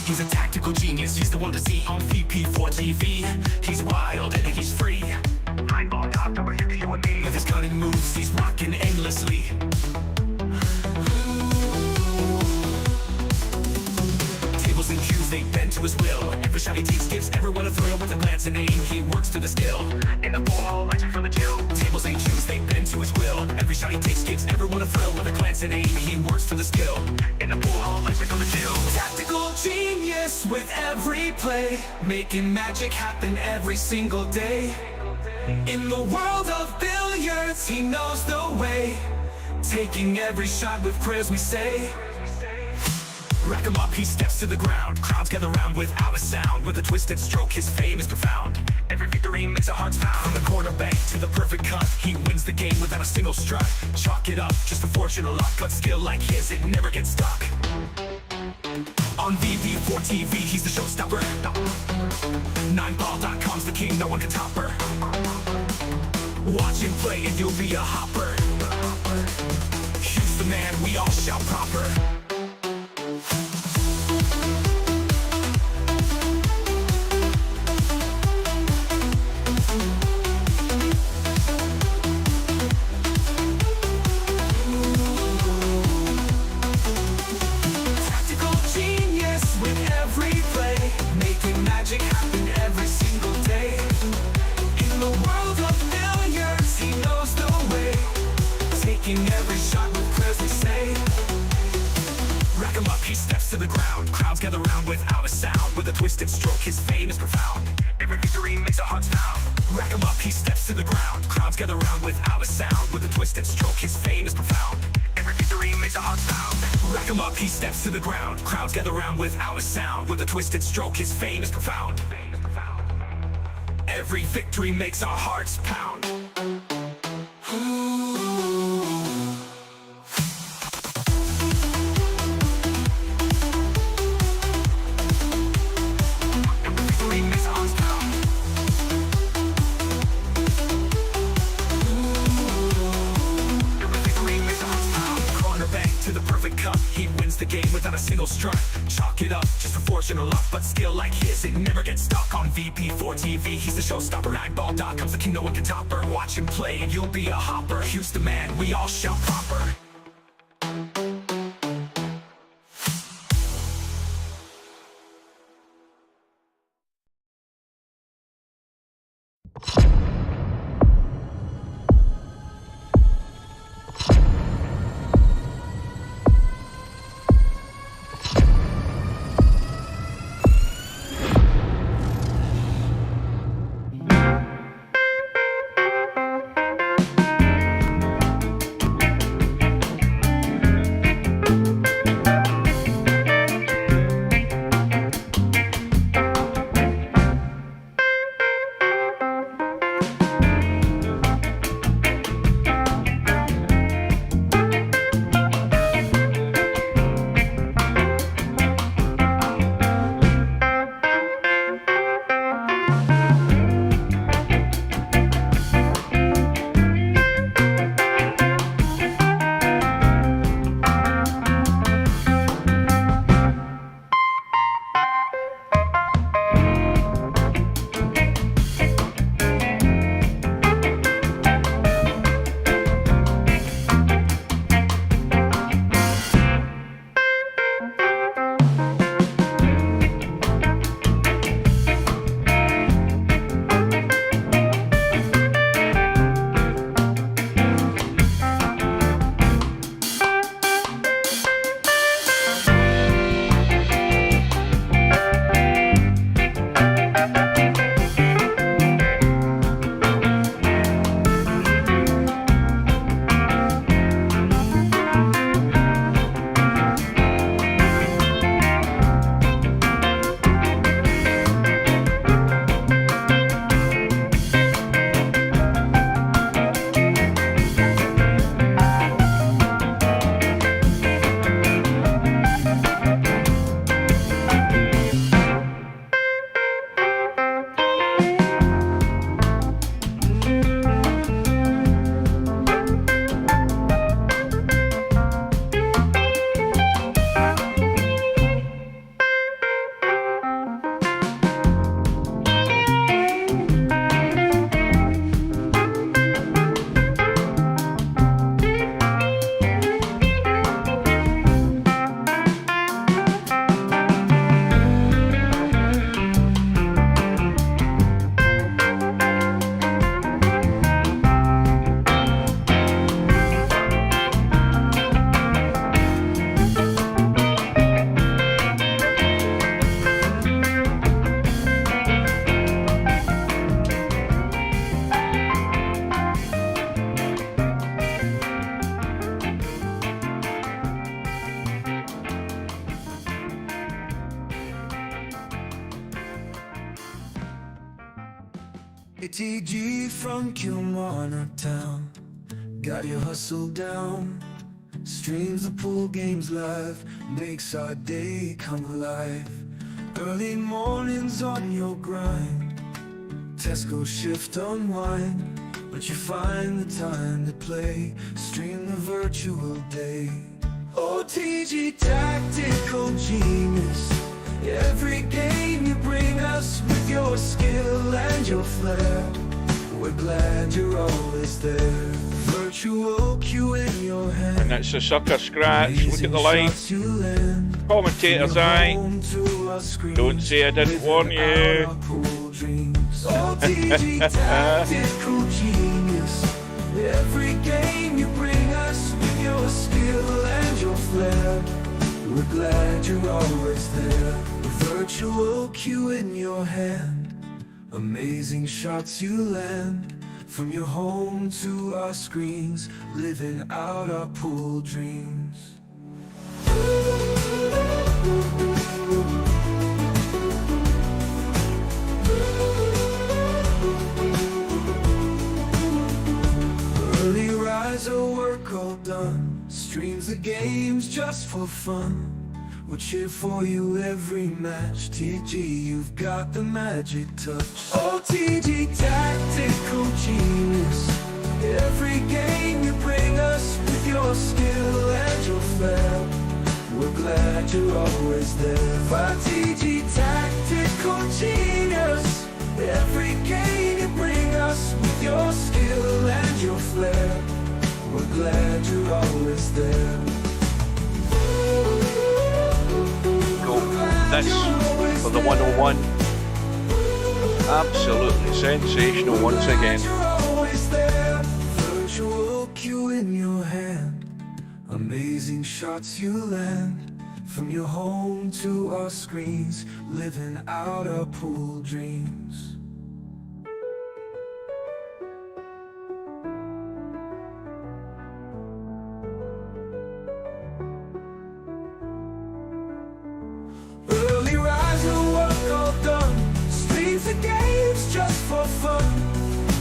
He's a tactical genius, he's the one to see on VP4TV. He's wild and he's free. Eyeball top over here to you and me. With his cunning moves, he's rocking endlessly. Tables and cues, they bend to his will. Every shot he takes gives everyone a thrill. With a glance and aim, he works to the skill. In the ball, lights from the chill. Tables and cues, they bend to his will. Every shot he takes gives everyone a thrill. With a glance and aim, he works to the skill. In the ball, lights from the chill. Tactical genius with every play, making magic happen every single day. In the world of billiards, he knows the way, taking every shot with prayers we say. Rack him up, he steps to the ground. Crowds gather round without a sound. With a twisted stroke, his fame is profound. Every victory makes our hearts pound. From the corner bank to the perfect cut, he wins the game without a single strut. Chalk it up, just a fortune of luck. But skill like his, it never gets stuck. On VP4TV, he's the showstopper. 9ball.com's the king, no one can top her. Watch him play and you'll be a hopper. He's the man, we all shout proper. Magic happen every single day. In the world of billiards, he knows the way, taking every shot with prayers we say. Rack him up, he steps to the ground. Crowds gather round without a sound. With a twisted stroke, his fame is profound. Every victory makes our hearts pound. Rack him up, he steps to the ground. Crowds gather round without a sound. With a twisted stroke, his fame is profound. Every victory makes our hearts pound. Rack him up, he steps to the ground. Crowds gather round without a sound. With a twisted stroke, his fame is profound. Every victory makes our hearts pound. He wins the game without a single strut. Chalk it up, just a fortune of luck. But skill like his, it never gets stuck. On VP4TV, he's the showstopper. 9ball.com's the king, no one can top her. Watch him play and you'll be a hopper. He's the man, we all shout proper. ATG from Kilmarnock town, got your hustle down. Streams the pool games live, makes our day come alive. Early mornings on your grind, Tesco shift unwind, but you find the time to play, stream the virtual day. OTG tactical genius, every game you bring us with your skill and your flair. We're glad you're always there. Virtual cue in your hand. And it's a sucker scratch. Look at the lights. Commentator's eye. Don't say I didn't warn you. OTG tactical genius, every game you bring us with your skill and your flair. We're glad you're always there. Virtual cue in your hand, amazing shots you land. From your home to our screens, living out our pool dreams. Early riser, work all done, streams the games just for fun. We'll cheer for you every match. TG, you've got the magic touch. OTG tactical genius, every game you bring us with your skill and your flair. We're glad you're always there. OTG tactical genius, every game you bring us with your skill and your flair. We're glad you're always there. This for the 101. Absolutely sensational once again. Virtual cue in your hand, amazing shots you land. From your home to our screens, living out our pool dreams. The games just for fun,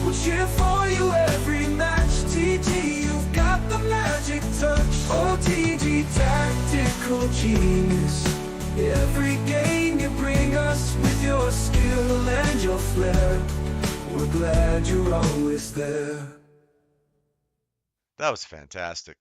we'll cheer for you every match. TG, you've got the magic touch. OTG tactical genius, every game you bring us with your skill and your flair. We're glad you're always there. That was fantastic.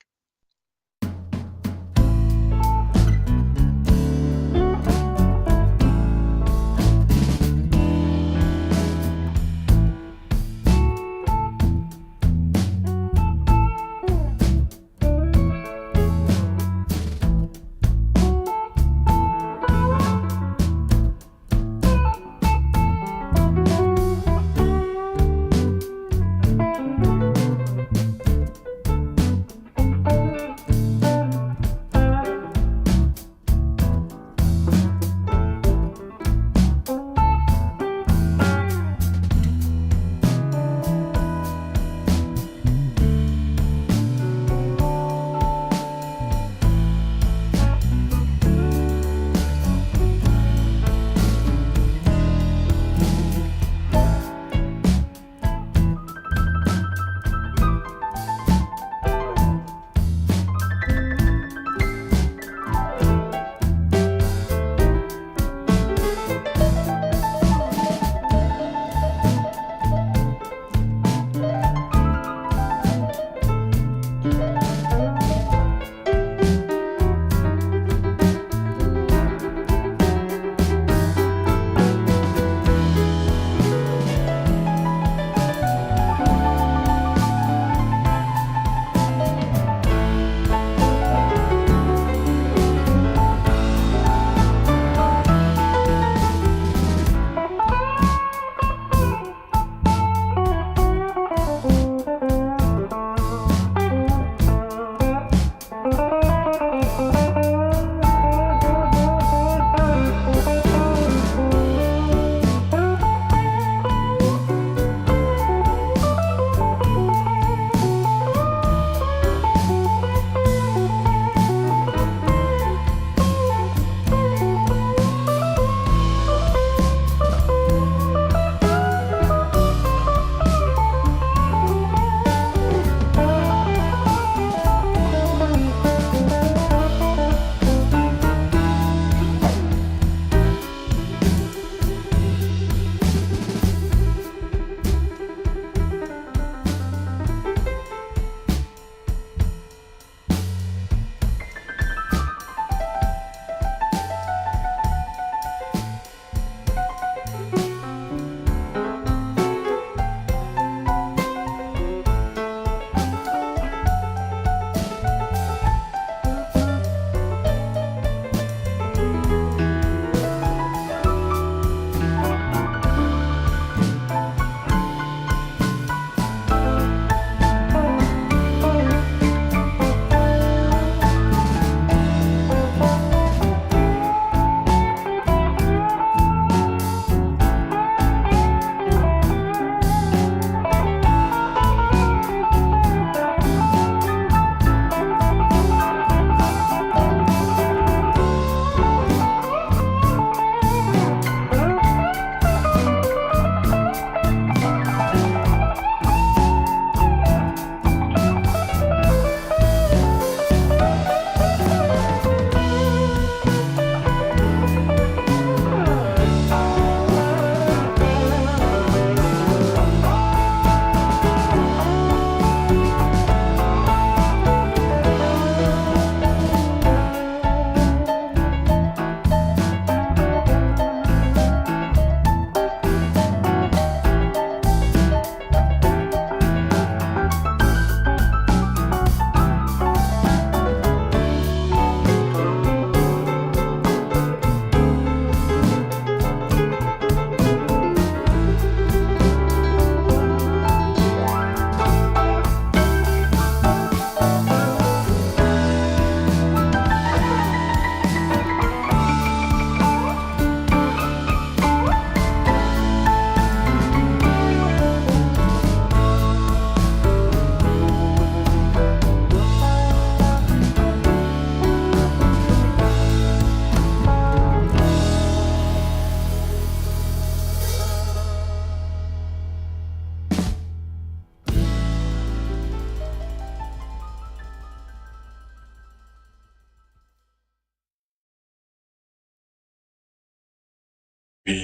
Where's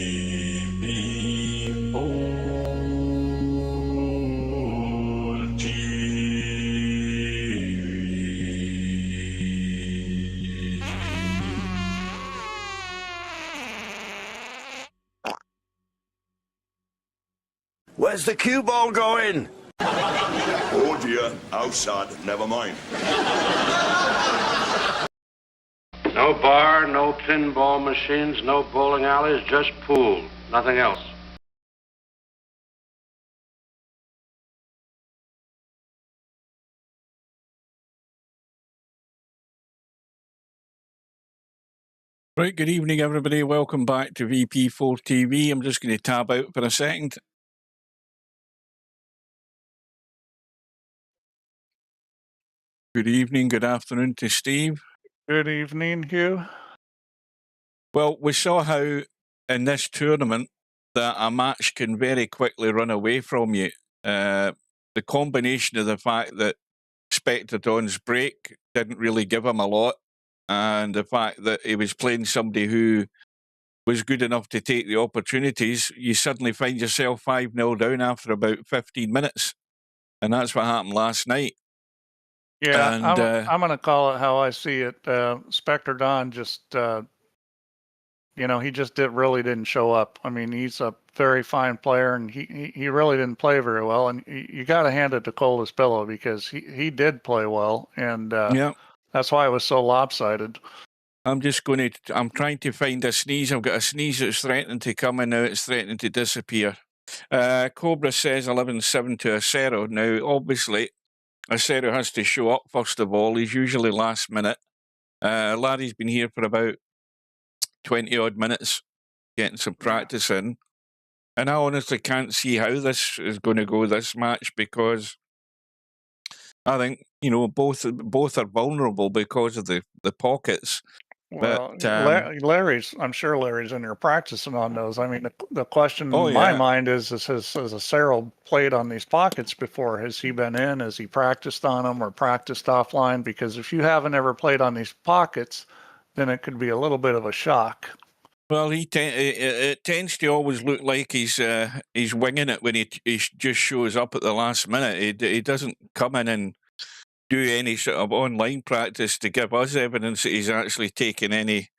the cue ball going? Oh dear, outside, never mind. No bar, no pinball machines, no bowling alleys, just pool. Nothing else. Right, good evening, everybody. Welcome back to VP4TV. I'm just going to tab out for a second. Good evening, good afternoon to Steve. Good evening, Hugh. Well, we saw how in this tournament that a match can very quickly run away from you. The combination of the fact that Spectrodon's break didn't really give him a lot, and the fact that he was playing somebody who was good enough to take the opportunities, you suddenly find yourself 5-0 down after about 15 minutes. And that's what happened last night. Yeah, And, I'm going to call it how I see it. Spectrodon just, he just really didn't show up. I mean, he's a very fine player, and he really didn't play very well. And you got to hand it to Coldest Pillow because he did play well, and yeah, that's why it was so lopsided. I'm trying to find a sneeze. I've got a sneeze that's threatening to come and now it's threatening to disappear. Cobra says 11-7 to Acero. Now, obviously, Acero has to show up first of all. He's usually last minute. Larry's been here for about 20 odd minutes getting some practice in. And I honestly can't see how this is going to go, this match, because I think, both are vulnerable because of the pockets. Well, But, I'm sure Larry's in here practicing on those. I mean, the question Oh, in my yeah. mind is has Acero played on these pockets before? Has he been in? Has he practiced on them or practiced offline? Because if you haven't ever played on these pockets, then it could be a little bit of a shock. Well, it tends to always look like he's winging it when he just shows up at the last minute. He doesn't come in and do any sort of online practice to give us evidence that he's actually taken any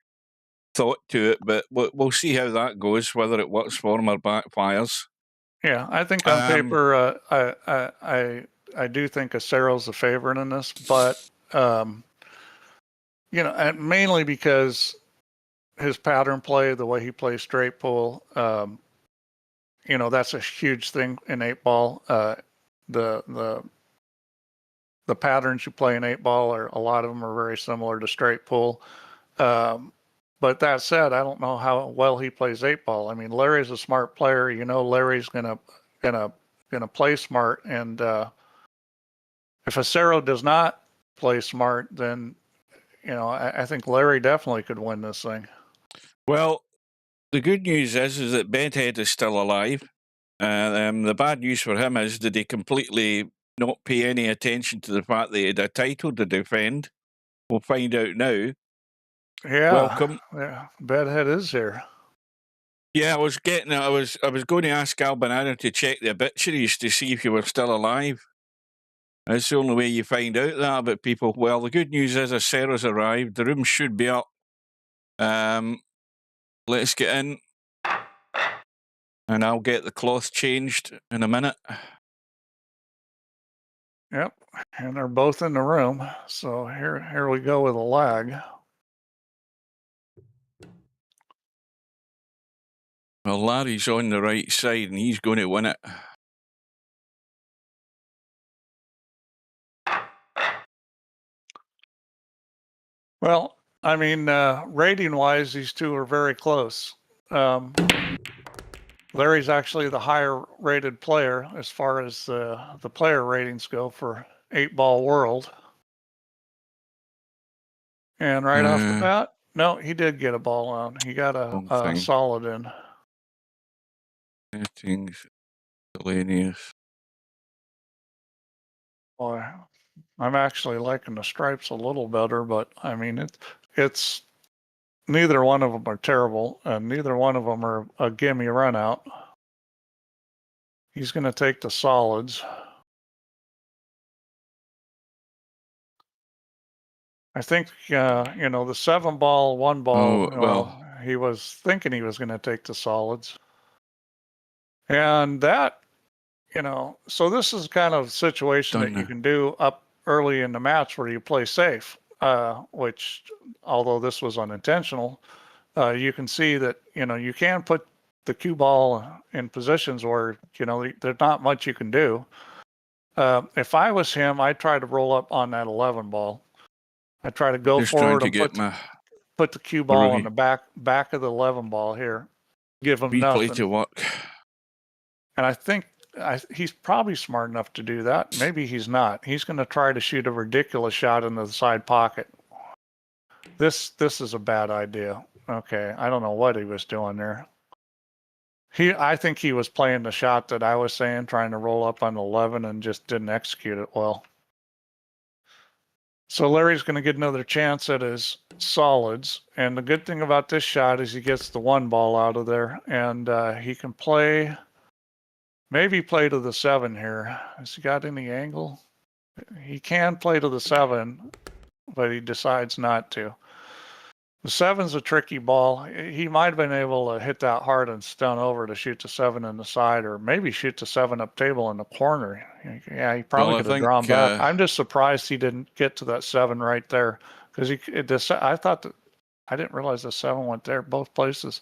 thought to it. But we'll see how that goes, whether it works for him or backfires. Yeah, I think on paper, I do think Acero's the favorite in this, but and mainly because his pattern play, the way he plays straight pool, that's a huge thing in 8-ball. The patterns you play in 8-ball a lot of them are very similar to straight pool. But that said, I don't know how well he plays 8-ball. I mean, Larry's a smart player. Larry's gonna play smart, and if Acero does not play smart, then I think Larry definitely could win this thing. Well, the good news is that Bedhead is still alive. The bad news for him is that he completely not pay any attention to the fact that he had a title to defend. We'll find out now. Yeah. Welcome. Yeah, Bedhead is here. Yeah, I was going to ask Albinado to check the obituaries to see if you were still alive. That's the only way you find out that about people. Well, the good news is Acero's arrived. The room should be up. Let's get in. And I'll get the cloth changed in a minute. Yep, and they're both in the room. So here we go with a lag. Well, Larry's on the right side and he's going to win it. Well, I mean, rating-wise, these two are very close. Larry's actually the higher-rated player as far as the player ratings go for 8-ball world. And right off the bat, no, he did get a ball on. He got a solid in. Settings, miscellaneous. Boy, I'm actually liking the stripes a little better, but I mean it's neither one of them are terrible, and neither one of them are a gimme run out. He's going to take the solids. I think, the 7 ball, 1 ball, well. he was thinking he was going to take the solids. And that, so this is kind of a situation that you can do up early in the match where you play safe, which, although this was unintentional, you can see that, you can put the cue ball in positions where, there's not much you can do. If I was him, I'd try to roll up on that 11 ball. I try to go Just forward trying to and put the cue ball on the back of the 11 ball here. Give him replay nothing. to work. And I think he's probably smart enough to do that. Maybe he's not. He's going to try to shoot a ridiculous shot into the side pocket. This is a bad idea. Okay, I don't know what he was doing there. I think he was playing the shot that I was saying, trying to roll up on 11 and just didn't execute it well. So Larry's going to get another chance at his solids. And the good thing about this shot is he gets the 1 ball out of there, and he can maybe play to the 7 here. Has he got any angle? He can play to the 7, but he decides not to. The 7's a tricky ball. He might have been able to hit that hard and stun over to shoot the 7 in the side, or maybe shoot the 7 up table in the corner. Yeah, he probably could have drawn back. I'm just surprised he didn't get to that 7 right there, because I thought that I didn't realize the 7 went there both places.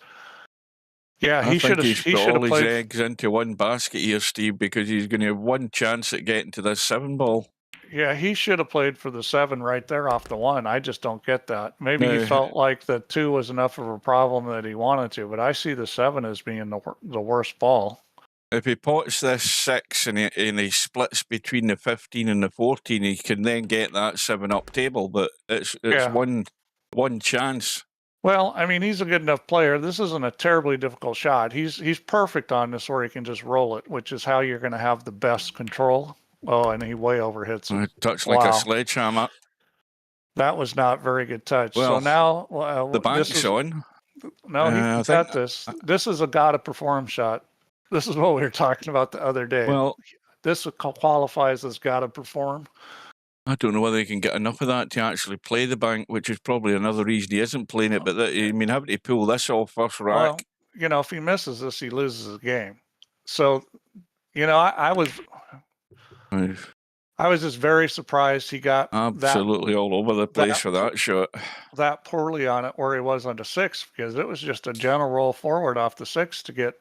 Yeah, he should have. He should have put all played his eggs into one basket here, Steve, because he's going to have one chance at getting to this 7 ball. Yeah, he should have played for the 7 right there off the 1. I just don't get that. Maybe he felt like the 2 was enough of a problem that he wanted to, but I see the 7 as being the worst ball. If he pots this 6 and he splits between the 15 and the 14, he can then get that 7 up table, but it's one chance. Well, I mean, he's a good enough player. This isn't a terribly difficult shot. He's perfect on this where he can just roll it, which is how you're going to have the best control. Oh, and he way overhits it. Touch like a sledgehammer. That was not very good touch. Well, so now the bank's on. No, he got this. This is a gotta perform shot. This is what we were talking about the other day. Well, this qualifies as gotta perform. I don't know whether he can get enough of that to actually play the bank, which is probably another reason he isn't playing it. But having to pull this off first rack. Well, if he misses this, he loses the game. So, I was just very surprised he got absolutely all over the place for that shot. That poorly on it where he was on the 6, because it was just a gentle roll forward off the 6 to get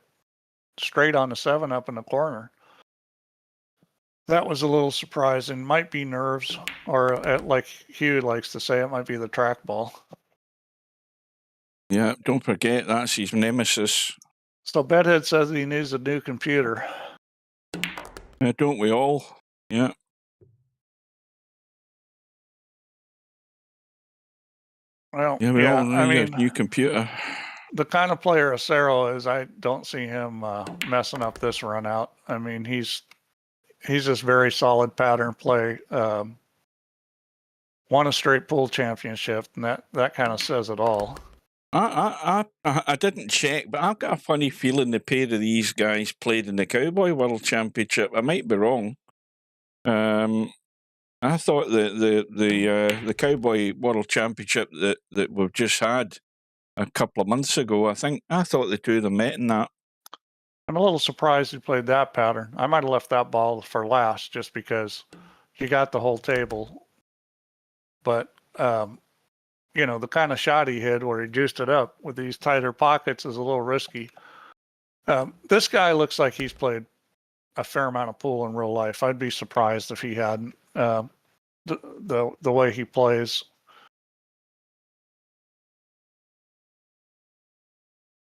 straight on the 7 up in the corner. That was a little surprising. Might be nerves, or like Hugh likes to say, it might be the trackball. Yeah, don't forget that's his nemesis. So Bedhead says he needs a new computer. Don't we all? Yeah. Well, we all need a new computer. The kind of player Acero is, I don't see him messing up this run out. I mean, he's just very solid pattern play. Won a straight pool championship, and that kind of says it all. I didn't check, but I've got a funny feeling the pair of these guys played in the Cowboy World Championship. I might be wrong. I thought the Cowboy World Championship that we've just had a couple of months ago, I thought the two of them met in that. I'm a little surprised he played that pattern. I might have left that ball for last just because he got the whole table. But the kind of shot he hit where he juiced it up with these tighter pockets is a little risky. This guy looks like he's played a fair amount of pool in real life. I'd be surprised if he hadn't. The way he plays.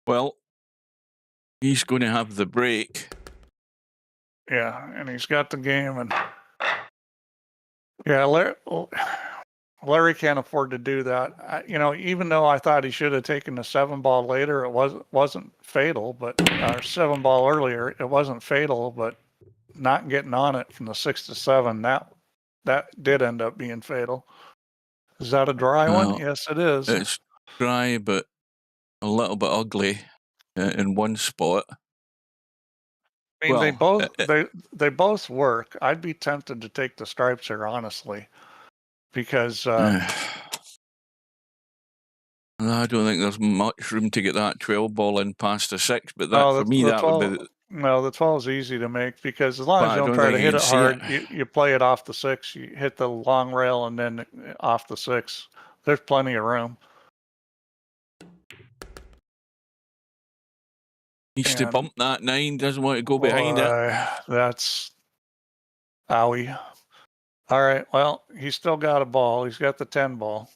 Well, he's going to have the break. Yeah, and he's got the game, and Larry can't afford to do that. Even though I thought he should have taken the 7 ball later, it wasn't fatal, but our 7 ball earlier, it wasn't fatal, but not getting on it from the 6 to 7, that did end up being fatal. Is that a dry one? Yes, it is. dry, but a little bit ugly in one spot. I mean, Well, they both work. I'd be tempted to take the stripes here, honestly, because I don't think there's much room to get that 12 ball in past the 6, but that for me that would be. No, the 12 is easy to make because as long as But you I don't don't try to think hit you it can see hard, it. you play it off the 6, you hit the long rail and then off the 6. There's plenty of room. Needs to bump that 9, doesn't want to go behind it. That's owie. All right, well, he's still got a ball. He's got the 10 ball.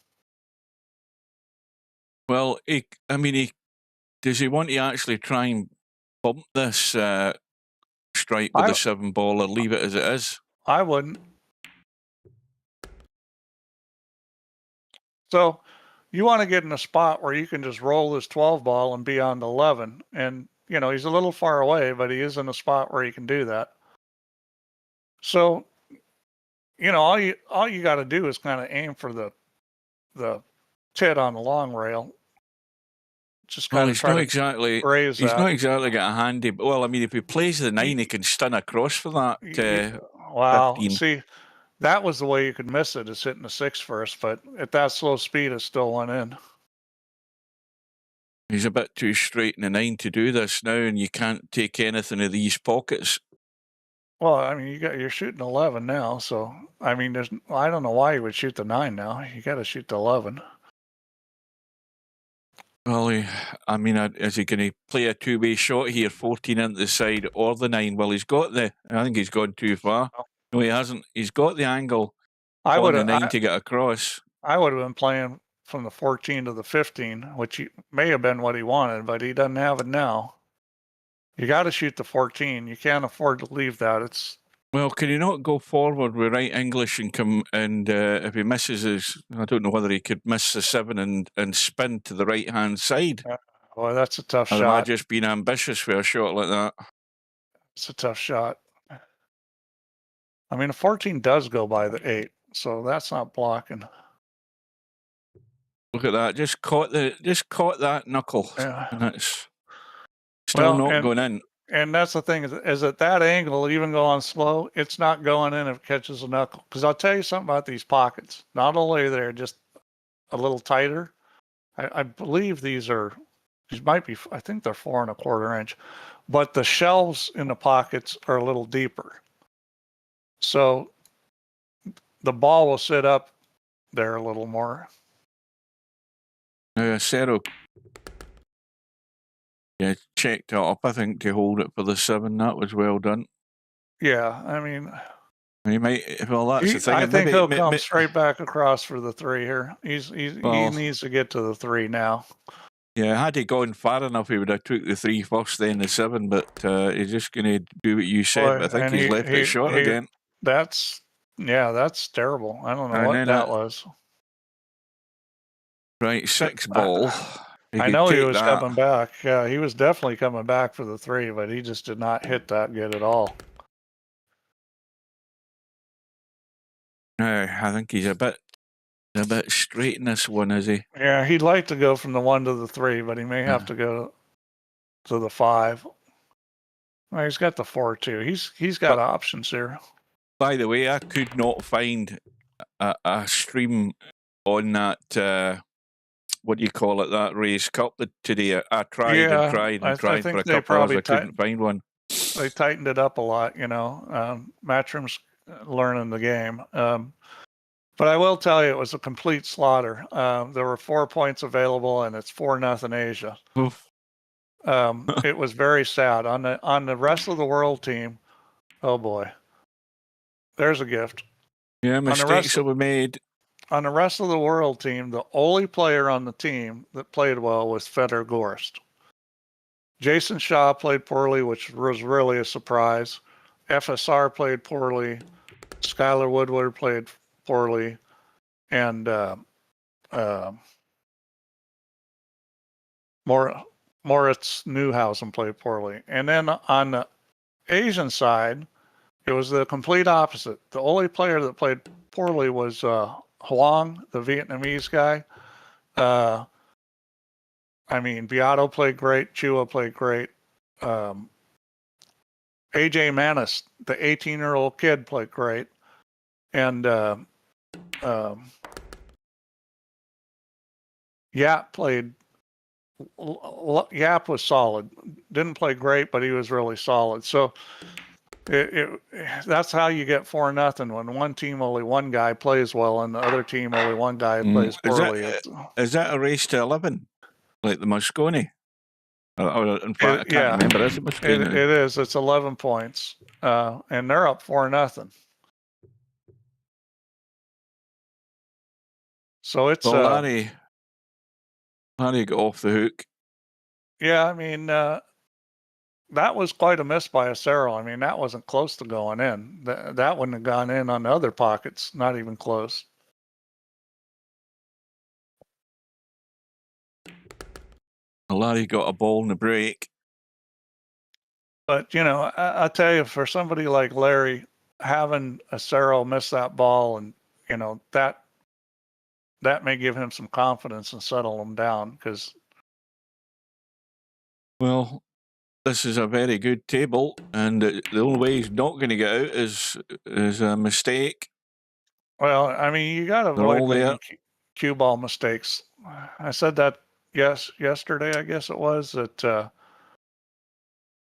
Well, does he want to actually try and bump this stripe with the 7 ball or leave it as it is? I wouldn't. So you want to get in a spot where you can just roll this 12 ball and be on the 11. And, you know, he's a little far away, but he is in a spot where he can do that. So, you know, all you got to do is kind of aim for the tit on the long rail. Just kind of try to raise that. He's not exactly got a handy. Well, I mean, if he plays the 9, he can stun across for that. Wow. 15. See, that was the way you could miss it, is hitting the 6 first, but at that slow speed, it still went in. He's a bit too straight in the 9 to do this now, and you can't take anything of these pockets. Well, I mean, you're shooting 11 now, so I mean, I don't know why you would shoot the 9 now. You got to shoot the 11. Well, is he going to play a two-way shot here, 14 into the side or the 9? Well, I think he's gone too far. No, he hasn't. He's got the angle on the 9 to get across. I would have been playing from the 14 to the 15, which may have been what he wanted, but he doesn't have it now. You got to shoot the 14. You can't afford to leave that. Well, can he not go forward with right English and come and if he misses I don't know whether he could miss the 7 and spin to the right hand side. Well, that's a tough shot. Am I just being ambitious for a shot like that? It's a tough shot. I mean, a 14 does go by the 8, so that's not blocking. Look at that! Just caught that knuckle, and it's still not going in. And that's the thing is at that angle, even go on slow, it's not going in if it catches a knuckle. Because I'll tell you something about these pockets. Not only are they just a little tighter, I believe these might be, I think they're 4 1/4 inch, but the shelves in the pockets are a little deeper. So the ball will sit up there a little more. Acero, checked it up, I think, to hold it for the 7. That was well done. Yeah, I mean, he might. Well, that's the thing. I think he'll come straight back across for the 3 here. He needs to get to the 3 now. Yeah, had he gone far enough, he would have took the 3 first, then the 7. But he's just going to do what you said. But I think he's left it short again. That's terrible. I don't know what that was. Right, 6 ball. I know he was coming back. Yeah, he was definitely coming back for the 3, but he just did not hit that good at all. No, I think he's a bit straight in this one, is he? Yeah, he'd like to go from the 1 to the 3, but he may have to go to the 5. Well, he's got the 4 too. He's got options here. By the way, I could not find a stream on that. What do you call it? That Race Cup today. I tried and tried for a couple hours. I couldn't find one. They tightened it up a lot, you know. Matchroom's learning the game. But I will tell you, it was a complete slaughter. There were 4 points available, and it's 4-0 Asia. It was very sad. On the rest of the world team, oh boy, there's a gift. Yeah, mistakes that were made. On the rest of the world team, the only player on the team that played well was Fedor Gorst. Jason Shaw played poorly, which was really a surprise. FSR played poorly. Skylar Woodward played poorly. And Moritz Newhausen played poorly. And then on the Asian side, it was the complete opposite. The only player that played poorly was Huang, the Vietnamese guy. I mean, Beato played great. Chua played great. AJ Manis, the 18-year-old kid, played great. And Yap played. Yap was solid. Didn't play great, but he was really solid. So that's how you get 4-0 when one team only one guy plays well and the other team only one guy plays poorly. Is that a race to 11, like the Moscone? Or in fact, I can't remember. Is it Moscone? It is. It's 11 points, and they're up 4-0. So it's well, Larry got off the hook. Yeah, I mean, that was quite a miss by acero. I mean, that wasn't close to going in. That wouldn't have gone in on the other pockets. Not even close. Larry got a ball in the break. But, you know, I tell you, for somebody like Larry, having acero miss that ball and, you know, that may give him some confidence and settle him down because. Well, this is a very good table, and the only way he's not going to get out is a mistake. Well, I mean, you got to avoid making cue ball mistakes. I said that yesterday, I guess it was, that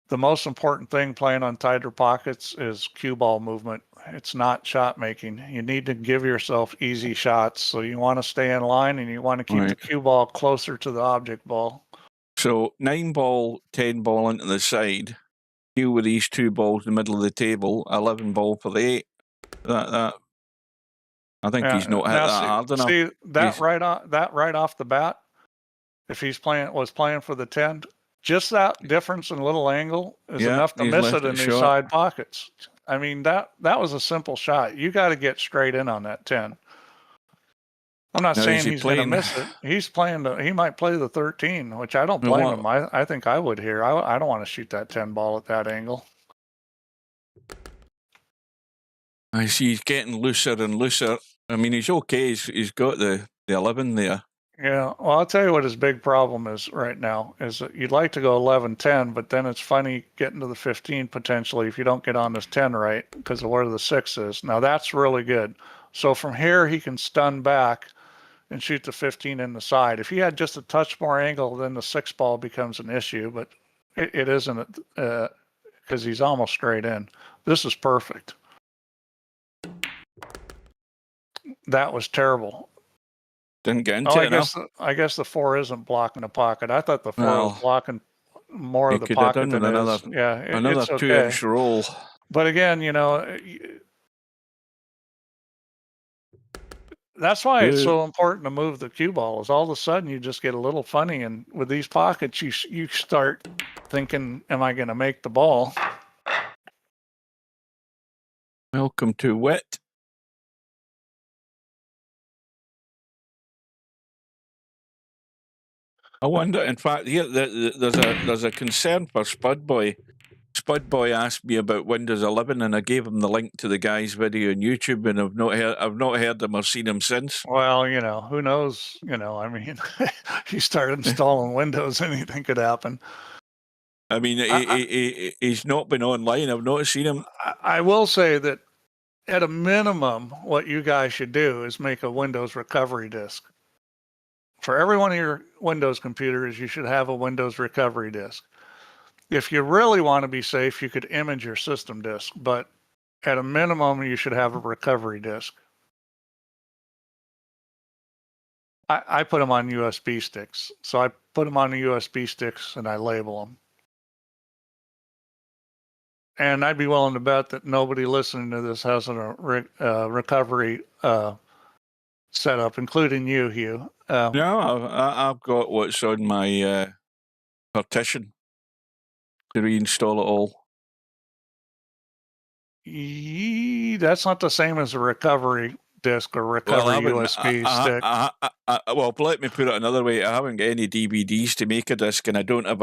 the most important thing playing on tighter pockets is cue ball movement. It's not shot making. You need to give yourself easy shots. So you want to stay in line and you want to keep the cue ball closer to the object ball. So 9 ball, 10 ball into the side. Deal with these 2 balls in the middle of the table. 11 ball for the 8. That I think he's not hit that hard enough. See that right off the bat. If he's was playing for the 10, just that difference in little angle is enough to miss it in these side pockets. I mean, that was a simple shot. You got to get straight in on that 10. I'm not saying he's going to miss it. He's playing he might play the 13, which I don't blame him. I think I would here. I don't want to shoot that 10 ball at that angle. I see he's getting looser and looser. I mean, he's okay. He's got the 11 there. Yeah, well, I'll tell you what his big problem is right now is that you'd like to go 11-10, but then it's funny getting to the 15 potentially if you don't get on this 10 right because of where the 6 is. Now, that's really good. So from here, he can stun back and shoot the 15 in the side. If he had just a touch more angle, then the 6 ball becomes an issue, but it isn't because he's almost straight in. This is perfect. That was terrible. Didn't get into it. I guess the 4 isn't blocking the pocket. I thought the 4 was blocking more of the pocket than another 2-inch roll. But again, you know, that's why it's so important to move the cue ball. Is all of a sudden you just get a little funny, and with these pockets, you start thinking, "Am I going to make the ball?" Welcome to Wit. I wonder, in fact, here there's a concern for Spud Boy. Spud Boy asked me about Windows 11, and I gave him the link to the guy's video on YouTube, and I've not heard him or seen him since. Well, you know, who knows? You know, I mean, he started installing Windows, anything could happen. I mean, he's not been online. I've not seen him. I will say that at a minimum, what you guys should do is make a Windows recovery disk. For every one of your Windows computers, you should have a Windows recovery disk. If you really want to be safe, you could image your system disk, but at a minimum, you should have a recovery disk. I put them on USB sticks. So I put them on the USB sticks and I label them. And I'd be willing to bet that nobody listening to this has a recovery setup, including you, Hugh. No, I've got what's on my partition to reinstall it all. That's not the same as a recovery disk or recovery USB stick. Well, let me put it another way. I haven't got any DVDs to make a disk, and I don't have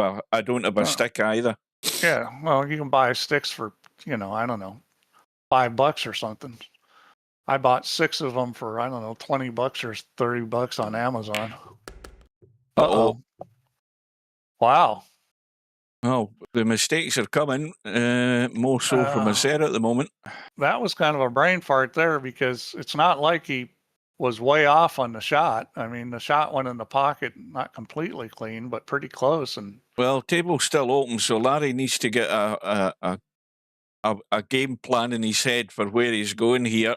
a stick either. Yeah, well, you can buy sticks for, you know, I don't know, $5 or something. I bought 6 of them for, I don't know, $20 or $30 on Amazon. Uh-oh. Wow. Oh, the mistakes are coming, more so from acero at the moment. That was kind of a brain fart there because it's not like he was way off on the shot. I mean, the shot went in the pocket, not completely clean, but pretty close. And Well, table's still open, so Larry needs to get a game plan in his head for where he's going here.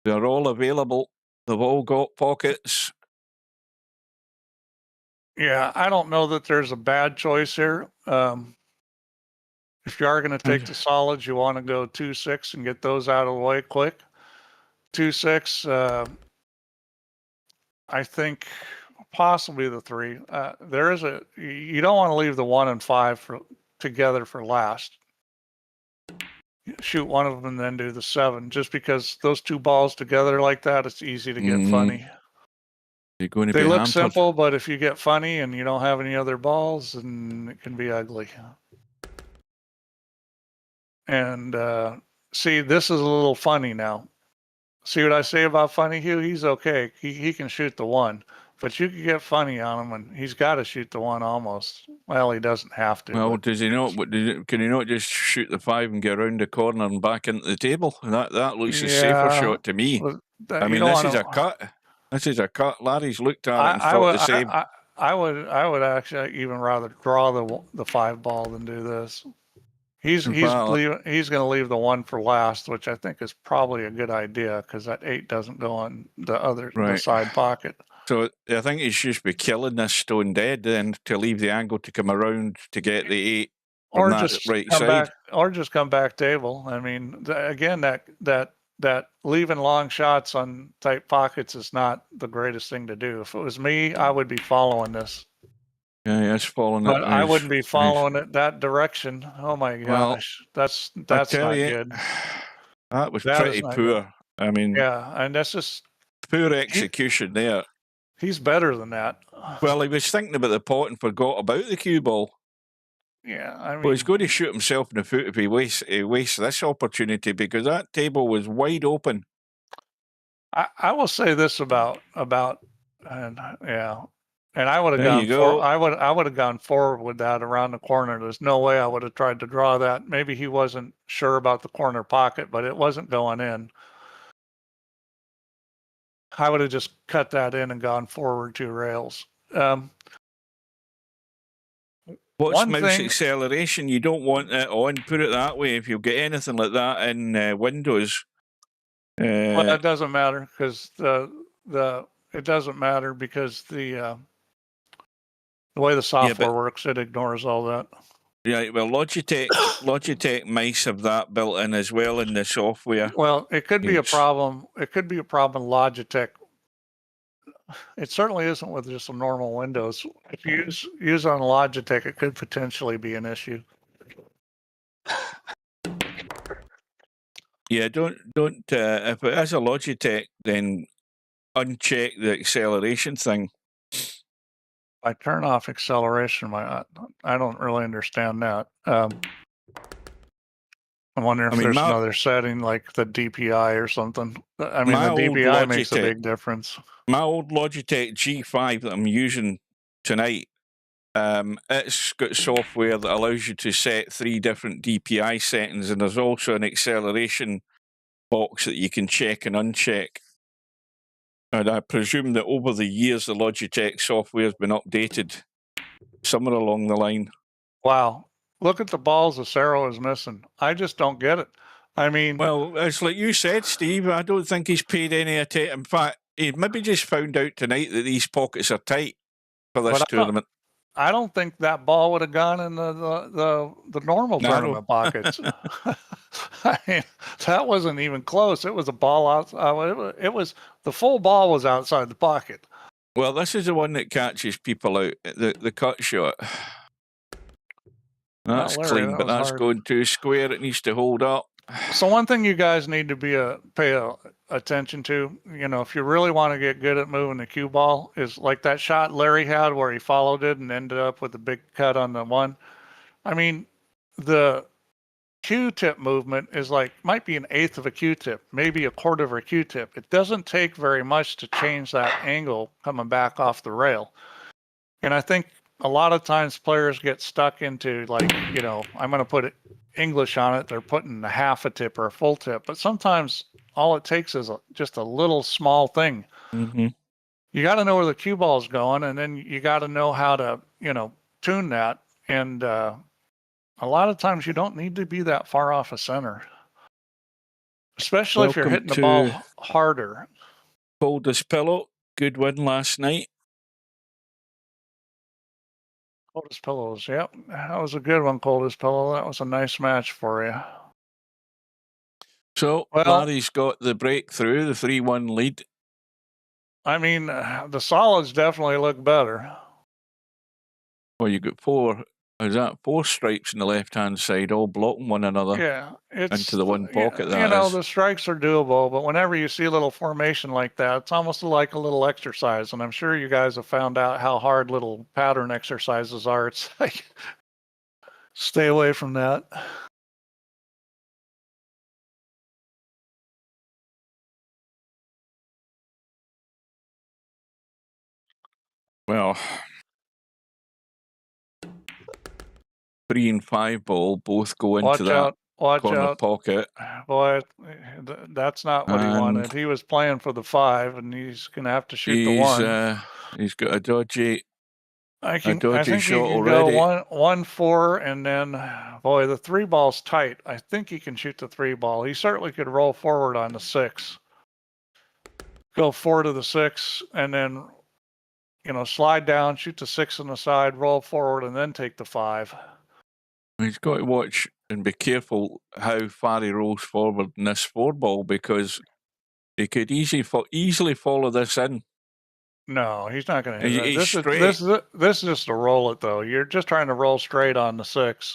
They're all available. They've all got pockets. yeah, I don't know that there's a bad choice here. If you are going to take the solids, you want to go 2-6 and get those out of the way quick. 2-6, I think possibly the 3. There is you don't want to leave the 1 and 5 together for last. Shoot one of them and then do the 7, just because those 2 balls together like that, it's easy to get funny. You're going to They be look hampered. simple, but if you get funny and you don't have any other balls, then it can be ugly. And see, this is a little funny now. See what I say about funny, Hugh? He's okay. He can shoot the 1, but you can get funny on him, and he's got to shoot the 1 almost. Well, he doesn't have to. Well, does he not? Can he not just shoot the 5 and get around the corner and back into the table? That looks a safer shot to me. I mean, this is a cut. This is a cut. Larry's looked at it and thought the same. I would actually even rather draw the 5 ball than do this. He's going to leave the 1 for last, which I think is probably a good idea because that 8 doesn't go on the side pocket. So I think he should be killing this stone dead then to leave the angle to come around to get the 8 on that right side. Or just come back table. I mean, again, that leaving long shots on tight pockets is not the greatest thing to do. If it was me, I would be following this. Yeah, it's following it. But I wouldn't be following it that direction. Oh my gosh, that's not good. That was pretty poor. I mean, yeah, and that's just poor execution there. He's better than that. Well, he was thinking about the pot and forgot about the cue ball. Yeah, I mean, well, he's going to shoot himself in the foot if he wastes this opportunity because that table was wide open. I will say this about and I would have gone I would have gone forward with that around the corner. There's no way I would have tried to draw that. Maybe he wasn't sure about the corner pocket, but it wasn't going in. I would have just cut that in and gone forward 2 rails. What's mouse acceleration? You don't want it on. Put it that way. If you get anything like that in Windows, well, that doesn't matter because it doesn't matter because the way the software works, it ignores all that. Yeah, well, Logitech mice have that built in as well in the software. Well, it could be a problem. It could be a problem. Logitech. It certainly isn't with just some normal Windows. If you use on Logitech, it could potentially be an issue. Yeah, don't. If it is a Logitech, then uncheck the acceleration thing. I turn off acceleration. I don't really understand that. I wonder if there's another setting like the DPI or something. I mean, the DPI makes a big difference. My old Logitech G5 that I'm using tonight, it's got software that allows you to set 3 different DPI settings, and there's also an acceleration box that you can check and uncheck. And I presume that over the years, the Logitech software has been updated somewhere along the line. Wow. Look at the balls acero is missing. I just don't get it. I mean... Well, it's like you said, Steve, I don't think he's paid any attention. In fact, he maybe just found out tonight that these pockets are tight for this tournament. I don't think that ball would have gone in the normal tournament pockets. I mean, that wasn't even close. It was a ball out. It was the full ball was outside the pocket. Well, this is the one that catches people out. The cut shot. That's clean, but that's going too square. It needs to hold up. So one thing you guys need to pay attention to, if you really want to get good at moving the cue ball, is like that shot Larry had where he followed it and ended up with a big cut on the 1. I mean, the Q-tip movement is might be 1/8 of a Q-tip, maybe 1/4 of a Q-tip. It doesn't take very much to change that angle coming back off the rail. And I think a lot of times players get stuck into like, you know, I'm going to put English on it. They're putting a half a tip or a full tip, but sometimes all it takes is just a little small thing. Mm-hmm. You got to know where the cue ball is going, and then you got to know how to, you know, tune that. And a lot of times you don't need to be that far off a center, especially if you're Welcome hitting the to ball harder. Coldest Pillow. Good win last night. Coldest Pillows. Yep. That was a good one, Coldest Pillow. That was a nice match for you. So Well, Larry's got the breakthrough, the 3-1 lead. I mean, the solids definitely look better. Well, you got four stripes on the left-hand side, all blocking one another Yeah, it's into the one pocket, you that know, is. the strikes are doable, but whenever you see a little formation like that, it's almost like a little exercise. And I'm sure you guys have found out how hard little pattern exercises are. It's like, stay away from that. Well, 3 and 5 ball both go into Watch that out. Watch corner out. pocket. Boy, that's not what he And wanted. He was playing for the 5, and he's going to have to shoot the 1. He's got a dodgy I dodgy think he shot can already. go 1-4, and then, boy, the 3 ball's tight. I think he can shoot the 3 ball. He certainly could roll forward on the 6. Go 4 to the 6, and then, you know, slide down, shoot the 6 on the side, roll forward, and then take the 5. He's got to watch and be careful how far he rolls forward in this 4 ball, because he could easily follow this in. No, he's not going to hit that. He's This is just to roll it, though. You're just trying to roll straight on the 6.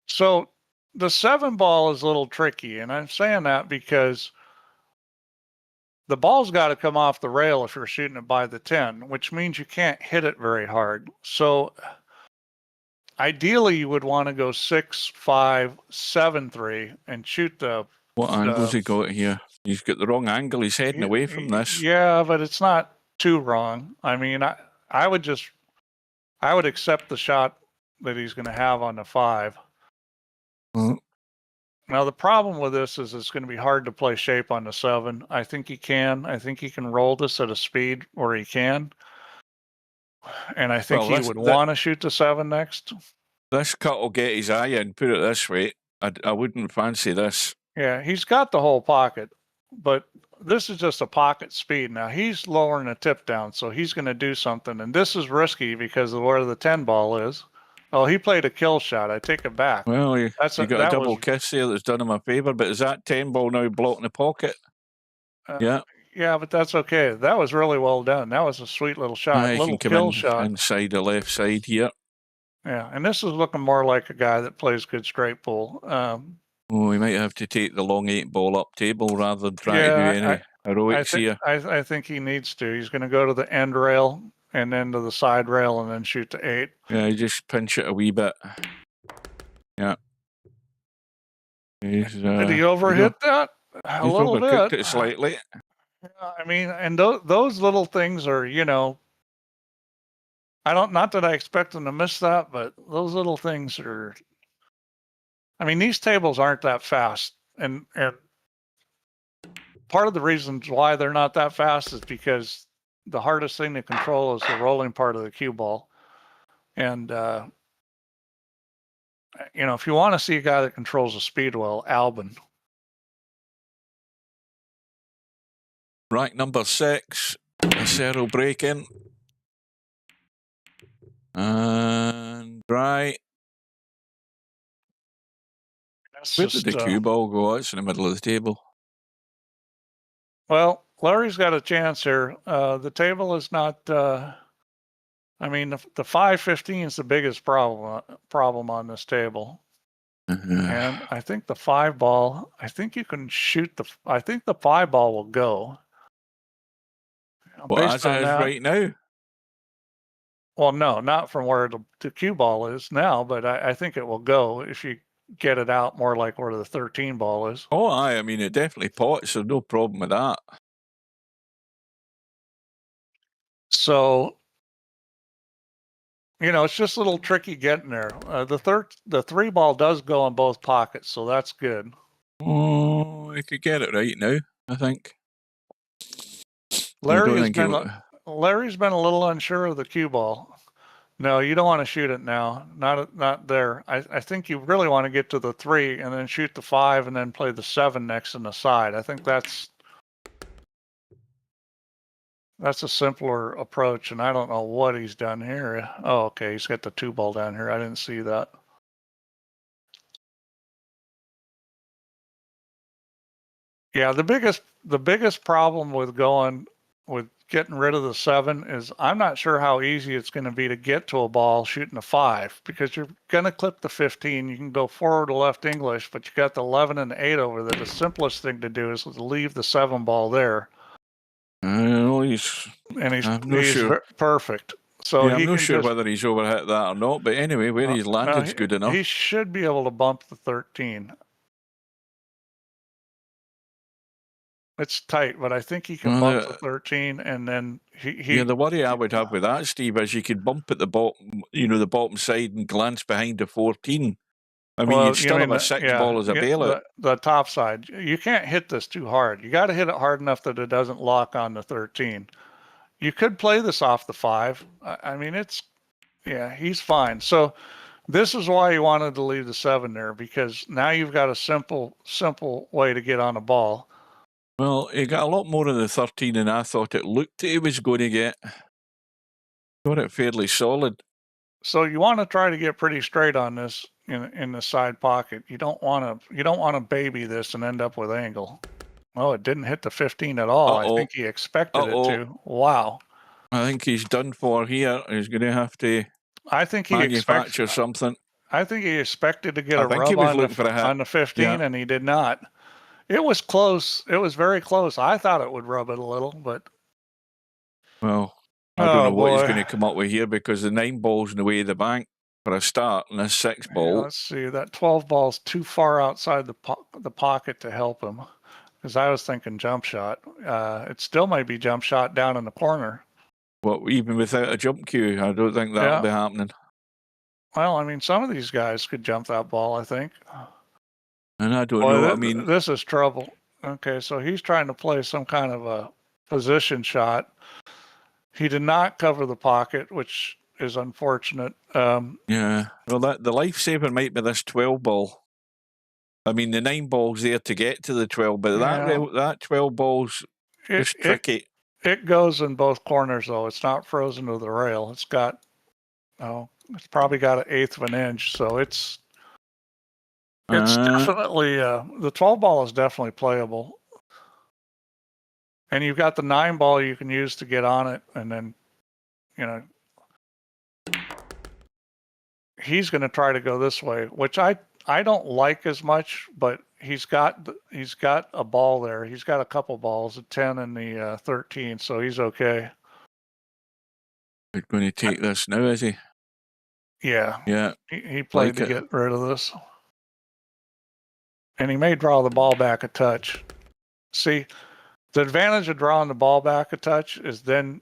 So the 7 ball is a little tricky, and I'm saying that because the ball's got to come off the rail if you're shooting it by the 10, which means you can't hit it very hard. So ideally, you would want to go 6, 5, 7, 3 and shoot the. What angle's he got here? He's got the wrong angle. He's heading away from this. Yeah, but it's not too wrong. I mean, I would accept the shot that he's going to have on the 5. Mm. Now, the problem with this is it's going to be hard to play shape on the 7. I think he can. I think he can roll this at a speed where he can. And I think he would want to shoot the 7 next. This cut will get his eye in, put it this way. I wouldn't fancy this. Yeah, he's got the whole pocket, but this is just a pocket speed. Now, he's lowering the tip down, so he's going to do something. And this is risky because of where the 10 ball is. Oh, he played a kill shot. I take it back. Well, you got a double kiss there that's done him a favour, but is that 10 ball now blocking the pocket? Yeah. Yeah, but that's okay. That was really well done. That was a sweet little shot. He Little can kill come shot. inside the left side here. Yeah, and this is looking more like a guy that plays good straight pull. We might have to take the long 8 ball up table rather than try to do any heroics here. I think he needs to. He's going to go to the end rail and then to the side rail and then shoot to 8. Yeah, you just pinch it a wee bit. Yeah. Did he overhit that? A little bit. Overcooked it slightly. Yeah, I mean, and those little things are, you know, not that I expect him to miss that, but those little things are, I mean, these tables aren't that fast. And part of the reasons why they're not that fast is because the hardest thing to control is the rolling part of the cue ball. And, you know, if you want to see a guy that controls the speed well, Albin. Rack number 6, acero break in. And right. Where did the cue ball go? It's in the middle of the table. Well, Larry's got a chance here. The table is not. I mean, the 515 is the biggest problem on this table. And I think the 5 ball. I think you can shoot the. I think the 5 ball will go. Well, as it is right now. Well, no, not from where the cue ball is now, but I think it will go if you get it out more like where the 13 ball is. Oh, I mean, it definitely pots, so no problem with that. So you know, it's just a little tricky getting there. The 3 ball does go in both pockets, so that's good. Oh, I could get it right now, I think. Larry's been a little unsure of the cue ball. No, you don't want to shoot it now. Not there. I think you really want to get to the 3 and then shoot the 5 and then play the 7 next in the side. I think that's a simpler approach, and I don't know what he's done here. Oh, okay, he's got the 2 ball down here. I didn't see that. Yeah, the biggest problem with getting rid of the 7 is I'm not sure how easy it's going to be to get to a ball shooting a 5, because you're going to clip the 15. You can go forward to left English, but you got the 11 and the 8 over there. The simplest thing to do is to leave the 7 ball there. He's sure. Perfect. So yeah, I'm not sure whether he's overhit that or not, but anyway, where he's landed is good enough. He should be able to bump the 13. It's tight, but I think he can bump the 13, and then Yeah, the worry I would have with that, Steve, is you could bump at the bottom, the bottom side and glance behind the 14. I mean, you'd still have a 6 ball as a bailout. The top side. You can't hit this too hard. You got to hit it hard enough that it doesn't lock on the 13. You could play this off the 5. I mean, he's fine. So this is why you wanted to leave the 7 there, because now you've got a simple way to get on a ball. Well, he got a lot more of the 13 than I thought it looked he was going to get. Got it fairly solid. So you want to try to get pretty straight on this in the side pocket. You don't want to baby this and end up with angle. Oh, it didn't hit the 15 at all. I think he expected it to. Wow. I think he's done for here. He's going to have to manufacture something. I think he expected to get a rub on the 15, and he did not. It was close. It was very close. I thought it would rub it a little, but... Well, I don't know what he's going to come up with here, because the 9 ball's in the way of the bank for a start, and this 6 ball... Yeah, let's see. That 12 ball's too far outside the pocket to help him, because I was thinking jump shot. It still might be jump shot down in the corner. Well, even without a jump cue, I don't think that'll be happening. Well, I mean, some of these guys could jump that ball, I think. And I don't know. I mean, this is trouble. Okay, so he's trying to play some kind of a position shot. He did not cover the pocket, which is unfortunate. Yeah. Well, the lifesaver might be this 12 ball. I mean, the 9 ball's there to get to the 12, but that 12 ball's just tricky. It goes in both corners, though. It's not frozen to the rail. It's got, it's probably got an 1/8 of an inch, so it's definitely, the 12 ball is definitely playable. And you've got the 9 ball you can use to get on it, and then, he's going to try to go this way, which I don't like as much, but he's got a ball there. He's got a couple balls, a 10 and the 13, so he's okay. He's going to take this now, is he? Yeah. Yeah. He played to get rid of this. And he may draw the ball back a touch. See, the advantage of drawing the ball back a touch is then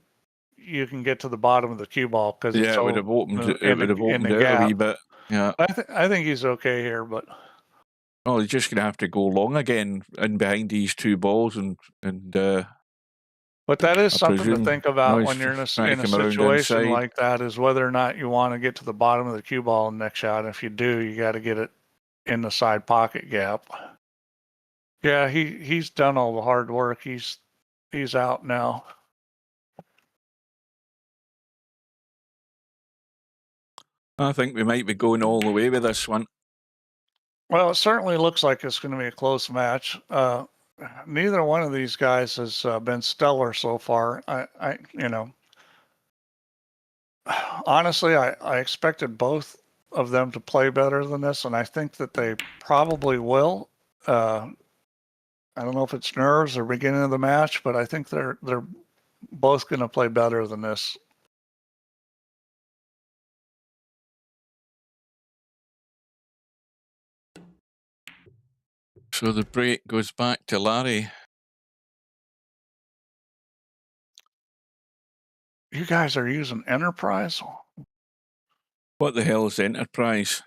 you can get to the bottom of the cue ball, because it would have opened it a wee bit. Yeah, I think he's okay here, but he's just going to have to go long again in behind these 2 balls, and but that is something to think about when you're in a situation like that, is whether or not you want to get to the bottom of the cue ball in the next shot. If you do, you got to get it in the side pocket gap. Yeah, he's done all the hard work. He's out now. I think we might be going all the way with this one. Well, it certainly looks like it's going to be a close match. Neither one of these guys has been stellar so far. Honestly, I expected both of them to play better than this, and I think that they probably will. I don't know if it's nerves or beginning of the match, but I think they're both going to play better than this. So the break goes back to Larry. You guys are using Enterprise? What the hell is Enterprise?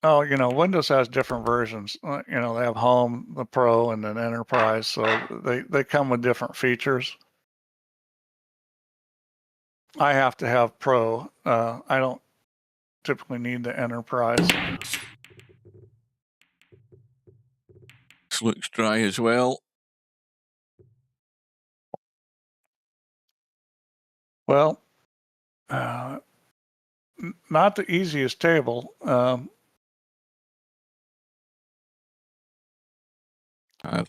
Oh, you know, Windows has different versions. You know, they have Home, the Pro, and then Enterprise. So they come with different features. I have to have Pro. I don't typically need the Enterprise. This looks dry as well. Well, not the easiest table.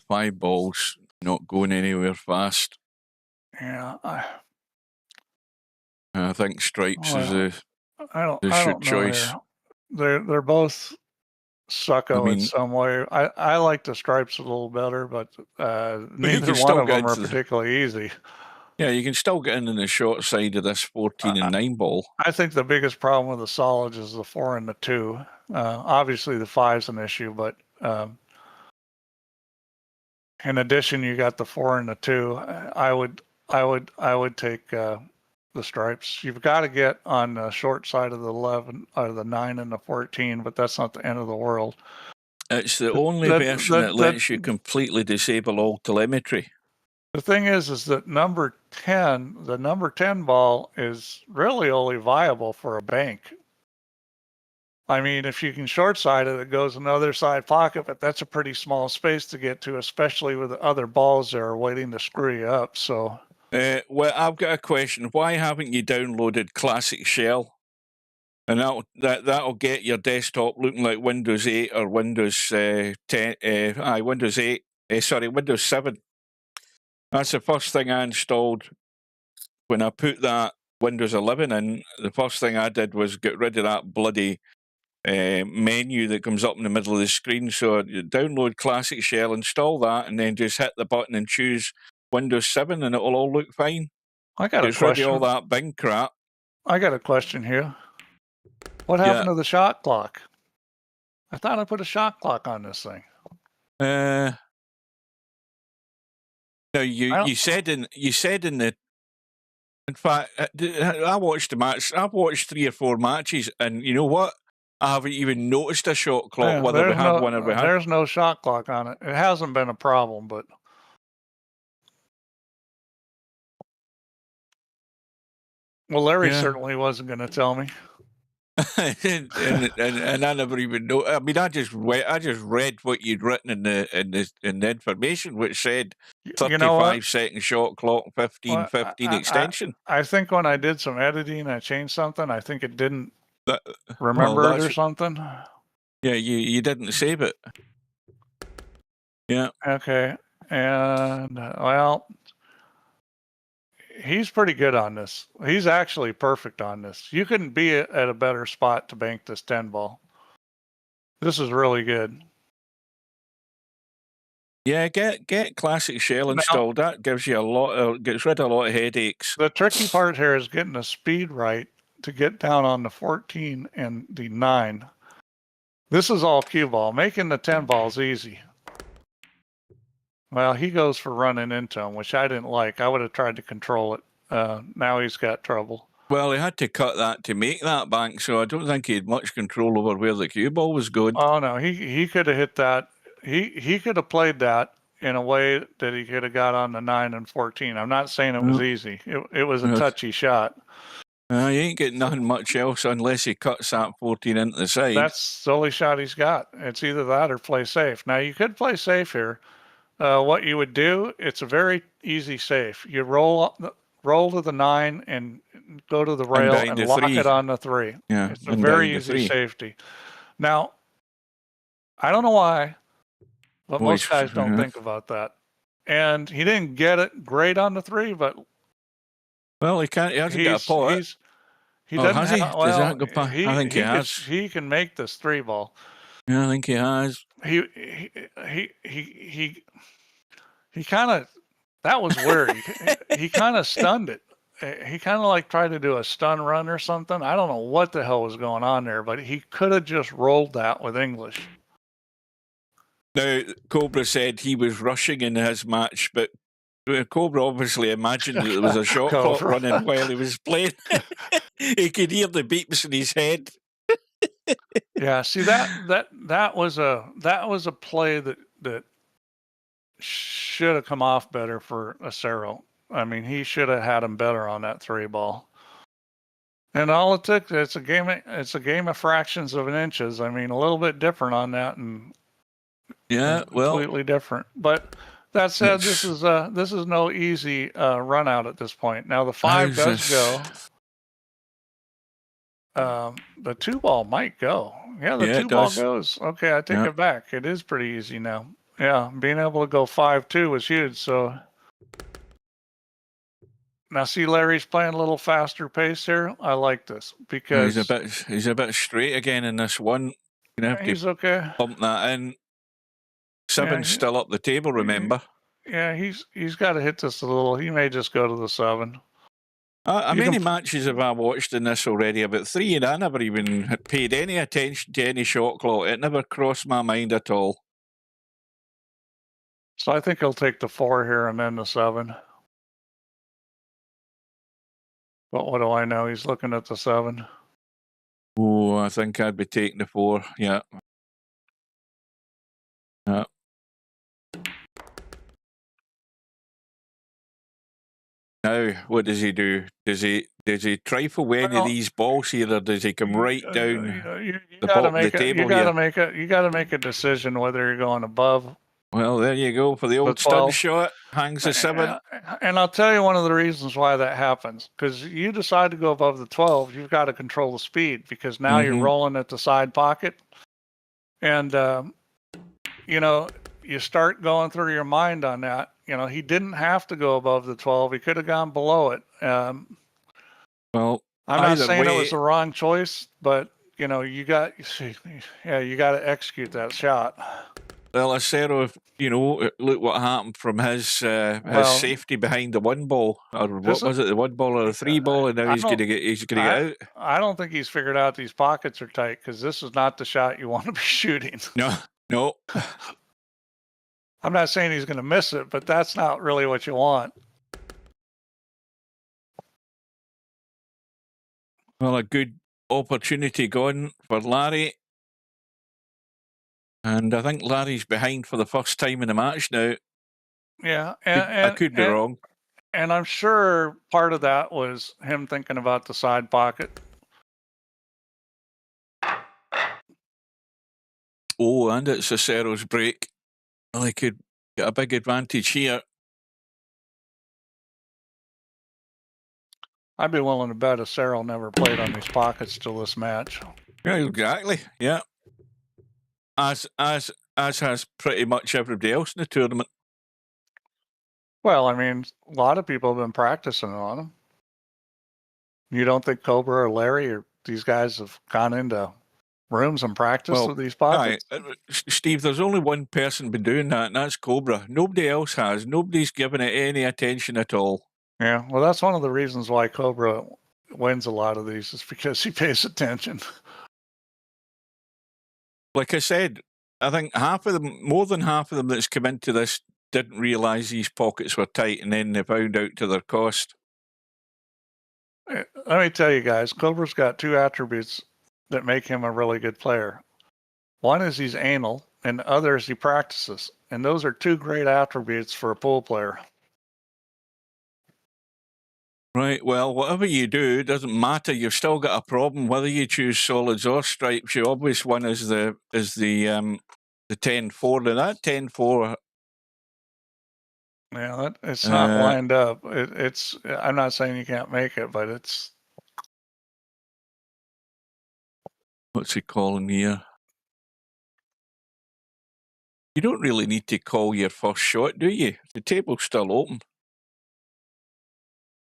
5 balls, not going anywhere fast. Yeah, I think stripes is I don't the know choice. here. They're both sucko I mean- in some way. I like the stripes a little better, but neither can one still of them get are into the- particularly easy. Yeah, you can still get in the short side of this 14 and 9 ball. I think the biggest problem with the solids is the 4 and the 2. Obviously, the 5's an issue, but in addition, you got the 4 and the 2. I would take the stripes. You've got to get on the short side of the 11 or the 9 and the 14, but that's not the end of the world. It's the only version that lets you completely disable all telemetry. The thing is that number 10, the number 10 ball is really only viable for a bank. I mean, if you can short side it, it goes in the other side pocket, but that's a pretty small space to get to, especially with the other balls that are waiting to screw you up. So, well, I've got a question. Why haven't you downloaded Classic Shell? And that'll get your desktop looking like Windows 8 or Windows 10. Windows 8. Windows 7. That's the first thing I installed when I put that Windows 11 in. The first thing I did was get rid of that bloody menu that comes up in the middle of the screen. So you download Classic Shell, install that, and then just hit the button and choose Windows 7, and it'll all look fine. I got a It's rid of all question. that Bing crap. I got a question here. What happened to the shot clock? I thought I put a shot clock on this thing. No, you said in the. In fact, I watched the match. I've watched 3 or 4 matches, and you know what? I haven't even noticed a shot clock, Yeah, whether we had one or we had. There's no shot clock on it. It hasn't been a problem, but well, Larry certainly wasn't going to tell me. and I never even know. I mean, I just read what you'd written in the information, which said 35-second shot clock, 15 extension. I think when I did some editing, I changed something. I think it didn't remember it or something. Yeah, you didn't save it. Yeah. Okay, and well, he's pretty good on this. He's actually perfect on this. You couldn't be at a better spot to bank this 10 ball. This is really good. Yeah, get Classic Shell installed. That gives you gets rid of a lot of headaches. The tricky part here is getting the speed right to get down on the 14 and the 9. This is all cue ball. Making the 10 balls easy. Well, he goes for running into him, which I didn't like. I would have tried to control it. Now he's got trouble. Well, he had to cut that to make that bank, so I don't think he had much control over where the cue ball was going. Oh no, he could have hit that. He could have played that in a way that he could have got on the 9 and 14. I'm not saying it was easy. It was a touchy shot. You ain't getting nothing much else unless he cuts that 14 into the side. That's the only shot he's got. It's either that or play safe. Now you could play safe here. What you would do, it's a very easy safe. You roll to the 9 and go to the rail and lock 3. it on the 3. Yeah, it's a very easy safety. Now, I don't know why, but most guys don't think about that. And he didn't get it great on the 3, but well, he can't. He hasn't got a pot. He doesn't has he? have, well, Does that go past? I think he has. He can make this 3 ball. Yeah, I think he has. He kind of, that was weird. he kind of stunned it. He kind of like tried to do a stun run or something. I don't know what the hell was going on there, but he could have just rolled that with English. Now, Cobra said he was rushing in his match, but Cobra obviously imagined that there was a shot clock running while he was playing. He could hear the beeps in his head. Yeah, see that was a play that should have come off better for acero. I mean, he should have had him better on that 3-ball. And all it took, it's a game of fractions of an inches. I mean, a little bit different on that, and Yeah, well, completely different. But that said, this is no easy run out at this point. Now the 5 does go. The 2-ball might go. Yeah, the Yeah, it 2-ball does. goes. Okay, I take Yeah. it back. It is pretty easy now. Yeah, being able to go 5-2 was huge. So now see, Larry's playing a little faster pace here. I like this because he's a bit straight again in this one. You're gonna have he's to okay. pump that in. 7's Yeah, still up the table, remember? Yeah, he's got to hit this a little. He may just go to the 7. How many matches have I watched in this already? About 3, and I never even had paid any attention to any shot clock. It never crossed my mind at all. So I think he'll take the 4 here and then the 7. But what do I know? He's looking at the 7. Oh, I think I'd be taking the 4. Yeah. Yeah. Now, what does he do? Does he trifle with any of these balls here, or does he come right down the bottom of the table here? You got to make a decision whether you're going above. Well, there you go for the old stud shot. Hangs the 7. And I'll tell you one of the reasons why that happens. Because you decide to go above the 12, you've got to control the speed because now you're rolling at the side pocket. And, you know, you start going through your mind on that. You know, he didn't have to go above the 12. He could have gone below it. Well, I'm not saying it was the wrong choice, but, you know, you got to execute that shot. Well, acero, you know, look what happened from his safety behind the 1-ball, or what was it, the 1-ball or the 3-ball, and now he's going to get out. I don't think he's figured out these pockets are tight because this is not the shot you want to be shooting. No. I'm not saying he's going to miss it, but that's not really what you want. Well, a good opportunity going for Larry. And I think Larry's behind for the first time in the match now. Yeah. I could be wrong. And I'm sure part of that was him thinking about the side pocket. Oh, and it's acero's break. Well, he could get a big advantage here. I'd be willing to bet acero never played on these pockets till this match. Yeah, exactly. Yeah. As has pretty much everybody else in the tournament. Well, I mean, a lot of people have been practicing on them. You don't think Cobra or Larry or these guys have gone into rooms and practiced with these pockets? Steve, there's only one person been doing that, and that's Cobra. Nobody else has. Nobody's given it any attention at all. Yeah, well, that's one of the reasons why Cobra wins a lot of these is because he pays attention. Like I said, I think more than half of them that's come into this didn't realise these pockets were tight, and then they found out to their cost. Let me tell you guys, Cobra's got 2 attributes that make him a really good player. One is he's anal, and the other is he practices. And those are 2 great attributes for a pool player. Right, well, whatever you do, it doesn't matter. You've still got a problem whether you choose solids or stripes. Your obvious one is the 10-4. Now that 10-4. Yeah, it's not lined up. It's. I'm not saying you can't make it, but it's. What's he calling here? You don't really need to call your first shot, do you? The table's still open.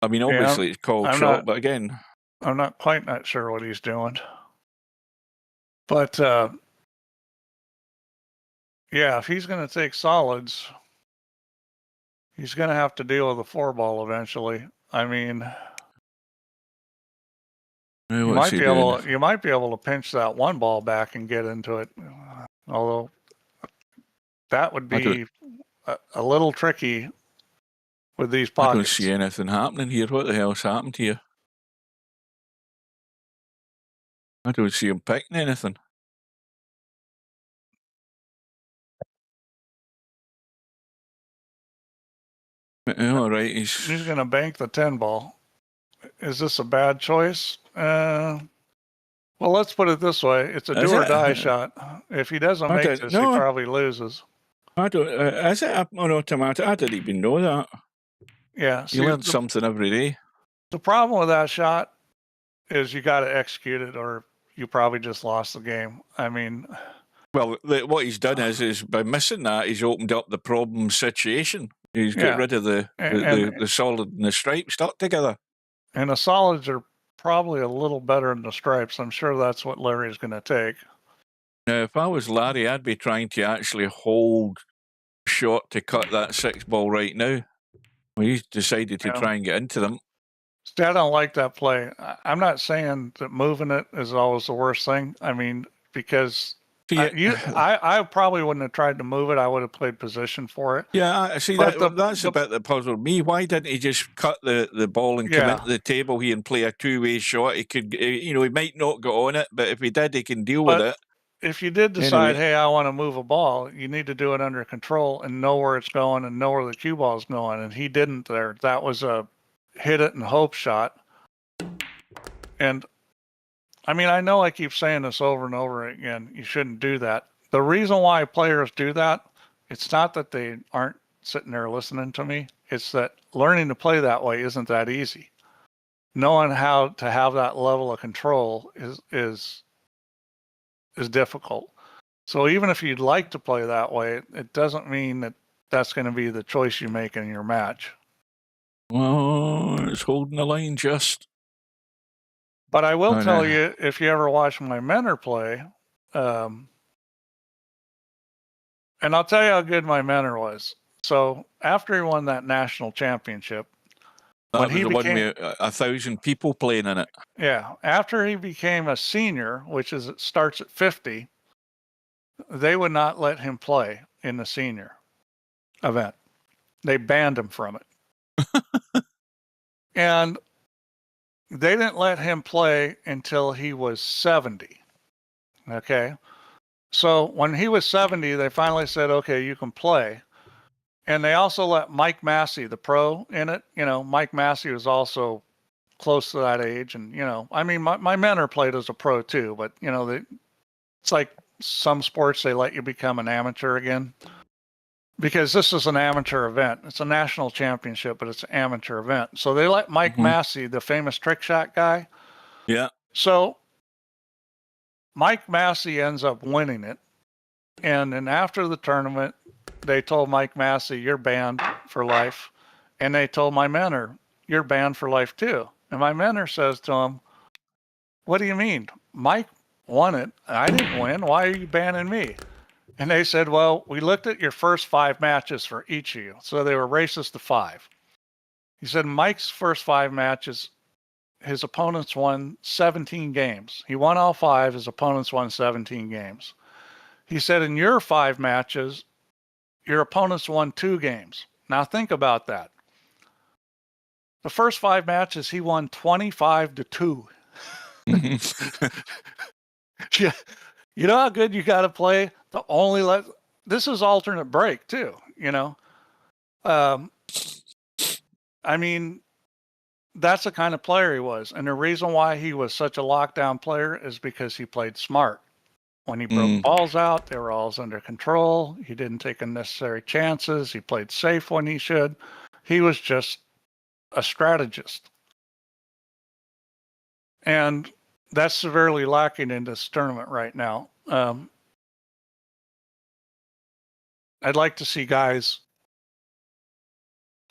I mean, obviously it's called shot, but again, I'm not sure what he's doing. But yeah, if he's going to take solids, he's going to have to deal with a 4-ball eventually. I mean, you might be able to pinch that 1-ball back and get into it. Although that would be a little tricky with these pockets. I don't see anything happening here. What the hell's happened here? I don't see him picking anything. All right, He's going to bank the 10 ball. Is this a bad choice? Well, let's put it this way. It's a Is do or it? die shot. If he doesn't I make don't this, know. he probably loses. I don't. Is it an automatic? I didn't even know that. Yeah. You learn something every day. The problem with that shot is you got to execute it, or you probably just lost the game. I mean, well, what he's done is by missing that, he's opened up the problem situation. He's got rid of the solid and the stripe stuck together. And the solids are probably a little better than the stripes. I'm sure that's what Larry's going to take. Now, if I was Larry, I'd be trying to actually hold short to cut that 6 ball right now. Well, he's decided to try and get into them. See, I don't like that play. I'm not saying that moving it is always the worst thing. I mean, because I probably wouldn't have tried to move it. I would have played position for it. Yeah, I see. That's the bit that puzzled me. Why didn't he just cut the ball and come into the table here and play a two-way shot? He could, he might not go on it, but if he did, he can deal with it. If you did decide, hey, I want to move a ball, you need to do it under control and know where it's going and know where the cue ball is going. And he didn't there. That was a hit it and hope shot. And I mean, I know I keep saying this over and over again. You shouldn't do that. The reason why players do that, it's not that they aren't sitting there listening to me. It's that learning to play that way isn't that easy. Knowing how to have that level of control is difficult. So even if you'd like to play that way, it doesn't mean that that's going to be the choice you make in your match. Well, it's holding the line just. But I will tell you, if you ever watch my mentor play, and I'll tell you how good my mentor was. So after he won that national championship, that was the one with 1,000 people playing in it. Yeah. After he became a senior, which is it starts at 50, they would not let him play in the senior event. They banned him from it. And they didn't let him play until he was 70. Okay. So when he was 70, they finally said, okay, you can play. And they also let Mike Massey, the pro, in it. Mike Massey was also close to that age. And, I mean, my mentor played as a pro too, but, it's like some sports, they let you become an amateur again. Because this is an amateur event. It's a national championship, but it's an amateur event. So they let Mike Massey, the famous trick shot guy. Yeah. So Mike Massey ends up winning it. And then after the tournament, they told Mike Massey, you're banned for life. And they told my mentor, you're banned for life too. And my mentor says to him, what do you mean? Mike won it. I didn't win. Why are you banning me? And they said, well, we looked at your first 5 matches for each of you. So they were racist to 5. He said, Mike's first 5 matches, his opponents won 17 games. He won all 5. His opponents won 17 games. He said, in your 5 matches, your opponents won 2 games. Now think about that. The first 5 matches, he won 25-2. Yeah. You know how good you got to play to only this is alternate break too, I mean, that's the kind of player he was. And the reason why he was such a lockdown player is because he played smart. When he broke balls out, they were always under control. He didn't take unnecessary chances. He played safe when he should. He was just a strategist. And that's severely lacking in this tournament right now. I'd like to see guys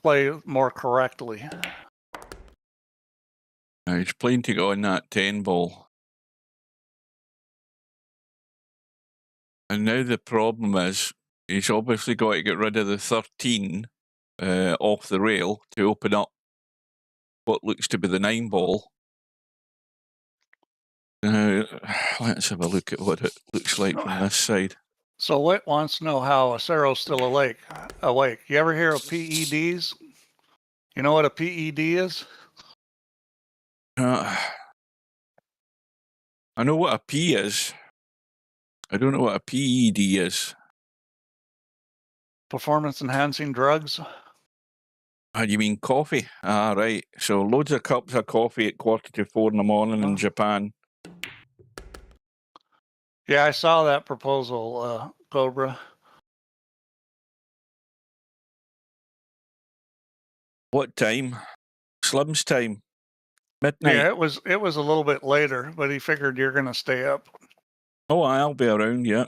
play more correctly. He's playing to go on that 10 ball. And now the problem is, he's obviously got to get rid of the 13 off the rail to open up what looks to be the 9 ball. Let's have a look at what it looks like from this side. So Whit wants to know how acero's still awake. You ever hear of PEDs? You know what a PED is? I know what a P is. I don't know what a PED is. Performance enhancing drugs. You mean coffee? Ah, right. So loads of cups of coffee at 3:45 in the morning in Japan. Yeah, I saw that proposal, Cobra. What time? Slim's time. Midnight. Yeah, it was a little bit later, but he figured you're going to stay up. Oh, I'll be around, yeah.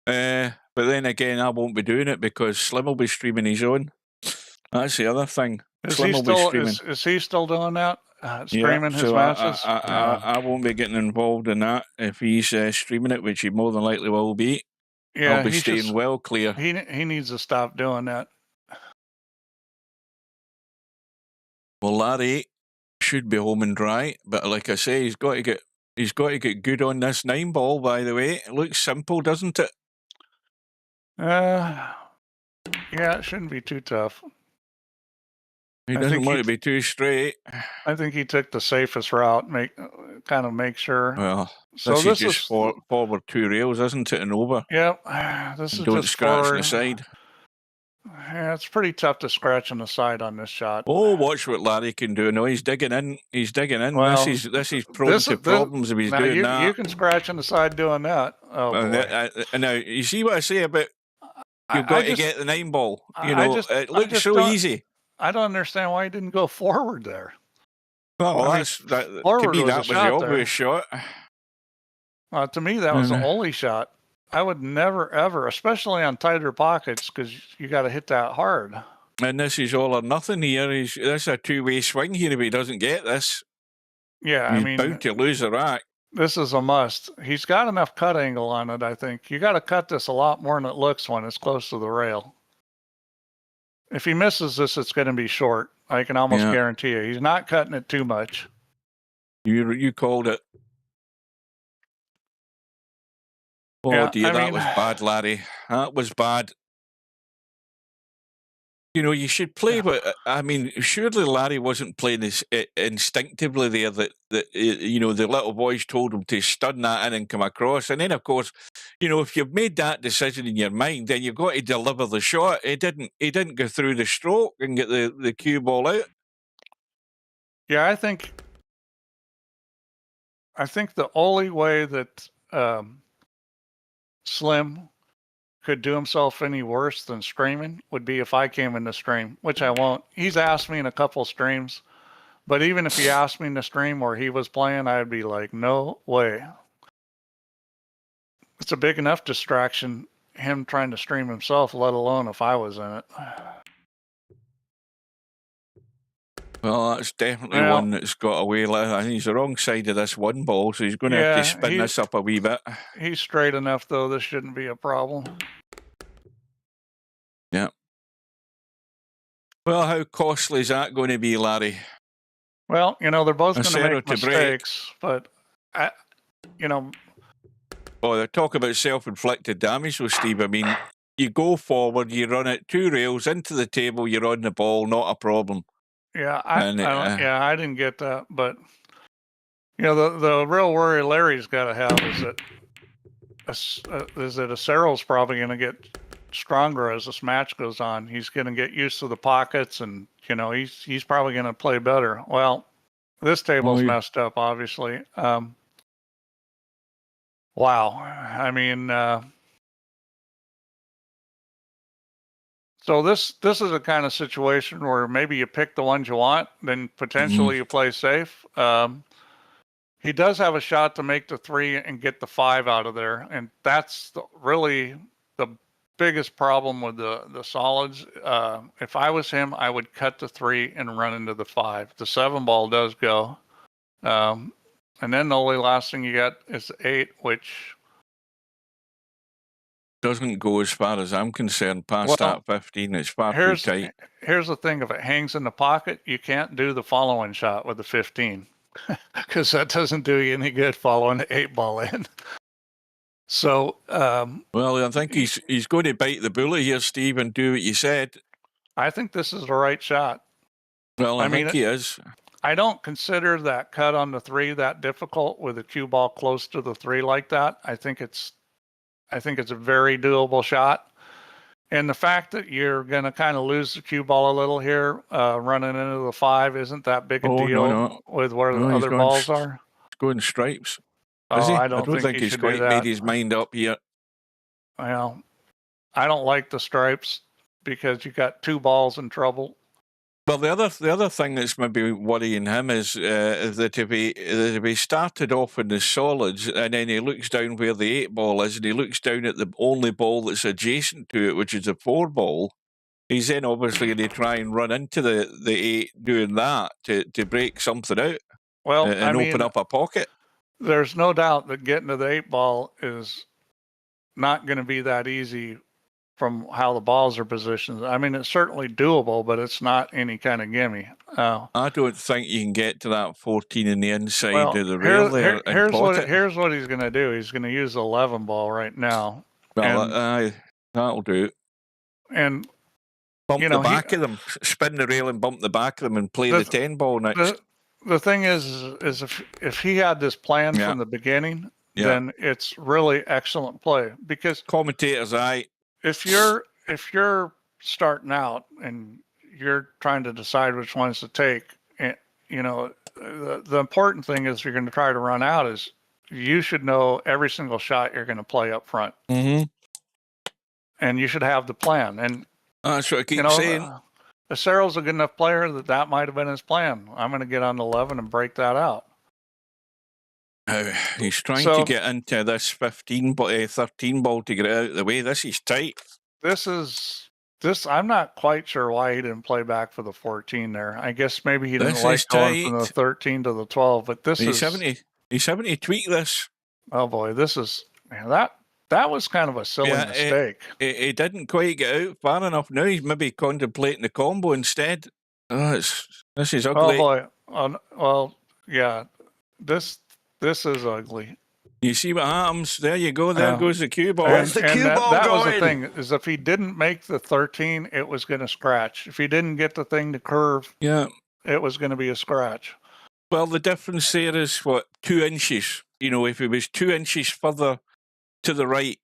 But then again, I won't be doing it because Slim will be streaming his own. That's the other thing. Slim will be streaming. Is he still doing that? Streaming his so matches? I won't be getting involved in that if he's streaming it, which he more than likely will be. Yeah, I'll be staying well clear. He needs to stop doing that. Well, Larry should be home and dry, but like I say, he's got to get good on this 9-ball. By the way, it looks simple, doesn't it? Yeah, it shouldn't be too tough. He doesn't want to be too straight. I think he took the safest route, make sure. Well, so this is just forward 2 rails, isn't it, and over? Yep. This is don't just scratch forward. the side. Yeah, it's pretty tough to scratch on the side on this shot. Oh, watch what Larry can do. No, he's digging in. He's digging in. Well, this is prone to problems if he's doing that. You can scratch on the side doing that. Oh, boy. Now, you see what I say about you've got to get the 9-ball. You know, it looks so easy. I don't understand why he didn't go forward there. Well, to me, that was the obvious shot. To me, that was the only shot. I would never, ever, especially on tighter pockets, because you got to hit that hard. And this is all or nothing here. This is a 2-way swing here if he doesn't get this. Yeah, he's bound to lose the rack. This is a must. He's got enough cut angle on it, I think. You got to cut this a lot more than it looks when it's close to the rail. If he misses this, it's going to be short. I can almost guarantee you. He's not cutting it too much. You called it. Oh dear, that was bad, Larry. That was bad. You know, you should play, but I mean, surely Larry wasn't playing this instinctively there. That you know, the little boys told him to stun that in and come across. And then, of course, you know, if you've made that decision in your mind, then you've got to deliver the shot. He didn't go through the stroke and get the cue ball out. Yeah, I think the only way that Slim could do himself any worse than streaming would be if I came in the stream, which I won't. He's asked me in a couple streams, but even if he asked me in the stream where he was playing, I'd be like, no way. It's a big enough distraction, him trying to stream himself, let alone if I was in it. Well, that's definitely one that's got away. I think he's the wrong side of this 1-ball, so he's going to have to spin this up a wee bit. He's straight enough, though. This shouldn't be a problem. Yeah. Well, how costly is that going to be, Larry? Well, you know, they're both going to make mistakes, but, you know... Well, they talk about self-inflicted damage with Steve. I mean, you go forward, you run it 2 rails into the table, you're on the ball, not a problem. Yeah, I didn't get that, but you know the real worry Larry's got to have is that acero's probably going to get stronger as this match goes on. He's going to get used to the pockets, and you know he's probably going to play better. Well, this table's messed up, obviously. Wow, I mean. So this is a kind of situation where maybe you pick the ones you want, then potentially you play safe. He does have a shot to make the 3 and get the 5 out of there, and that's really the biggest problem with the solids. If I was him, I would cut the 3 and run into the 5. The 7-ball does go, and then the only last thing you got is the 8, which doesn't go as far as I'm concerned past that 15. It's far too tight. Here's the thing: if it hangs in the pocket, you can't do the following shot with the 15 because that doesn't do you any good following the 8-ball in. So, well, I think he's going to bite the bullet here, Steve, and do what you said. I think this is the right shot. Well, I think he is. I don't consider that cut on the 3 that difficult with a cue ball close to the 3 like that. I think it's a very doable shot. And the fact that you're going to kind of lose the cue ball a little here, running into the 5 isn't that big a Oh, deal no. with where the No, he's other going balls are. going stripes. Is Oh, he? I don't think he he's should do quite made that. his mind up yet. Well, I don't like the stripes because you got 2 balls in trouble. Well, the other thing that's maybe worrying him is that if he started off in the solids and then he looks down where the 8 ball is and he looks down at the only ball that's adjacent to it, which is the 4 ball, he's then obviously going to try and run into the 8 doing that to break something out Well, and open up a pocket. There's no doubt that getting to the 8 ball is not going to be that easy from how the balls are positioned. I mean, it's certainly doable, but it's not any kind of gimme. I don't think you can get to that 14 in the inside of the rail there and here's pot it. here's what he's going to do. He's going to use the 11 ball right now. Well, that'll do. And bump the back of them, spin the rail and bump the back of them, and play the 10 ball next. The thing is if he had this plan from the beginning, then it's really excellent play because commentators, if you're starting out and you're trying to decide which ones to take, you know, the important thing is you're going to try to run out is you should know every single shot you're going to play up front. Mm-hmm. And you should have the plan. And that's what I keep saying. Acero's a good enough player that might have been his plan. I'm going to get on 11 and break that out. He's trying to get into this 13 ball to get it out of the way. This is tight. I'm not quite sure why he didn't play back for the 14 there. I guess maybe he didn't like going from the 13 to the 12, but he's having to tweak this. Oh boy, that was kind of a silly mistake. He didn't quite get out far enough. Now he's maybe contemplating the combo instead. This is ugly. Oh boy. Well, yeah, this is ugly. You see what happens? There you go. There goes the cue ball. Where's the cue ball that going? was the thing, is if he didn't make the 13, it was going to scratch. If he didn't get the thing to curve, it was going to be a scratch. Well, the difference there is, 2 inches? You know, if it was 2 inches further to the right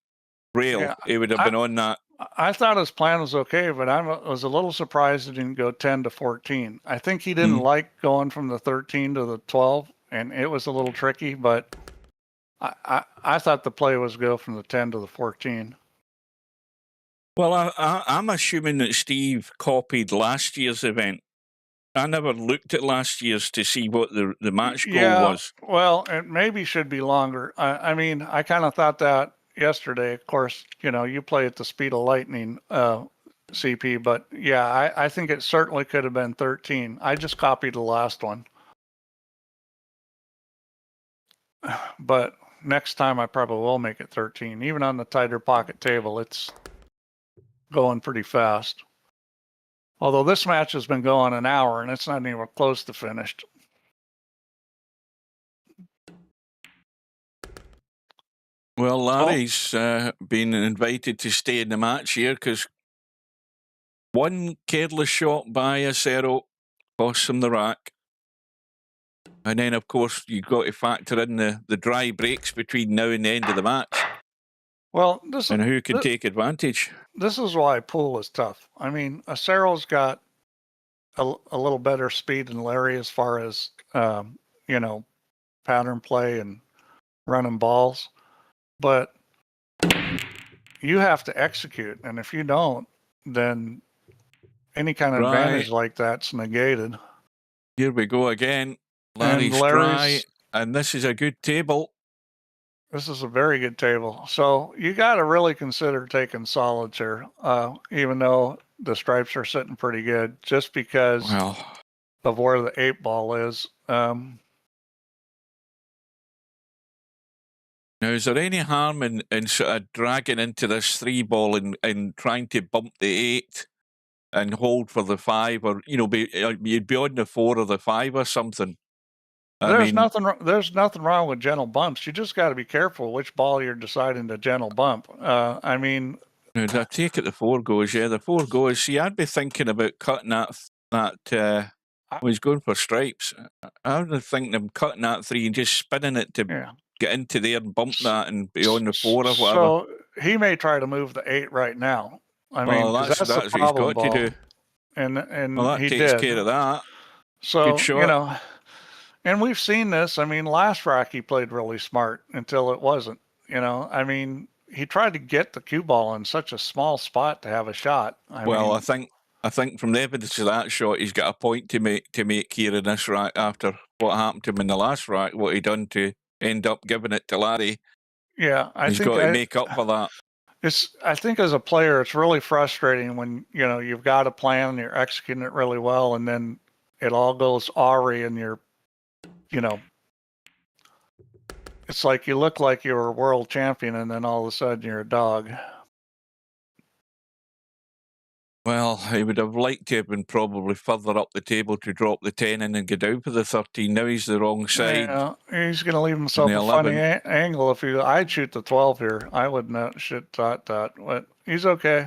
rail, it would have been on that. I thought his plan was okay, but I was a little surprised he didn't go 10 to 14. I think he didn't like going from the 13 to the 12, and it was a little tricky, but I thought the play was go from the 10 to the 14. Well, I'm assuming that Steve copied last year's event. I never looked at last year's to see what the match goal was. Well, it maybe should be longer. I mean, I kind of thought that yesterday. Of course, you know, you play at the speed of lightning, CP, but yeah, I think it certainly could have been 13. I just copied the last one. But next time I probably will make it 13. Even on the tighter pocket table, it's going pretty fast. Although this match has been going an hour and it's not even close to finished. Well, Larry's been invited to stay in the match here because one careless shot by acero cost him the rack. And then, of course, you've got to factor in the dry breaks between now and the end of the match. Well, and who can take advantage? This is why pool is tough. I mean, acero's got a little better speed than Larry as far as, you know, pattern play and running balls. But you have to execute. And if you don't, then any kind of advantage like that's negated. Here we go again. Larry's dry. And this is a good table. This is a very good table. So you got to really consider taking solids here, even though the stripes are sitting pretty good, just because of where the 8 ball is. Now, is there any harm in sort of dragging into this 3 ball and trying to bump the 8 and hold for the 5, or, you know, you'd be on the 4 or the 5 or something? There's nothing wrong with gentle bumps. You just got to be careful which ball you're deciding to gentle bump. I mean, I take it the 4 goes. Yeah, the 4 goes. See, I'd be thinking about cutting that Well, he's going for stripes. I would think them cutting that 3 and just spinning it to Yeah. get into there and bump that and be on the 4 or whatever. So he may try to move the 8 right now. I mean, Well, 'cause that's the what he's problem got to ball. do. And Well, that he takes did. care of that. So, Good shot. you know, and we've seen this. I mean, last rack he played really smart until it wasn't. You know, I mean, he tried to get the cue ball in such a small spot to have a shot. I think from the evidence of that shot, he's got a point to make here in this rack after what happened to him in the last rack, what he done to end up giving it to Larry. yeah, He's got to make up for that. I think as a player, it's really frustrating when, you know, you've got a plan and you're executing it really well, and then it all goes awry and you're, you know, it's like you look like you're a world champion and then all of a sudden you're a dog. Well, he would have liked to have been probably further up the table to drop the 10 in and go down for the 13. Now he's the wrong side. Yeah, he's going to leave himself And a the funny 11. angle. I'd shoot the 12 here. I would not shoot that, but he's okay.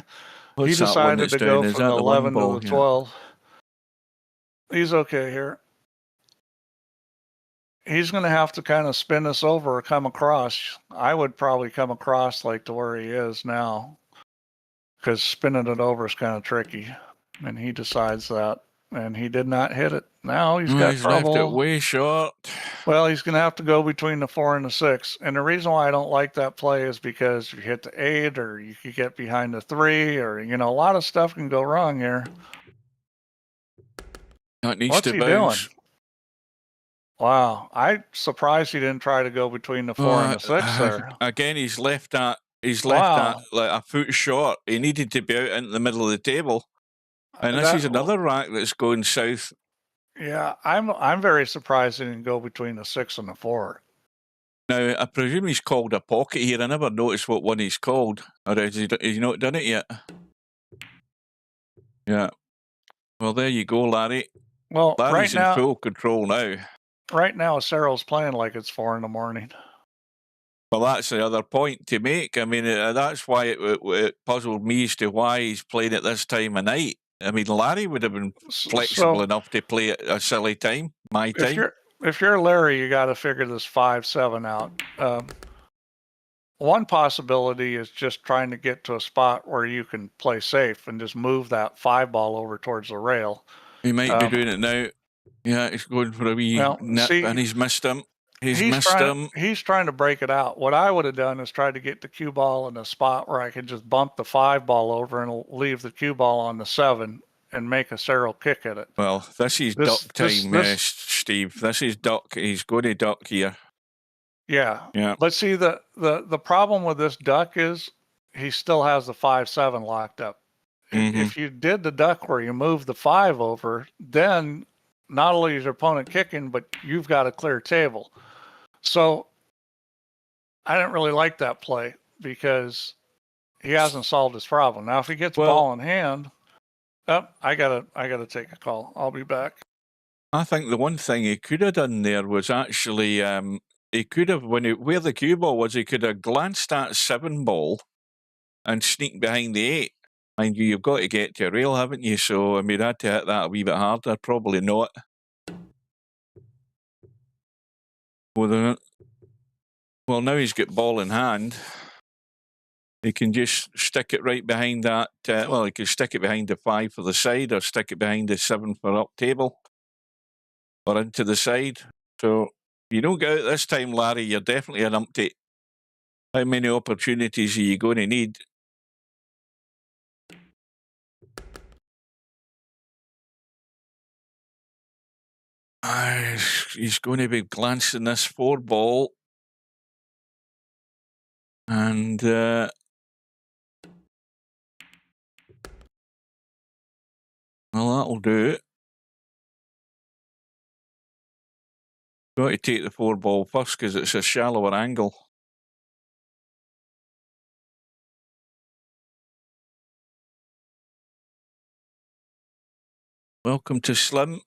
What's He that one decided that's to down? go Is from that the the one 11 ball? to the Yeah. 12. He's okay here. He's going to have to kind of spin this over or come across. I would probably come across like to where he is now, because spinning it over is kind of tricky. And he decides that, and he did not hit it. Now he's got He's trouble. left it way short. Well, he's going to have to go between the 4 and the 6. And the reason why I don't like that play is because if you hit the 8, or you could get behind the 3, or, you know, a lot of stuff can go wrong here. That needs What's to he bounce. doing? Wow, I'm surprised he didn't try to go between the 4 and the 6 there. Again, he's left that Wow. like a foot short. He needed to be out into the middle of the table. And this is another rack that's going south. Yeah, I'm very surprised he didn't go between the 6 and the 4. Now, I presume he's called a pocket here. I never noticed what one he's called. Or has he not done it yet? Yeah. Well, there you go, Larry. Well, Larry's in full control now. Right now, Acero's playing like it's 4 in the morning. Well, that's the other point to make. I mean, that's why it puzzled me as to why he's playing at this time of night. I mean, Larry would have been flexible enough to play at a silly time, my time. If you're Larry, you got to figure this 5-7 out. One possibility is just trying to get to a spot where you can play safe and just move that 5 ball over towards the rail. He might be doing it now. Yeah, he's going for a wee nip, and he's missed him. He's trying to break it out. What I would have done is tried to get the cue ball in a spot where I could just bump the 5 ball over and leave the cue ball on the 7 and make a Acero kick at it. Well, this is duck time, Steve. This is duck. He's going to duck here. Yeah. Yeah. Let's see, the problem with this duck is he still has the 5-7 locked up. Mm-hmm. If you did the duck where you move the 5 over, then not only is your opponent kicking, but you've got a clear table. So I didn't really like that play because he hasn't solved his problem. Now, if he gets ball in hand, I gotta take a call. I'll be back. I think the one thing he could have done there was actually he could have, where the cue ball was, he could have glanced at 7 ball and sneaked behind the 8. Mind you, you've got to get to a rail, haven't you? So, I mean, I had to hit that a wee bit harder. Probably not. Well, now he's got ball in hand. He can just stick it right behind that. He can stick it behind the 5 for the side, or stick it behind the 7 for up table, or into the side. So, if you don't get out this time, Larry, you're definitely an umpty. How many opportunities are you going to need? He's going to be glancing this 4 ball. And well, that'll do it. Got to take the 4 ball first because it's a shallower angle. Welcome to Slim.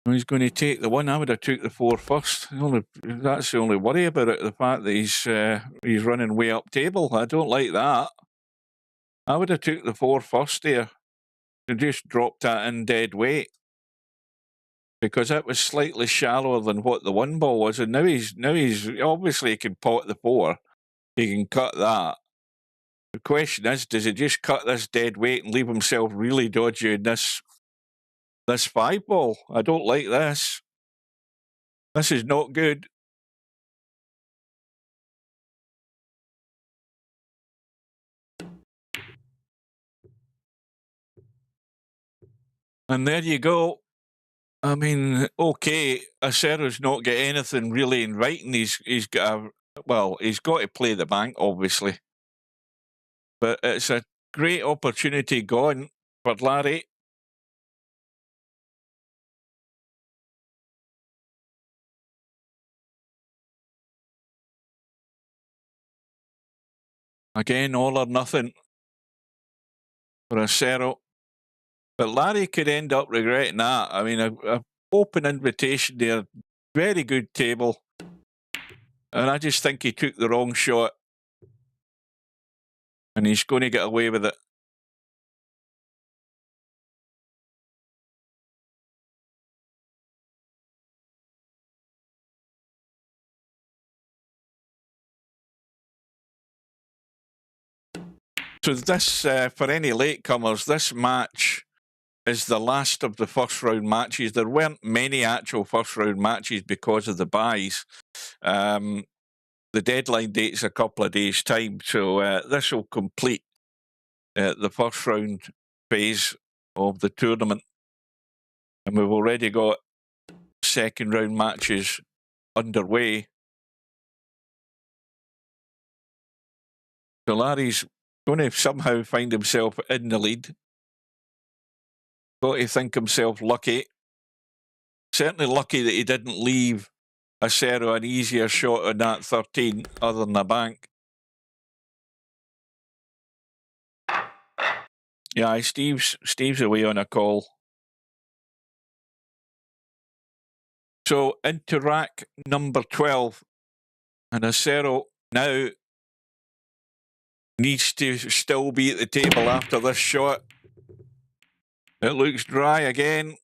He's going to take the 1. I would have took the 4 first. That's the only worry about it, the fact that he's running way up table. I don't like that. I would have took the 4 first there. just dropped that in dead weight, because that was slightly shallower than what the 1 ball was, and now he's obviously he can pot the 4, he can cut that. The question is, does he just cut this dead weight and leave himself really dodgy in this 5 ball? I don't like this. This is not good. And there you go. I mean, okay, Acero's not got anything really in writing. He's got he's got to play the bank, obviously. But it's a great opportunity gone for Larry. Again, all or nothing for Acero. But Larry could end up regretting that. I mean, a open invitation there, very good table. And I just think he took the wrong shot. And he's going to get away with it. So this, for any latecomers, this match is the last of the first round matches. There weren't many actual first round matches because of the buys. The deadline date's a couple of days' time, so this will complete the first round phase of the tournament. And we've already got second round matches underway. So Larry's going to somehow find himself in the lead. Got to think himself lucky. Certainly lucky that he didn't leave Acero an easier shot on that 13 other than a bank. Yeah, Steve's away on a call. So into rack number 12. And Acero now needs to still be at the table after this shot. It looks dry again.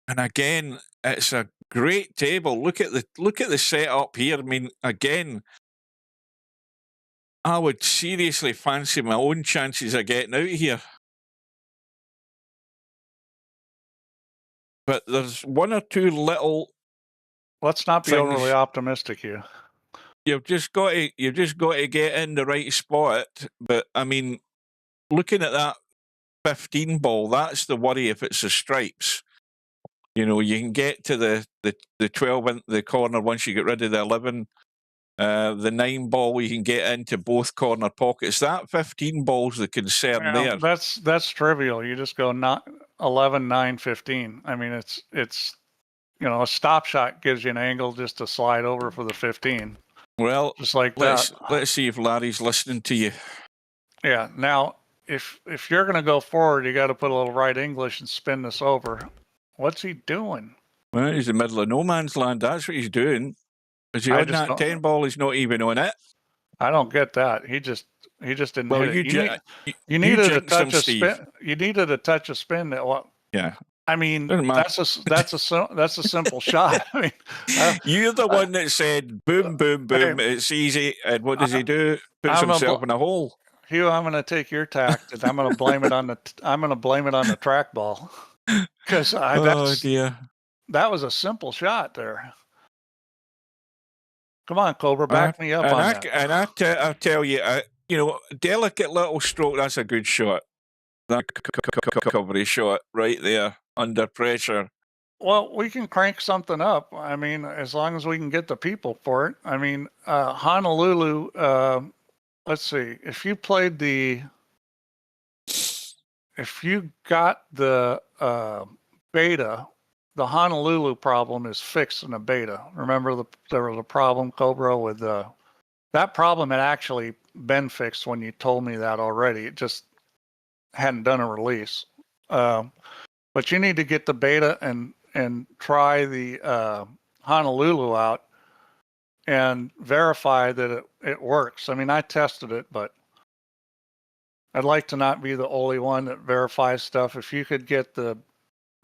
And again, it's a great table. Look at the setup here. I mean, again, I would seriously fancy my own chances of getting out here. But there's one or two little. Let's not be things. overly optimistic here. You've just got to get in the right spot. But I mean, looking at that 15 ball, that's the worry if it's the stripes. You know, you can get to the 12 in the corner once you get rid of the 11. The 9 ball, you can get into both corner pockets. That 15 ball's the concern there. That's trivial. You just go 11, 9, 15. I mean, it's a stop shot gives you an angle just to slide over for the 15. Well, just like let's that. See if Larry's listening to you. Yeah. Now, if you're going to go forward, you got to put a little right English and spin this over. What's he doing? Well, he's in the middle of no man's land. That's what he's doing. Is he on that 10 ball? He's not even on it. I don't get that. He just didn't hit it. You needed a touch of spin. You needed a touch of spin. Yeah. I mean, that's a simple shot. I mean, you're the one that said boom, boom, boom. It's easy. And what does he do? Puts himself in a hole. Hugh, I'm going to take your tact, and I'm going to blame it on the trackball because dear, that was a simple shot there. Come on, Cobra, back me up on that. And I'll tell you, delicate little stroke. That's a good shot. That recovery shot right there under pressure. Well, we can crank something up. I mean, as long as we can get the people for it. I mean, Honolulu. Let's see. If you got the beta, the Honolulu problem is fixed in a beta. Remember, there was a problem, Cobra, with that problem had actually been fixed when you told me that already. It just hadn't done a release. But you need to get the beta and try the Honolulu out and verify that it works. I mean, I tested it, but I'd like to not be the only one that verifies stuff. If you could get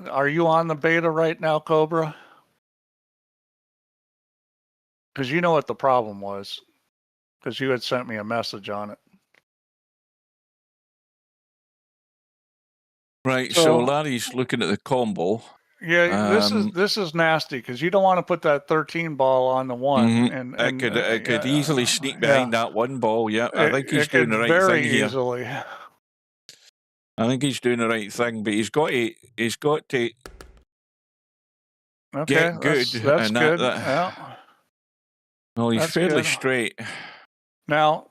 are you on the beta right now, Cobra? Because you know what the problem was. Because you had sent me a message on it. Right, so Larry's looking at the combo. Yeah, this is nasty because you don't want to put that 13 ball on the one, Mm-hmm. and it could easily sneak behind that one ball. Yeah, I think he's doing the right thing here. Easily. I think he's doing the right thing, but he's got to get good. That's good. Yeah. Well, he's fairly straight. Now,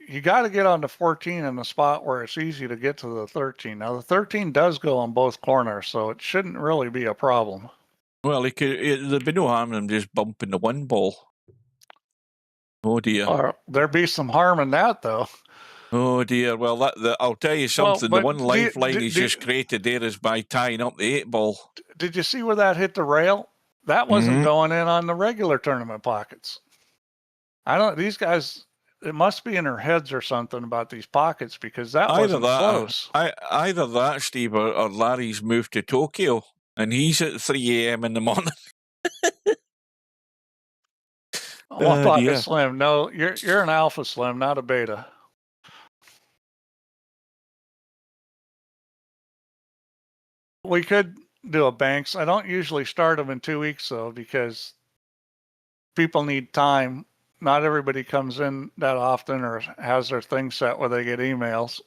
you got to get on the 14 in the spot where it's easy to get to the 13. Now, the 13 does go on both corners, so it shouldn't really be a problem. Well, there'd be no harm in him just bumping the one ball. Oh, dear. There'd be some harm in that, though. Oh, dear. Well, I'll tell you something. The one lifeline he's just created there is by tying up the 8 ball. Did you see where that hit the rail? That wasn't going in on the regular tournament pockets. These guys, it must be in their heads or something about these pockets because that wasn't close. Either that, Steve, or Larry's moved to Tokyo and he's at 3 a.m. in the morning. Pocket Slim. No, you're an alpha Slim, not a beta. We could do a banks. I don't usually start them in 2 weeks though, because people need time. Not everybody comes in that often or has their thing set where they get emails.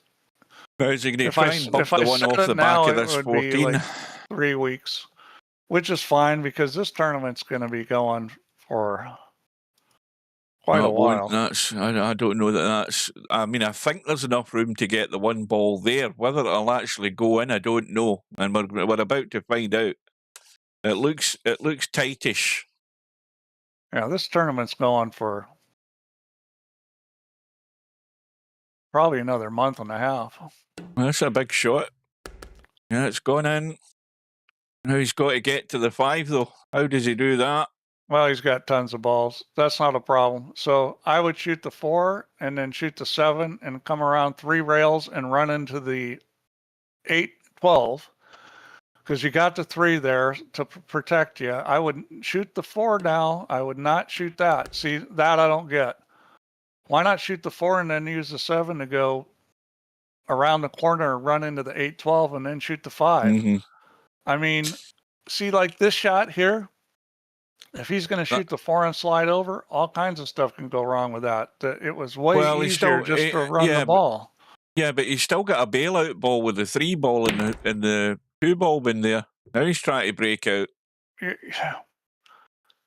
Is he going to try and bump the one off the back of this 14? Be like 3 weeks, which is fine because this tournament's going to be going for quite a while. I don't know that's. I mean, I think there's enough room to get the one ball there. Whether it'll actually go in, I don't know, and we're about to find out. It looks tightish. Yeah, this tournament's going for probably another month and a half. Well, that's a big shot. Yeah, it's gone in. Now he's got to get to the 5 though. How does he do that? Well, he's got tons of balls. That's not a problem. So I would shoot the 4 and then shoot the 7 and come around 3 rails and run into the 8, 12. Because you got the 3 there to protect you. I would shoot the 4 now. I would not shoot that. See, that I don't get. Why not shoot the 4 and then use the 7 to go around the corner, run into the 8, 12, and then shoot the 5? Mm-hmm. I mean, see, like this shot here, if he's going to shoot the 4 and slide over, all kinds of stuff can go wrong with that. It was way easier to run the ball. Yeah, but he's still got a bailout ball with the 3 ball in the 2 ball bin there. Now he's trying to break out.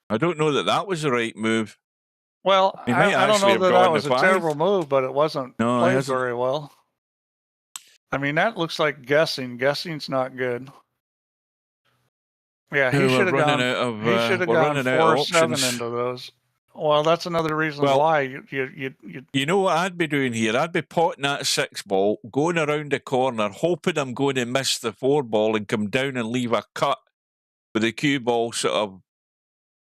I don't know that was the right move. Well, I don't know that was a terrible move, but it wasn't played very well. I mean, that looks like guessing. Guessing's not good. Yeah, he should have gone. He should have gone 4-7 into those. Well, that's another reason why you know what I'd be doing here? I'd be potting that 6 ball, going around the corner, hoping I'm going to miss the 4 ball and come down and leave a cut with the cue ball sort of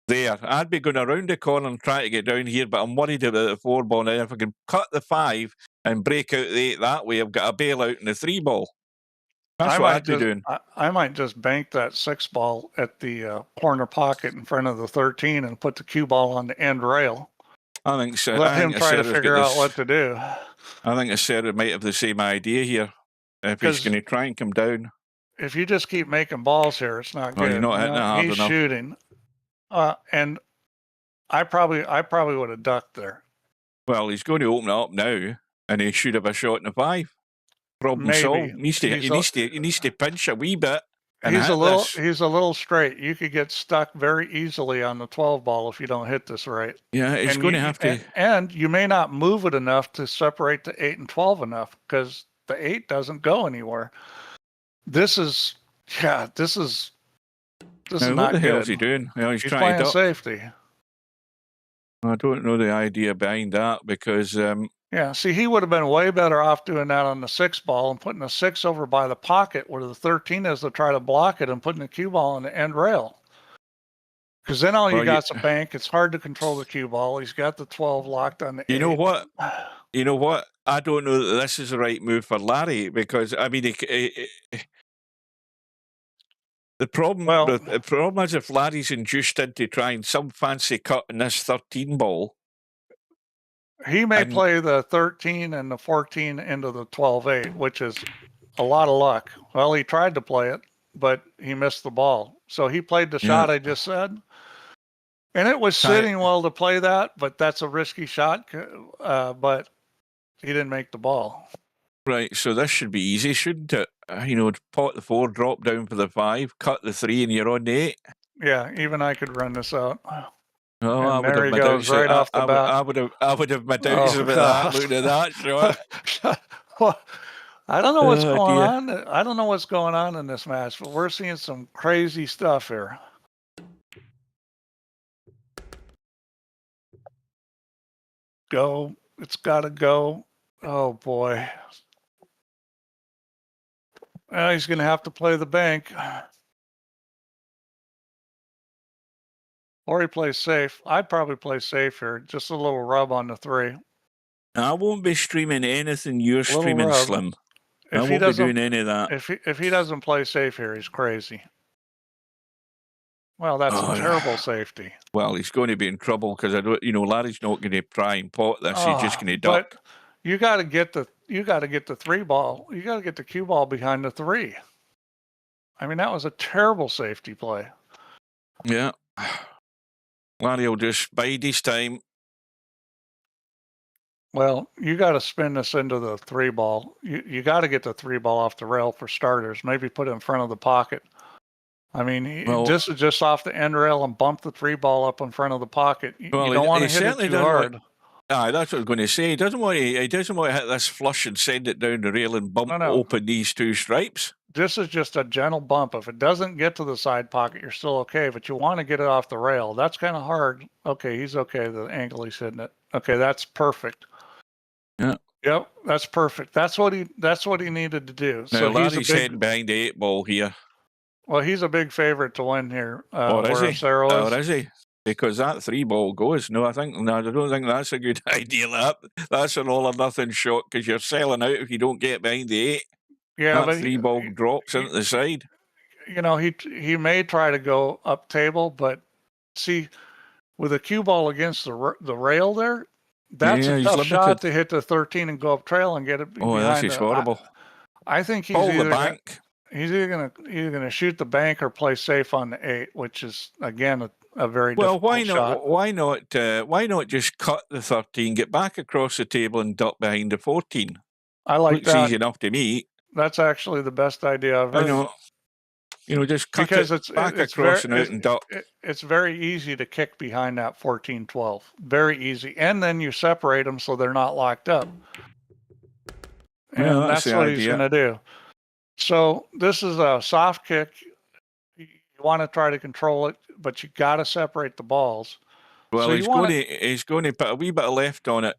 there. I'd be going around the corner and trying to get down here, but I'm worried about the 4 ball now. If I can cut the 5 and break out the 8 that way, I've got a bailout in the 3 ball. That's what I'd be doing. I might just bank that 6 ball at the corner pocket in front of the 13 and put the cue ball on the end rail. I think so. Let him try to figure out what to do. I think Acero might have the same idea here. If he's going to try and come down. If you just keep making balls here, it's not good. You're not hitting it hard enough. He's shooting. And I probably would have ducked there. Well, he's going to open it up now, and he should have a shot in the 5. Problem solved. He needs to pinch a wee bit. He's a little straight. You could get stuck very easily on the 12 ball if you don't hit this right. Yeah, it's going to have to. And you may not move it enough to separate the 8 and 12 enough because the 8 doesn't go anywhere. This is not good. What the hell is he doing? You know, he's trying playing safety. I don't know the idea behind that because. Yeah, see, he would have been way better off doing that on the 6 ball and putting the 6 over by the pocket where the 13 is to try to block it and putting the cue ball on the end rail. Because then all you got's a bank. It's hard to control the cue ball. He's got the 12 locked on the 8. You know what? I don't know that this is the right move for Larry because I mean, the problem is if Larry's induced into trying some fancy cut in this 13 ball. He may play the 13 and the 14 into the 12-8, which is a lot of luck. Well, he tried to play it, but he missed the ball. So he played the shot I just said. And it was sitting well to play that, but that's a risky shot. But he didn't make the ball. Right, so this should be easy, shouldn't it? Pot the 4, drop down for the 5, cut the 3, and you're on the 8. Yeah, even I could run this out. Oh, and I would there have he goes, right off the bat. I would have my doubts about that. Looking at that, sure. Well, I don't know what's going on. I don't know what's going on in this match, but we're seeing some crazy stuff here. Go. It's got to go. Oh, boy. Well, he's going to have to play the bank. Or he plays safe. I'd probably play safe here. Just a little rub on the 3. I won't be streaming anything you're streaming, rub. Slim. If I won't be doing any of that. If he doesn't play safe here, he's crazy. Well, that's a terrible safety. Well, he's going to be in trouble because Larry's not going to try and pot this. He's just going to duck. But you got to get the 3 ball. You got to get the cue ball behind the 3. I mean, that was a terrible safety play. Yeah. Larry will just bide his time. Well, you got to spin this into the 3 ball. You got to get the 3 ball off the rail for starters. Maybe put it in front of the pocket. I mean, this is just off the end rail and bump the 3 ball up in front of the pocket. You don't want to hit it too hard. That's what I was going to say. He doesn't want to hit this flush and send it down the rail and bump open these 2 stripes. This is just a gentle bump. If it doesn't get to the side pocket, you're still okay, but you want to get it off the rail. That's kind of hard. Okay, he's okay. The angle he's hitting it. Okay, that's perfect. Yeah. Yep, that's perfect. That's what he needed to do. Now, so Larry's heading behind the 8 ball here. Well, he's a big favorite to win here. Is he? Is he? Because that 3 ball goes. No, I don't think that's a good idea. That's an all or nothing shot because you're selling out if you don't get behind the 8. Yeah, that 3 ball drops into the side. He may try to go up table, but see, with a cue ball against the rail there, that's a tough shot to hit the 13 and go up trail and get it. Oh, that's just horrible. I think he's either gonna shoot the bank or play safe on the 8, which is again a very difficult shot. Why not just cut the 13, get back across the table and duck behind the 14? I like that. It's easy enough to me. That's actually the best idea I've heard. I know. Just cut it back across and out and duck. It's very easy to kick behind that 14-12. Very easy. And then you separate them so they're not locked up. And that's what he's going to do. So this is a soft kick. You want to try to control it, but you got to separate the balls. Well, he's going to put a wee bit of left on it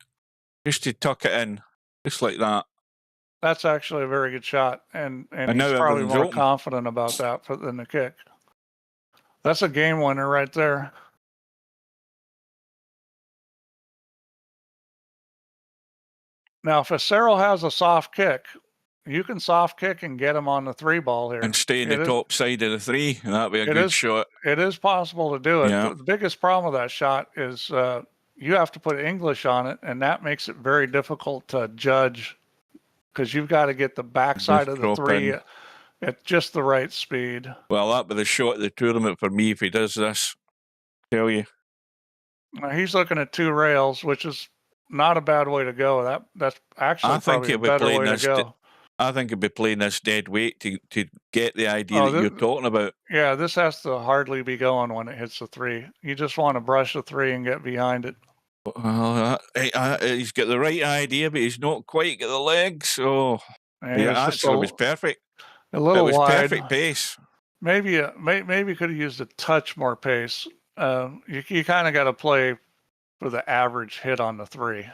just to tuck it in, just like that. That's actually a very good shot, and he's probably more confident about that than the kick. That's a game winner right there. Now, if acero has a soft kick, you can soft kick and get him on the 3 ball here. And stay in the top side of the 3, and that'd be a good shot. It is possible to do it. Yeah. The biggest problem with that shot is you have to put English on it, and that makes it very difficult to judge because you've got to get the backside of the 3 at just the right speed. Well, that'd be the shot of the tournament for me if he does this. Tell you. Now, he's looking at 2 rails, which is not a bad way to go. That's actually probably a better way to go. I think he'd be playing this dead weight to get the idea that you're talking about. Yeah, this has to hardly be going when it hits the 3. You just want to brush the 3 and get behind it. Well, he's got the right idea, but he's not quite got the legs. So actually, it was perfect. A little wide. It was perfect pace. Maybe could have used a touch more pace. You kind of got to play for the average hit on the 3.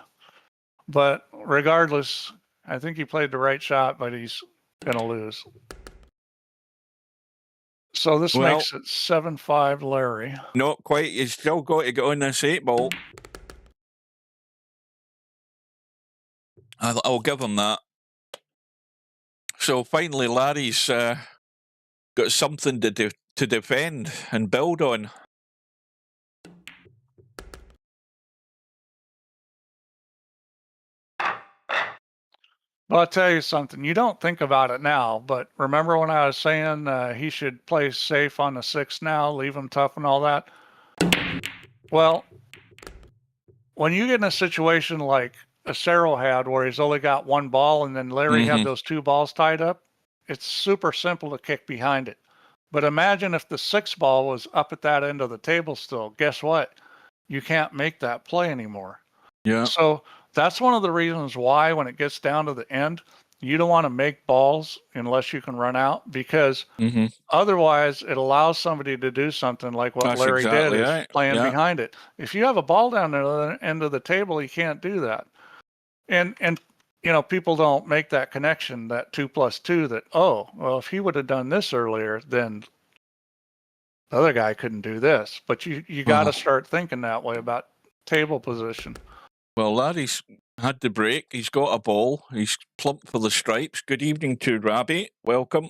But regardless, I think he played the right shot, but he's going to lose. So this makes it 7-5 Larry. Not quite. He's still got to get on this 8 ball. I'll give him that. So finally, Larry's got something to defend and build on. Well, I'll tell you something. You don't think about it now, but remember when I was saying he should play safe on the 6 now, leave him tough and all that? Well, when you get in a situation like acero had where he's only got one ball and then Larry had those 2 balls tied up, it's super simple to kick behind it. But imagine if the 6 ball was up at that end of the table still. Guess what? You can't make that play anymore. Yeah. So that's one of the reasons why when it gets down to the end, you don't want to make balls unless you can run out, because otherwise it allows somebody to do something like what That's Larry exactly did, is right. playing Yeah. behind it. If you have a ball down the other end of the table, you can't do that. And you know, people don't make that connection, that 2 plus 2, that, oh, well, if he would have done this earlier, then the other guy couldn't do this. But you got to start thinking that way about table position. Well, Larry's had the break. He's got a ball. He's plumped for the stripes. Good evening to Robbie. Welcome.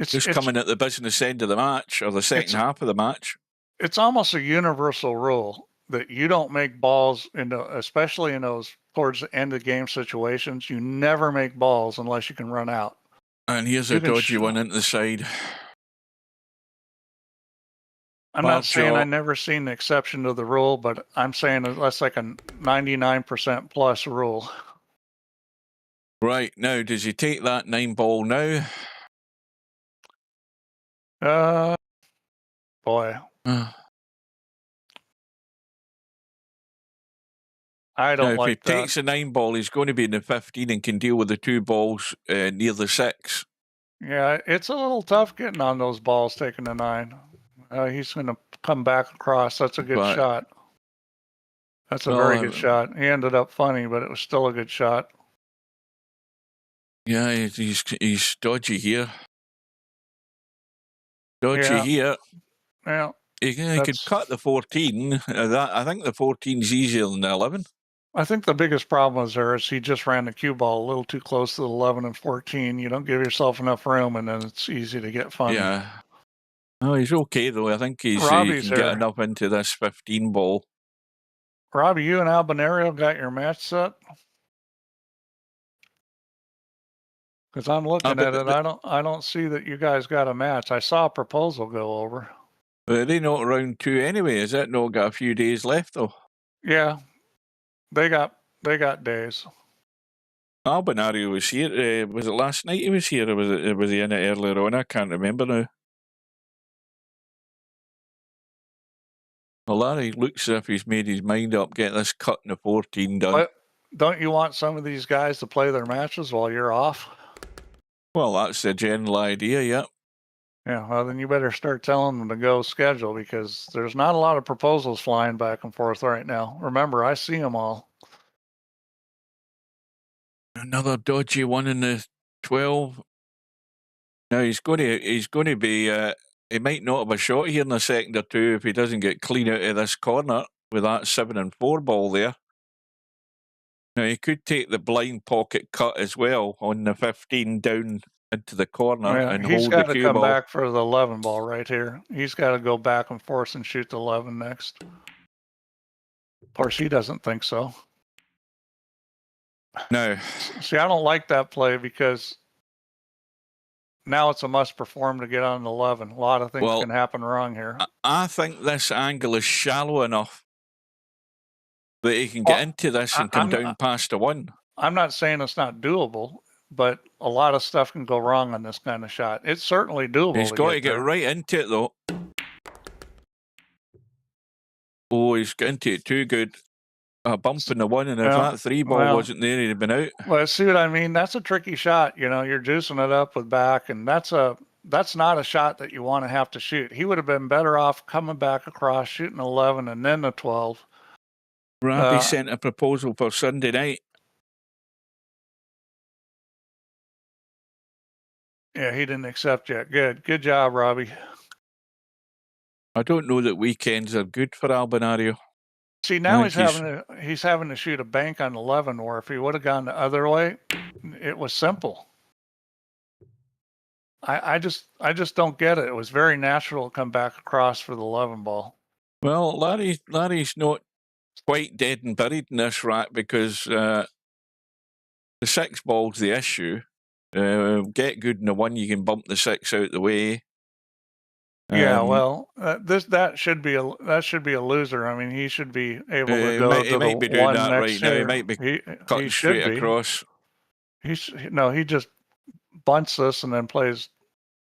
Just coming at the business end of the match, or the second half of the match. It's almost a universal rule that you don't make balls, especially in those towards the end of the game situations. You never make balls unless you can run out. And here's a dodgy one into the side. I'm not saying I've never seen the exception to the rule, but I'm saying that's like a 99% plus rule. Right, now, does he take that 9 ball now? Boy. I don't like that. If he takes the 9 ball, he's going to be in the 15 and can deal with the 2 balls near the 6. Yeah, it's a little tough getting on those balls taking the 9. He's going to come back across. That's a good shot. That's a very good shot. He ended up funny, but it was still a good shot. Yeah, he's dodgy here. Dodgy here. Yeah. He could cut the 14. I think the 14's easier than the 11. I think the biggest problem is he just ran the cue ball a little too close to the 11 and 14. You don't give yourself enough room, and then it's easy to get funny. Yeah. Oh, he's okay, though. I think he can get enough into this 15 ball. Robbie, you and Albinario got your match set? Because I'm looking at it. I don't see that you guys got a match. I saw a proposal go over. They not round 2 anyway. Is it not got a few days left, though? Yeah. They got days. Albinario was here. Was it last night he was here, or was he in it earlier on? I can't remember now. Well, Larry looks as if he's made his mind up, get this cut in the 14 done. But don't you want some of these guys to play their matches while you're off? Well, that's the general idea, yeah. Yeah, well, then you better start telling them to go schedule, because there's not a lot of proposals flying back and forth right now. Remember, I see them all. Another dodgy one in the 12. Now he's going to be. He might not have a shot here in a second or two if he doesn't get clean out of this corner with that 7 and 4 ball there. Now he could take the blind pocket cut as well on the 15 down into the corner and hold the cue ball. He's got to come back for the 11 ball right here. He's got to go back and forth and shoot the 11 next. Of course, he doesn't think so. No. See, I don't like that play, because now it's a must perform to get on the 11. A lot of things can happen wrong here. I think this angle is shallow enough that he can get into this and come down past the 1. I'm not saying it's not doable, but a lot of stuff can go wrong on this kind of shot. It's certainly doable. He's got to get right into it, though. Oh, he's got into it too good. A bump in the 1, and if that 3 ball wasn't there, he'd have been out. Well, see what I mean? That's a tricky shot. You know, you're juicing it up with back, and that's not a shot that you want to have to shoot. He would have been better off coming back across, shooting 11, and then the 12. Robbie sent a proposal for Sunday night. Yeah, he didn't accept yet. Good job, Robbie. I don't know that weekends are good for Albinario. See, now I think he's having to shoot a bank on 11, where if he would have gone the other way, it was simple. I just don't get it. It was very natural to come back across for the 11 ball. Well, Larry's not quite dead and buried in this rack because the 6 ball's the issue. Get good in the 1, you can bump the 6 out the way. Yeah, well, that should be a loser. I mean, he should be able to go he to might the be doing 1 that next right now. He year. might be He cutting should straight be. across. He just bunts this and then plays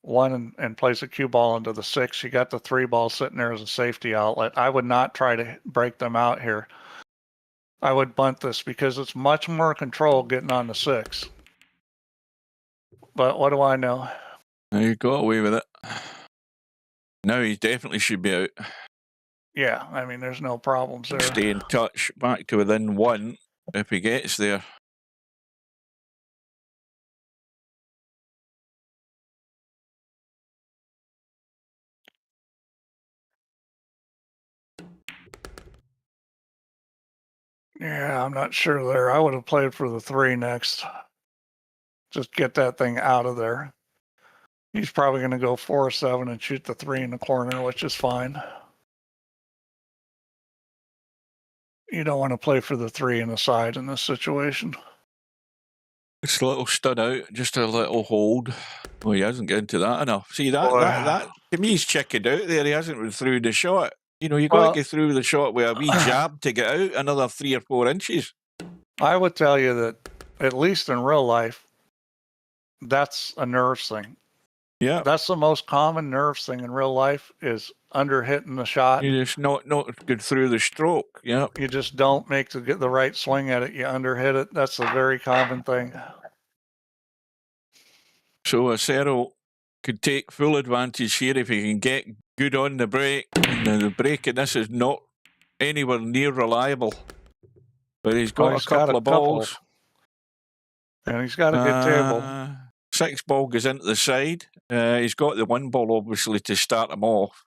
1 and plays a cue ball into the 6. You got the 3 ball sitting there as a safety outlet. I would not try to break them out here. I would bunt this because it's much more control getting on the 6. But what do I know? He got away with it. Now he definitely should be out. Yeah, I mean, there's no problems there. Stay in touch, back to within 1 if he gets there. Yeah, I'm not sure there. I would have played for the 3 next. Just get that thing out of there. He's probably going to go 4-7 and shoot the 3 in the corner, which is fine. You don't want to play for the 3 in the side in this situation. Just a little stud out, just a little hold. Oh, he hasn't got into that enough. See, that to me, he's checking out there. He hasn't been through the shot. You know, you got to get through the shot with a wee jab to get out another 3 or 4 inches. I would tell you that, at least in real life, that's a nerves thing. Yeah. That's the most common nerves thing in real life, is under hitting the shot. You just not good through the stroke. Yeah. You just don't make the right swing at it. You underhit it. That's a very common thing. So acero could take full advantage here if he can get good on the break. And the break in this is not anywhere near reliable. But he's got a couple of balls. And he's got a good table. 6 ball goes into the side. He's got the 1 ball, obviously, to start him off.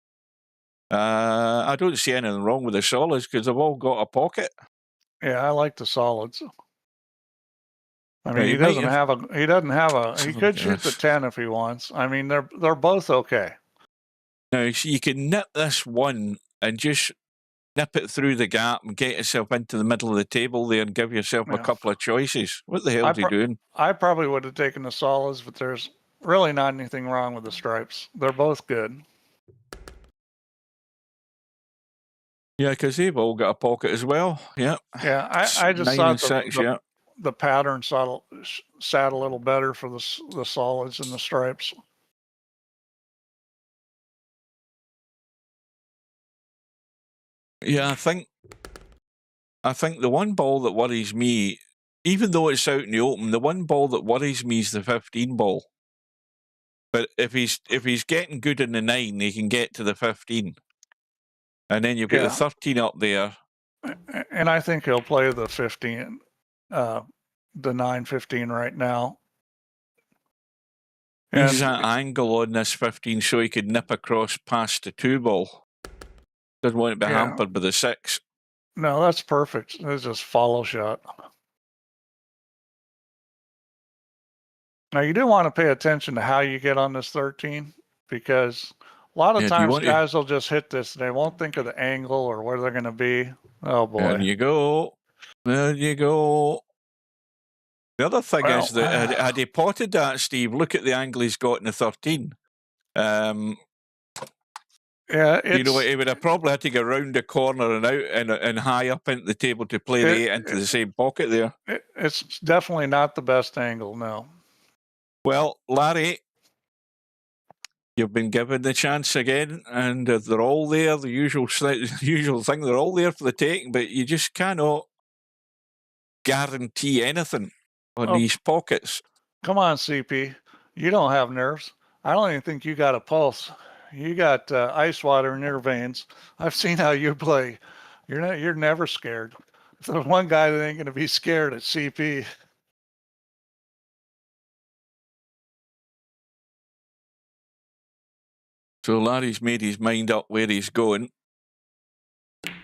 I don't see anything wrong with the solids because they've all got a pocket. Yeah, I like the solids. I mean, Yeah, he doesn't have a, he could shoot the 10 if he wants. I mean, they're both okay. Now, so you can nip this 1 and just nip it through the gap and get yourself into the middle of the table there and give yourself a couple of choices. What the hell is he doing? I probably would have taken the solids, but there's really not anything wrong with the stripes. They're both good. Yeah, because they've all got a pocket as well. Yeah. Yeah, I just 9 thought and 6, yeah. the pattern sat a little better for the solids and the stripes. Yeah, I think the 1 ball that worries me, even though it's out in the open, the 1 ball that worries me is the 15 ball. But if he's getting good in the 9, he can get to the 15. And then you've got the 13 up there. And I think he'll play the 15, the 9-15 right now. He's that angle on this 15 so he could nip across past the 2 ball. Doesn't want to be hampered by the 6. No, that's perfect. It's just follow shot. Now, you do want to pay attention to how you get on this 13, because a lot of times guys will just hit this. They won't think of the angle or where they're going to be. Oh, boy. There you go. There you go. The other thing is that had he potted that, Steve, look at the angle he's got in the 13. Yeah, you know, he would have probably had to go round the corner and out and high up into the table to play the 8 into the same pocket there. It's definitely not the best angle, no. Well, Larry, you've been given the chance again, and they're all there. The usual thing, they're all there for the taking, but you just cannot guarantee anything on these pockets. Come on, CP. You don't have nerves. I don't even think you got a pulse. You got ice water in your veins. I've seen how you play. You're never scared. If there's one guy that ain't going to be scared, it's CP. So Larry's made his mind up where he's going.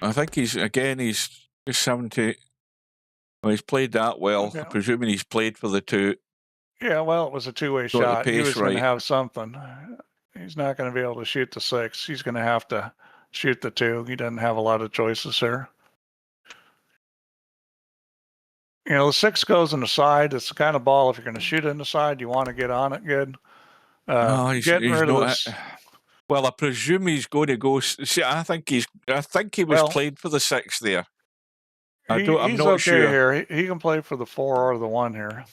I think he's just having to. Well, he's played that well. Okay. Presuming he's played for the 2. Yeah, well, it was a two-way Got the shot. He pace was going to right. have something. He's not going to be able to shoot the 6. He's going to have to shoot the 2. He doesn't have a lot of choices there. You know, the 6 goes in the side. It's the kind of ball, if you're going to shoot it in the side, you want to get on it good. No, he's Getting rid of not. this. Well, I presume he's going to go. See, I think he was Well, played for the 6 there. I'm He's not okay sure. here. He can play for the 4 or the 1 here.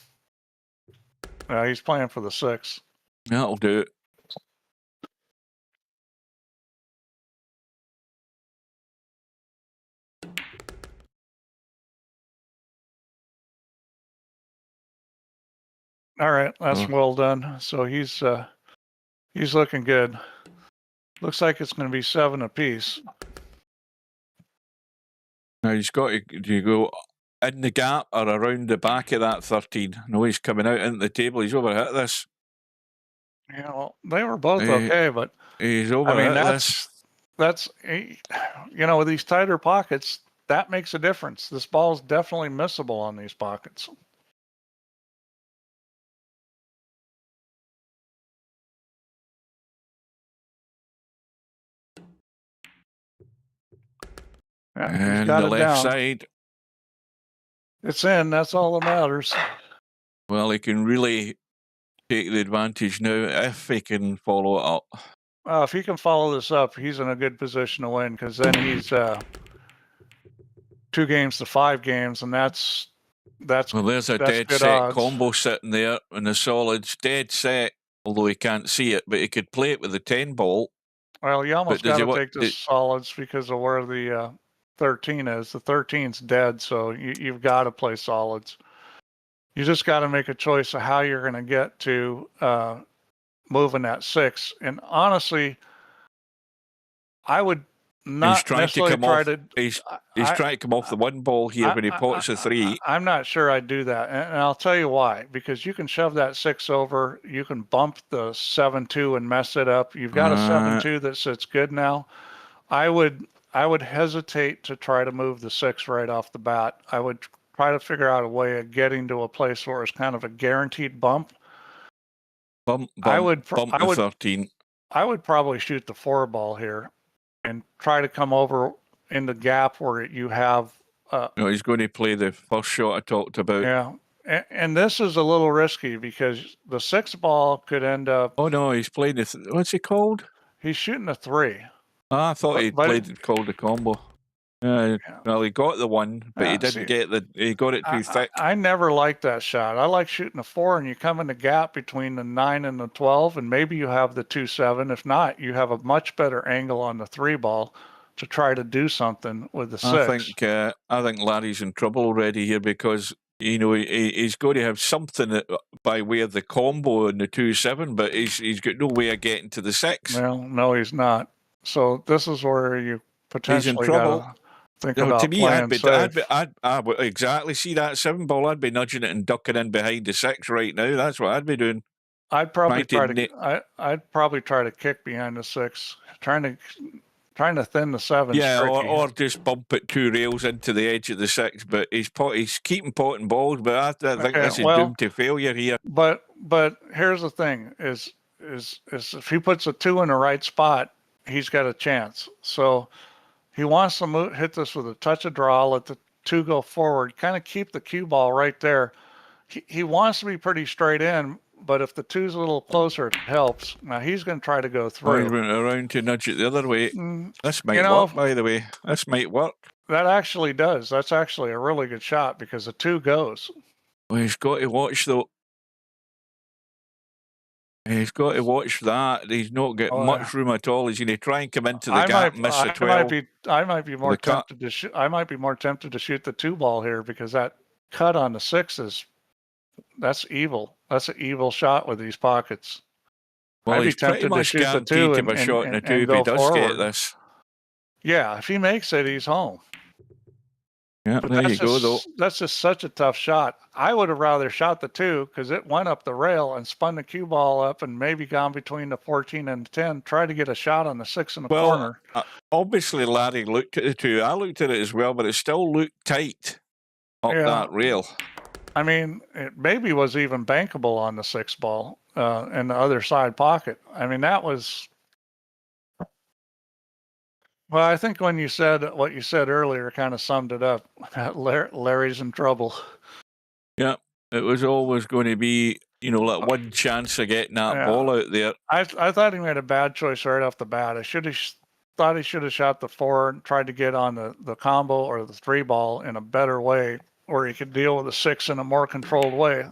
He's playing for the 6. That'll do it. All right, that's well done. So he's looking good. Looks like it's going to be 7 apiece. Now he's got to go in the gap or around the back of that 13. No, he's coming out into the table. He's overhit this. Yeah, well, they were both okay, but He's overhit this. That's you know, with these tighter pockets, that makes a difference. This ball's definitely missable on these pockets. Yeah, he's And got the it left down. side. It's in. That's all that matters. Well, he can really take the advantage now if he can follow it up. If he can follow this up, he's in a good position to win, because then he's 2 games to 5 games, and that's Well, there's a that's dead good set odds. combo sitting there, and the solid's dead set. Although he can't see it, but he could play it with the 10 ball. Well, you almost does got he to take the solids because of where the 13 is. The 13's dead, so you've got to play solids. You just got to make a choice of how you're going to get to moving that 6. And honestly, I would not necessarily try to. He's trying to come off the 1 ball here when he pots the 3. I'm not sure I'd do that, and I'll tell you why. Because you can shove that 6 over, you can bump the 7-2 and mess it up. You've got a 7-2 that sits good now. I would hesitate to try to move the 6 right off the bat. I would try to figure out a way of getting to a place where it's kind of a guaranteed bump. I would 13. I would probably shoot the 4 ball here and try to come over in the gap where you have. No, he's going to play the first shot I talked about. Yeah, and this is a little risky because the 6 ball could end up. Oh no, he's playing what's it called? He's shooting a 3. I thought he called the combo. Well, he got the 1, but he didn't he got it too thick. I never liked that shot. I like shooting a 4, and you come in the gap between the 9 and the 12, and maybe you have the 2-7. If not, you have a much better angle on the 3 ball to try to do something with the 6. I think Larry's in trouble already here because you know he's going to have something by way of the combo in the 2-7, but he's got no way of getting to the 6. Well, no, he's not. So this is where you potentially got to think about playing safe. I would exactly see that 7 ball. I'd be nudging it and ducking in behind the 6 right now. That's what I'd be doing. I'd probably try to kick behind the 6, trying to thin the 7. Yeah, or just bump it 2 rails into the edge of the 6. But he's keeping potting balls. But I think this is doomed to failure here. But here's the thing: is if he puts a 2 in the right spot, he's got a chance. So he wants to hit this with a touch of draw, let the 2 go forward, kind of keep the cue ball right there. He wants to be pretty straight in, but if the 2's a little closer, it helps. Now he's going to try to go through. He went around to nudge it the other way. This might work, by the way. This might work. That actually does. That's actually a really good shot because the 2 goes. Well, he's got to watch, though. He's got to watch that. He's not getting much room at all. He's going to try and come into the gap and miss the 12. I might be more tempted to shoot. I might be more tempted to shoot the 2 ball here because that cut on the 6 that's evil. That's an evil shot with these pockets. Well, I'd he's be tempted pretty much to shoot the 2 guaranteed to have a shot in the 2 if he does get this. Yeah, if he makes it, he's home. Yeah, But there you go, though. That's just such a tough shot. I would have rather shot the 2 because it went up the rail and spun the cue ball up and maybe gone between the 14 and the 10, try to get a shot on the 6 in the corner. Obviously, Larry looked at the 2. I looked at it as well, but it still looked tight up that rail. I mean, it maybe was even bankable on the 6 ball in the other side pocket. I mean, that was. Well, I think when you said what you said earlier kind of summed it up. Larry's in trouble. Yeah, it was always going to be, like one chance of getting that ball out there. I thought he made a bad choice right off the bat. I thought he should have shot the 4 and tried to get on the combo or the 3 ball in a better way where he could deal with the 6 in a more controlled way.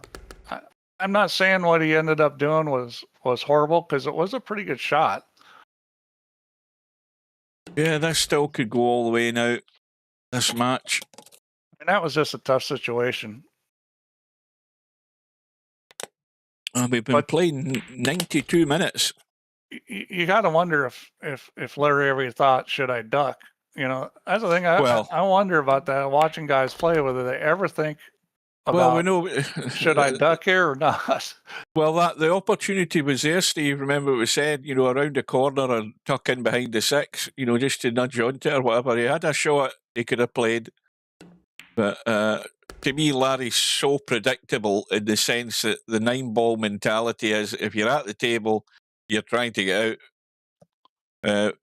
I'm not saying what he ended up doing was horrible because it was a pretty good shot. Yeah, this still could go all the way now, this match. And that was just a tough situation. We've been playing 92 minutes. You got to wonder if Larry ever thought, should I duck? That's the thing. I wonder about that. Watching guys play, whether they ever think about, we know, should I duck here or not? Well, the opportunity was there, Steve. Remember, it was said, around the corner and tuck in behind the 6, just to nudge onto it or whatever. He had a shot he could have played. But to me, Larry's so predictable in the sense that the 9-ball mentality is if you're at the table, you're trying to get out.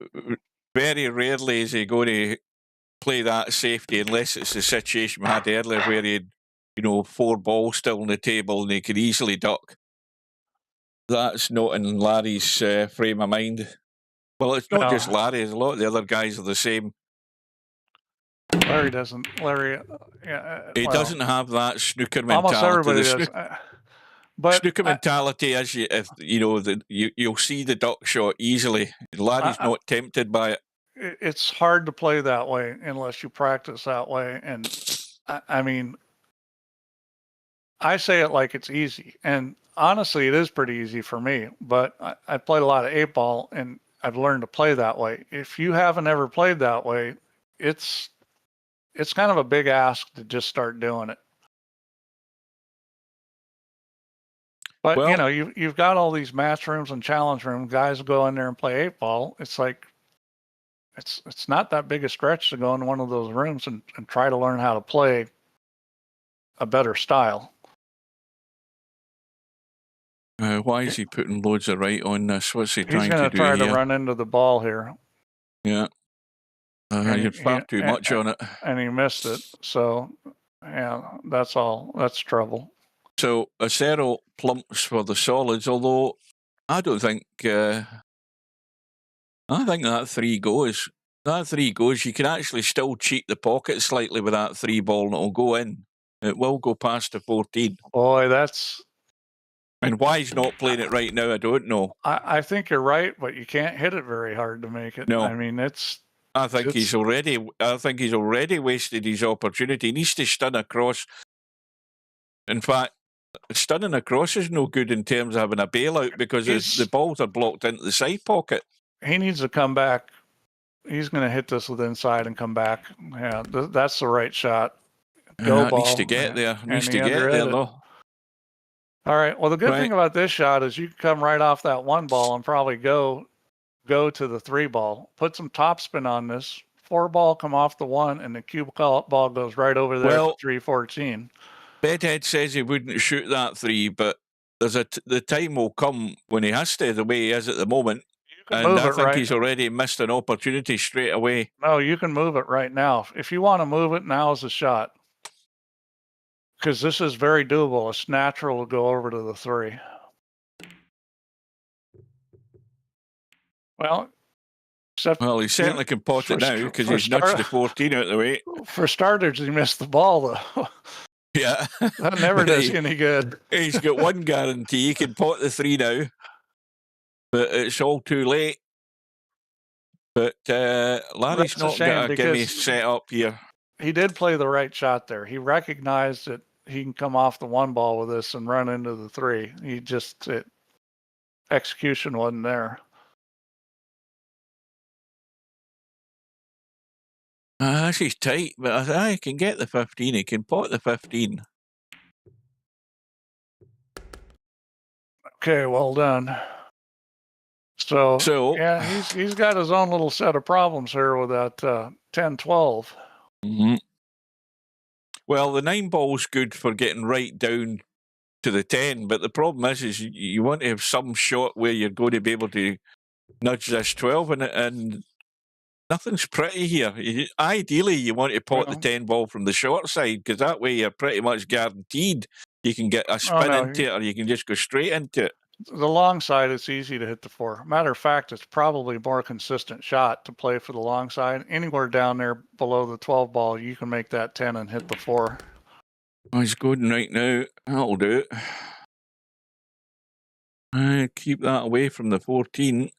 Very rarely is he going to play that safety unless it's the situation we had earlier where he had, 4 balls still on the table and he could easily duck. That's not in Larry's frame of mind. Well, it's not just Larry. A lot of the other guys are the same. Larry doesn't. He doesn't have that snooker mentality. Almost everybody does. But snooker mentality is you'll see the duck shot easily. Larry's not tempted by it. It's hard to play that way unless you practice that way. And I mean, I say it like it's easy, and honestly, it is pretty easy for me. But I played a lot of 8-ball, and I've learned to play that way. If you haven't ever played that way, it's kind of a big ask to just start doing it. But you've got all these match rooms and challenge rooms. Guys go in there and play 8-ball. It's like it's not that big a stretch to go in one of those rooms and try to learn how to play a better style. Why is he putting loads of right on this? What's he trying to do here? He's going to try to run into the ball here. Yeah. You're far too much on it. And he missed it. So, yeah, that's all. That's trouble. So, acero plumps for the solids, although I don't think... I think that 3 goes. That 3 goes. You can actually still cheat the pocket slightly with that 3 ball and it'll go in. It will go past the 14. Boy, that's... And why he's not playing it right now, I don't know. I think you're right, but you can't hit it very hard to make it. No. I mean, I think he's already wasted his opportunity. He needs to stun across. In fact, stunning across is no good in terms of having a bailout because the balls are blocked into the side pocket. He needs to come back. He's going to hit this with inside and come back. Yeah, that's the right shot. Go ball. Needs to get there. Needs to get there, though. All right. Well, the good thing about this shot is you can come right off that 1 ball and probably go to the 3 ball. Put some topspin on this. 4 ball come off the 1, and the cue ball goes right over there to 314. Bedhead says he wouldn't shoot that 3, but the time will come when he has to, the way he is at the moment. And I think he's already missed an opportunity straight away. No, you can move it right now. If you want to move it, now is the shot. Because this is very doable. It's natural to go over to the 3. Well, he certainly can pot it now because he's nudged the 14 out of the way. For starters, he missed the ball, though. Yeah. That never does any good. He's got one guarantee. He can pot the 3 now. But it's all too late. But Larry's not got a gimme set up here. He did play the right shot there. He recognized that he can come off the 1 ball with this and run into the 3. Execution wasn't there. This is tight, but I can get the 15. He can pot the 15. Okay, well done. So yeah, he's got his own little set of problems here with that 10-12. Mm-hmm. Well, the 9 ball's good for getting right down to the 10, but the problem is you want to have some shot where you're going to be able to nudge this 12, and nothing's pretty here. Ideally, you want to pot the 10 ball from the short side, because that way you're pretty much guaranteed you can get a spin into it, or you can just go straight into it. The long side, it's easy to hit the 4. Matter of fact, it's probably a more consistent shot to play for the long side. Anywhere down there below the 12 ball, you can make that 10 and hit the 4. Oh, he's going right now. That'll do it. Keep that away from the 14.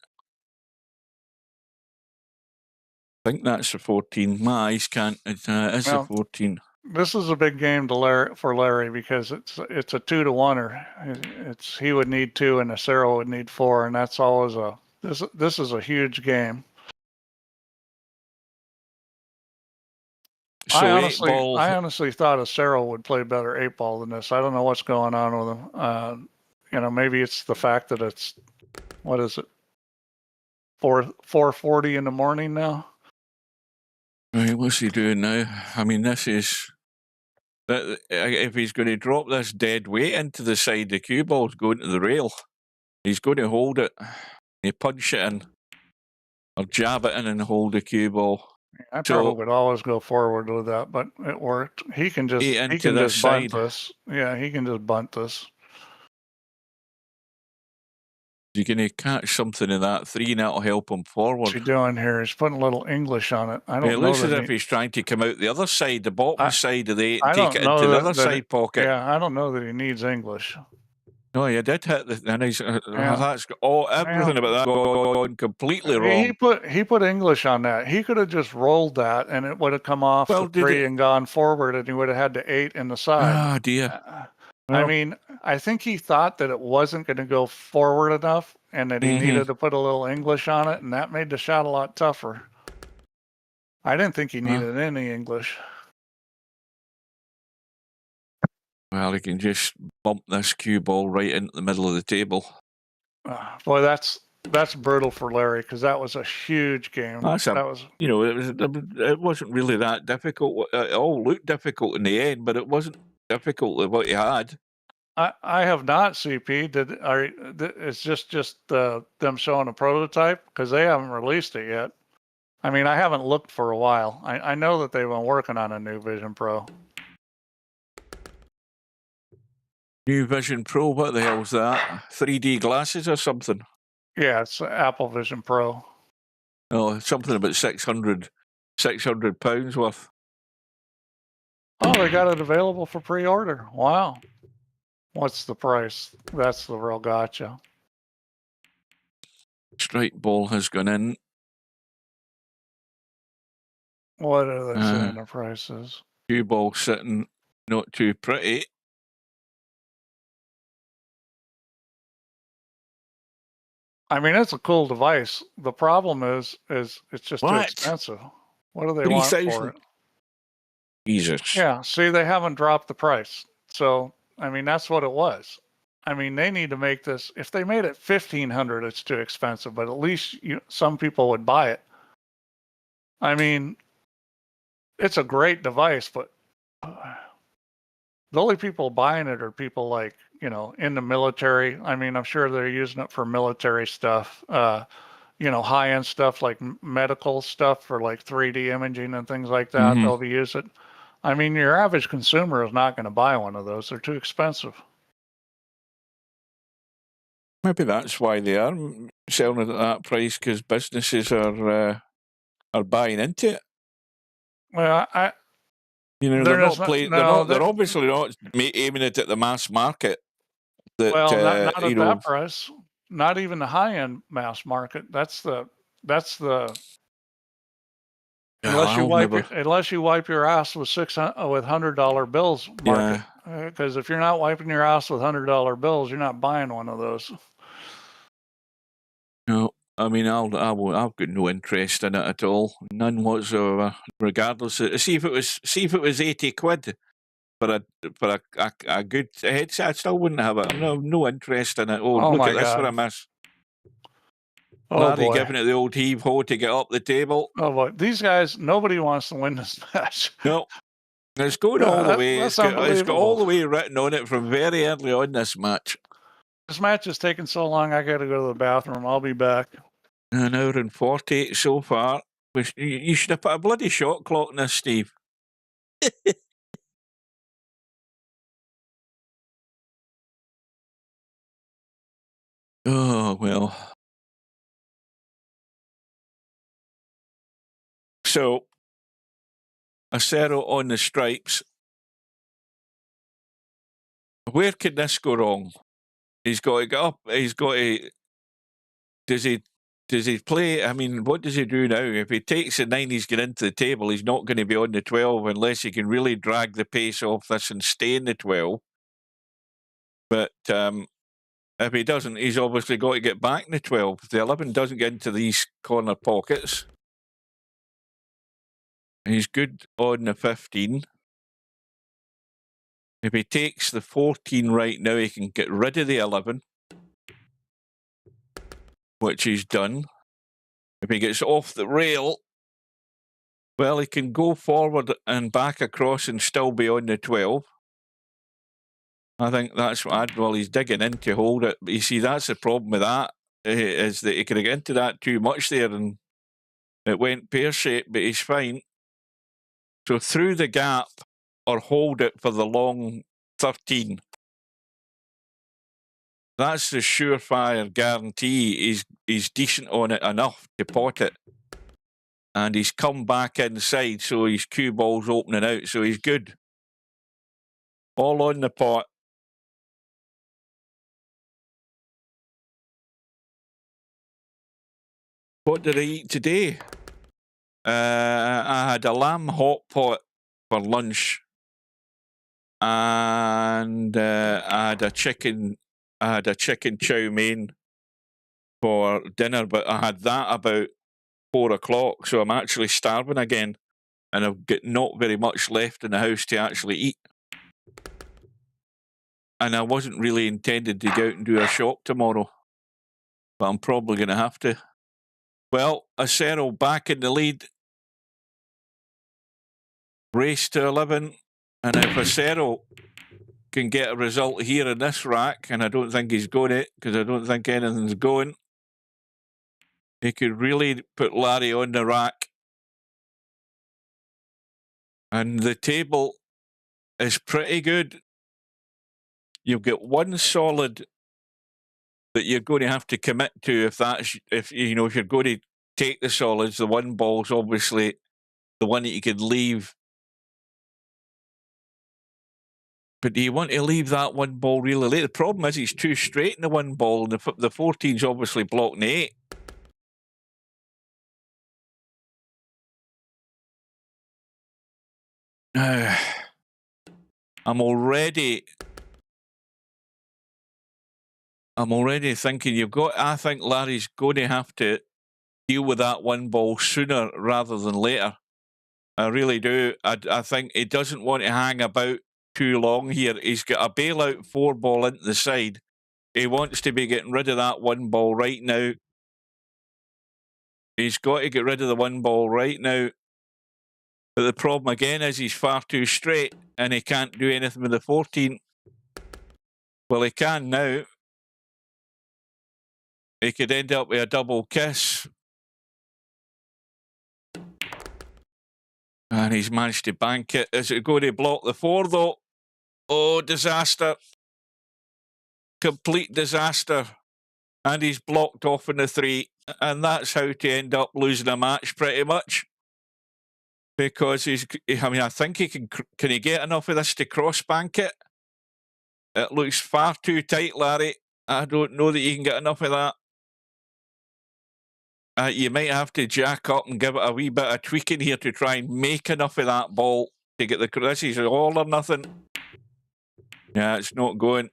I think that's the 14. My eyes can't. It's the 14. This is a big game for Larry because it's a 2-to-1er. He would need 2 and acero would need 4, and that's always this is a huge game. So I honestly thought acero would play better 8-ball than this. I don't know what's going on with him. Maybe it's the fact that it's, what is it, 4:40 in the morning now. Right, what's he doing now? I mean, this is if he's going to drop this dead weight into the side, the cue ball's going to the rail. He's going to hold it. You punch it in, or jab it in and hold the cue ball. I probably would always go forward with that, but it worked. He can just bunt this. Yeah, he can just bunt this. You're going to catch something in that 3, and that'll help him forward. What's he doing here? He's putting a little English on it. I don't know. It looks as if he's trying to come out the other side, the bottom side of the 8, and take it into the other side pocket. Yeah, I don't know that he needs English. No, you did hit the. And he's, that's everything about that going completely wrong. He put English on that. He could have just rolled that, and it would have come off the 3 and gone forward, and he would have had the 8 in the side. Oh dear. I mean, I think he thought that it wasn't going to go forward enough, and that he needed to put a little English on it, and that made the shot a lot tougher. I didn't think he needed any English. Well, he can just bump this cue ball right into the middle of the table. Boy, that's brutal for Larry, because that was a huge game. It wasn't really that difficult. It all looked difficult in the end, but it wasn't difficult with what he had. I have not, CP. It's just them showing a prototype, because they haven't released it yet. I mean, I haven't looked for a while. I know that they've been working on a new Vision Pro. New Vision Pro, what the hell is that? 3D glasses or something? Yeah, it's Apple Vision Pro. Oh, something about 600 £600 worth. Oh, they got it available for pre-order. Wow. What's the price? That's the real gotcha. Strike ball has gone in. What are they saying the price is? Cue ball sitting not too pretty. I mean, it's a cool device. The problem is it's just too expensive. What do they want for it? Jesus. Yeah, see, they haven't dropped the price. So, I mean, that's what it was. I mean, they need to make this. If they made it $1,500, it's too expensive, but at least some people would buy it. I mean, it's a great device, but the only people buying it are people like, in the military. I mean, I'm sure they're using it for military stuff, high-end stuff like medical stuff for like 3D imaging and things like that. They'll be using it. I mean, your average consumer is not going to buy one of those. They're too expensive. Maybe that's why they are selling it at that price, because businesses are buying into it. Well, they're obviously not aiming it at the mass market. Not at that price. Not even the high-end mass market. That's the unless you wipe your ass with $100 bills market. Because if you're not wiping your ass with $100 bills, you're not buying one of those. No. I mean, I've got no interest in it at all, none whatsoever. Regardless, see if it was 80 quid for a good headset, I still wouldn't have it. I've no interest in it. Oh, Oh look my at this God. for a miss. Oh Larry boy. giving it the old heave ho to get up the table. Oh boy. These guys, nobody wants to win this match. No, it's going all the way. That's It's got all unbelievable. the way written on it from very early on this match. This match is taking so long, I got to go to the bathroom. I'll be back. An hour and 48 so far. You should have put a bloody shot clock in this, Steve. Oh, well. So, acero on the stripes. Where could this go wrong? He's got to get up. He's got to. Does he play? I mean, what does he do now? If he takes the 9, he's getting into the table. He's not going to be on the 12 unless he can really drag the pace off this and stay in the 12. But if he doesn't, he's obviously got to get back in the 12. If the 11 doesn't get into these corner pockets, he's good on the 15. If he takes the 14 right now, he can get rid of the 11, which he's done. If he gets off the rail, well, he can go forward and back across and still be on the 12. I think that's what he's digging in to hold it. But you see, that's the problem with that, is that he could get into that too much there and it went pear-shaped, but he's fine. So through the gap or hold it for the long 13. That's the surefire guarantee. He's decent on it enough to pot it. And he's come back inside, so his cue ball's opening out, so he's good. All on the pot. What did I eat today? I had a lamb hot pot for lunch, and I had a chicken chow mein for dinner. But I had that about 4 o'clock, so I'm actually starving again, and I've got not very much left in the house to actually eat. And I wasn't really intended to go out and do a shop tomorrow, but I'm probably going to have to. Well, acero back in the lead. Race to 11. And if acero can get a result here in this rack, and I don't think he's going to, because I don't think anything's going, he could really put Larry on the rack. And the table is pretty good. You've got one solid that you're going to have to commit to if you're going to take the solids. The one ball's obviously the one that you could leave. But do you want to leave that one ball really late? The problem is he's too straight in the one ball, and the 14's obviously blocking the 8. I'm already thinking I think Larry's going to have to deal with that one ball sooner rather than later. I really do. I think he doesn't want to hang about too long here. He's got a bailout 4 ball into the side. He wants to be getting rid of that one ball right now. He's got to get rid of the one ball right now. But the problem again is he's far too straight and he can't do anything with the 14. Well, he can now. He could end up with a double kiss. And he's managed to bank it. Is it going to block the 4, though? Oh, disaster. Complete disaster. And he's blocked off in the 3. And that's how to end up losing a match, pretty much. Because I think he can he get enough of this to cross bank it? It looks far too tight, Larry. I don't know that you can get enough of that. You might have to jack up and give it a wee bit of tweaking here to try and make enough of that ball to get the... This is all or nothing. Yeah, it's not going.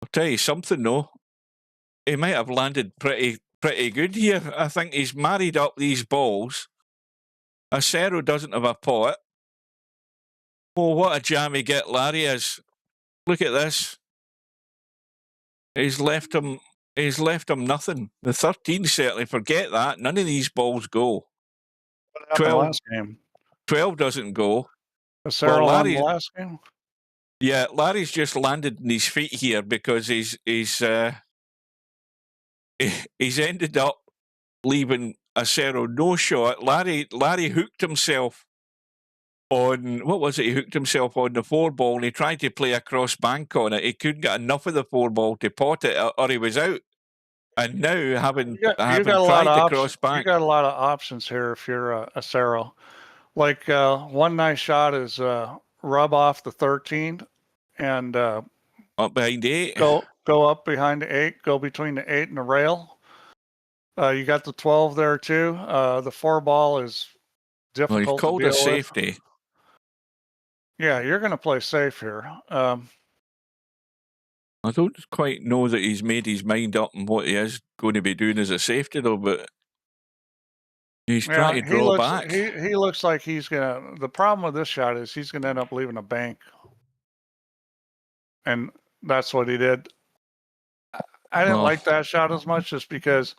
I'll tell you something, though. he might have landed pretty good here. I think he's married up these balls. Acero doesn't have a pot. Oh, what a jammy get Larry is. Look at this. He's left him nothing. The 13 certainly, forget that. None of these balls go. What happened last game? 12 doesn't go. Acero won the last game? Yeah, Larry's just landed in his feet here because he's ended up leaving Acero no shot. Larry hooked himself on, what was it? He hooked himself on the 4-ball and he tried to play a cross bank on it. He couldn't get enough of the 4-ball to pot it or he was out. And now having tried the cross bank. You got a lot of options here if you're Acero. Like one nice shot is rub off the 13 and up behind 8. Go up behind the 8, go between the 8 and the rail. You got the 12 there too. The 4-ball is difficult. Well, he's called to a safety. With. Yeah, you're going to play safe here. I don't quite know that he's made his mind up on what he is going to be doing as a safety, though, but he's trying to draw back. He looks like he's going to... The problem with this shot is he's going to end up leaving a bank. And that's what he did. I didn't like that shot as much just because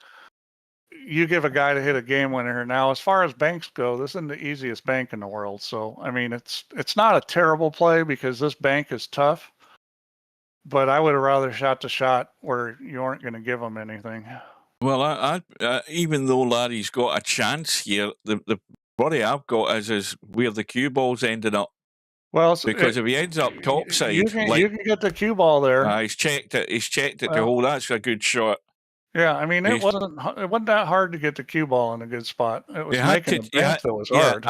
you give a guy to hit a game winner. Now, as far as banks go, this isn't the easiest bank in the world. So, I mean, it's not a terrible play because this bank is tough. But I would have rather shot the shot where you aren't going to give him anything. Well, I even though Larry's got a chance here, the worry I've got is where the cue ball's ending up. Well, because if he ends up topside, you can get the cue ball there. He's checked it. To hold. That's a good shot. Yeah, I mean, it wasn't that hard to get the cue ball in a good spot. It was making the bank that was hard.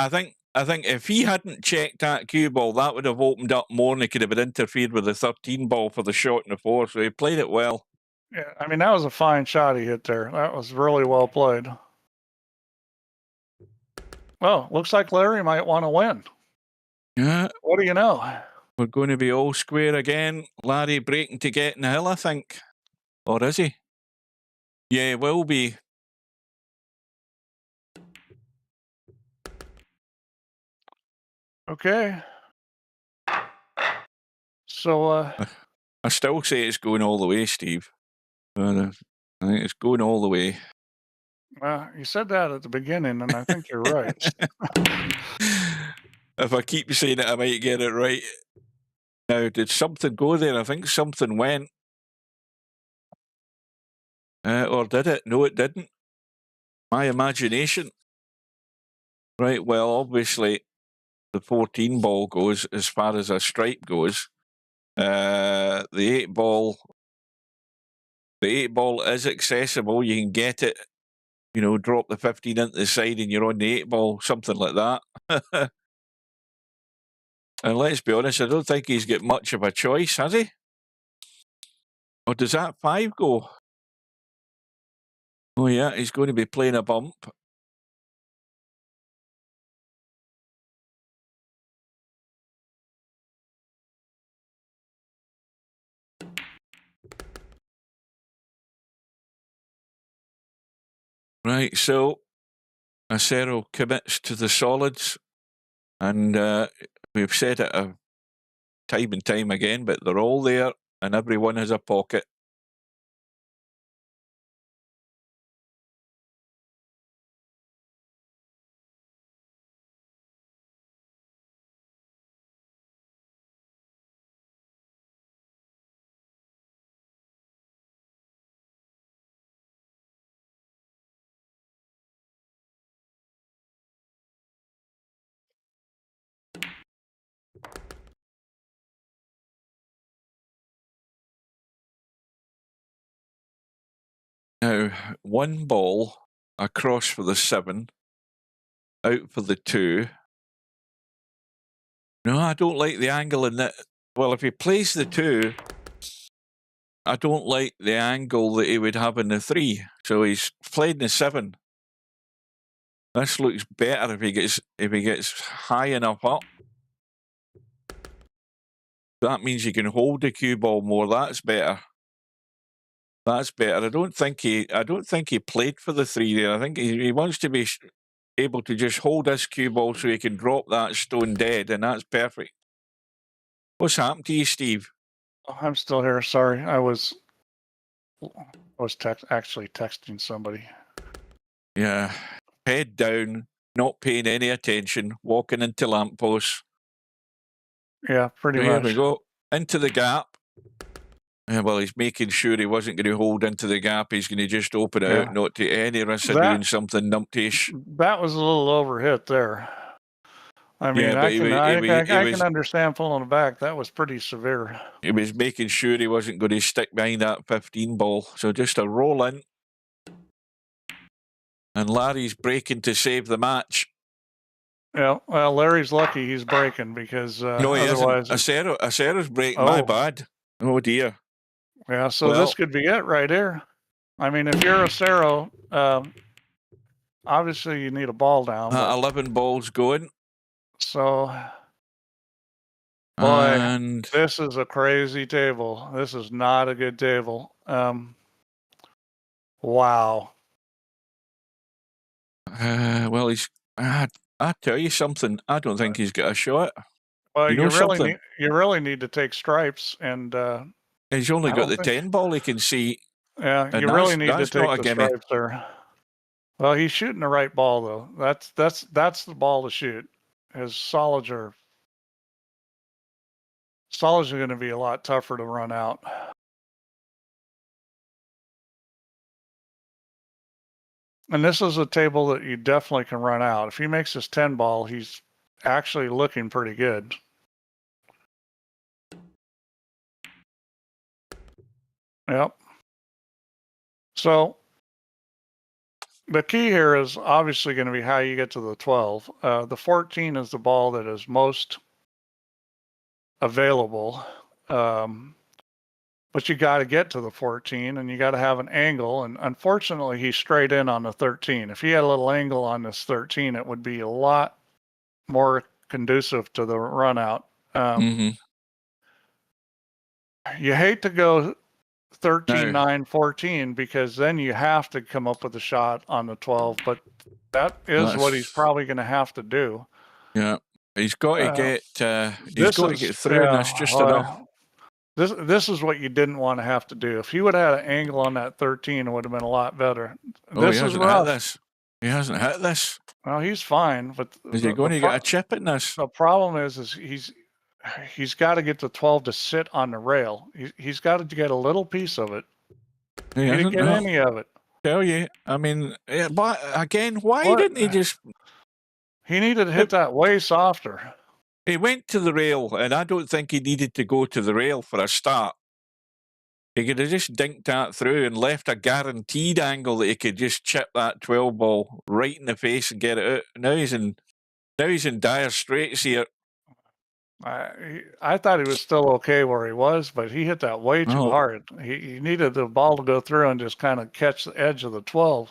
I think if he hadn't checked that cue ball, that would have opened up more and he could have been interfered with the 13 ball for the shot in the 4. So he played it well. Yeah, I mean, that was a fine shot he hit there. That was really well played. Well, looks like Larry might want to win. Yeah. What do you know? We're going to be all square again. Larry breaking to get in the hill, I think. Or is he? Yeah, he will be. Okay. So, I still say it's going all the way, Steve. I think it's going all the way. Well, you said that at the beginning, and I think you're right. If I keep saying it, I might get it right. Now, did something go there? I think something went. Or did it? No, it didn't. My imagination. Right, well, obviously, the 14 ball goes as far as a stripe goes. The 8 ball is accessible. You can get it, drop the 15 into the side and you're on the 8 ball, something like that. And let's be honest, I don't think he's got much of a choice, has he? Or does that 5 go? Oh, yeah, he's going to be playing a bump. Right, so Acero commits to the solids, and we've said it time and time again, but they're all there, and everyone has a pocket. Now, 1 ball across for the 7, out for the 2. No, I don't like the angle in that. Well, if he plays the 2, I don't like the angle that he would have in the 3. So he's played the 7. This looks better if he gets high enough up. That means you can hold the cue ball more. That's better. That's better. I don't think he played for the 3 there. I think he wants to be able to just hold this cue ball so he can drop that stone dead, and that's perfect. What's happened to you, Steve? Oh, I'm still here. Sorry, I was actually texting somebody. Yeah, head down, not paying any attention, walking into lampposts. Yeah, pretty So much. here we go into the gap. Well, he's making sure he wasn't going to hold into the gap. He's going to just open it out, not to any risk of doing something numptish. That was a little overhit there. I mean, Yeah, but I can understand pulling it back. That was pretty severe. He was making sure he wasn't going to stick behind that 15 ball. So just a roll in. And Larry's breaking to save the match. Yeah, well, Larry's lucky he's breaking because no, he otherwise... isn't. Acero's breaking. My bad. Oh, dear. Yeah, so this could be it right here. I mean, if you're acero, obviously you need a ball down. 11 balls going. So, boy, this is a crazy table. This is not a good table. Wow. Well, I tell you something. I don't think he's got a shot. Well, you really need to take stripes, and he's only got the 10 ball. He can see. Yeah, you really need to take the stripes there. Well, he's shooting the right ball though. That's the ball to shoot. His solids are going to be a lot tougher to run out. And this is a table that you definitely can run out. If he makes his 10 ball, he's actually looking pretty good. Yep. So the key here is obviously going to be how you get to the 12. The 14 is the ball that is most available. But you got to get to the 14 and you got to have an angle. And unfortunately, he's straight in on the 13. If he had a little angle on this 13, it would be a lot more conducive to the run out. You hate to go 13, 9, 14 because then you have to come up with a shot on the 12. But that is what he's probably going to have to do. Yeah, he's got to get. He's got to get through, and that's just enough. This is what you didn't want to have to do. If he would have had an angle on that 13, it would have been a lot better. This is rough. He hasn't hit this. Well, he's fine, but is he going to get a chip in this? The problem is he's got to get the 12 to sit on the rail. He's got to get a little piece of it. He didn't get any of it. Tell you, I mean, but again, why didn't he just? He needed to hit that way softer. He went to the rail, and I don't think he needed to go to the rail for a start. He could have just dinked that through and left a guaranteed angle that he could just chip that 12 ball right in the face and get it out. Now he's in dire straits here. I thought he was still okay where he was, but he hit that way too hard. He needed the ball to go through and just kind of catch the edge of the 12.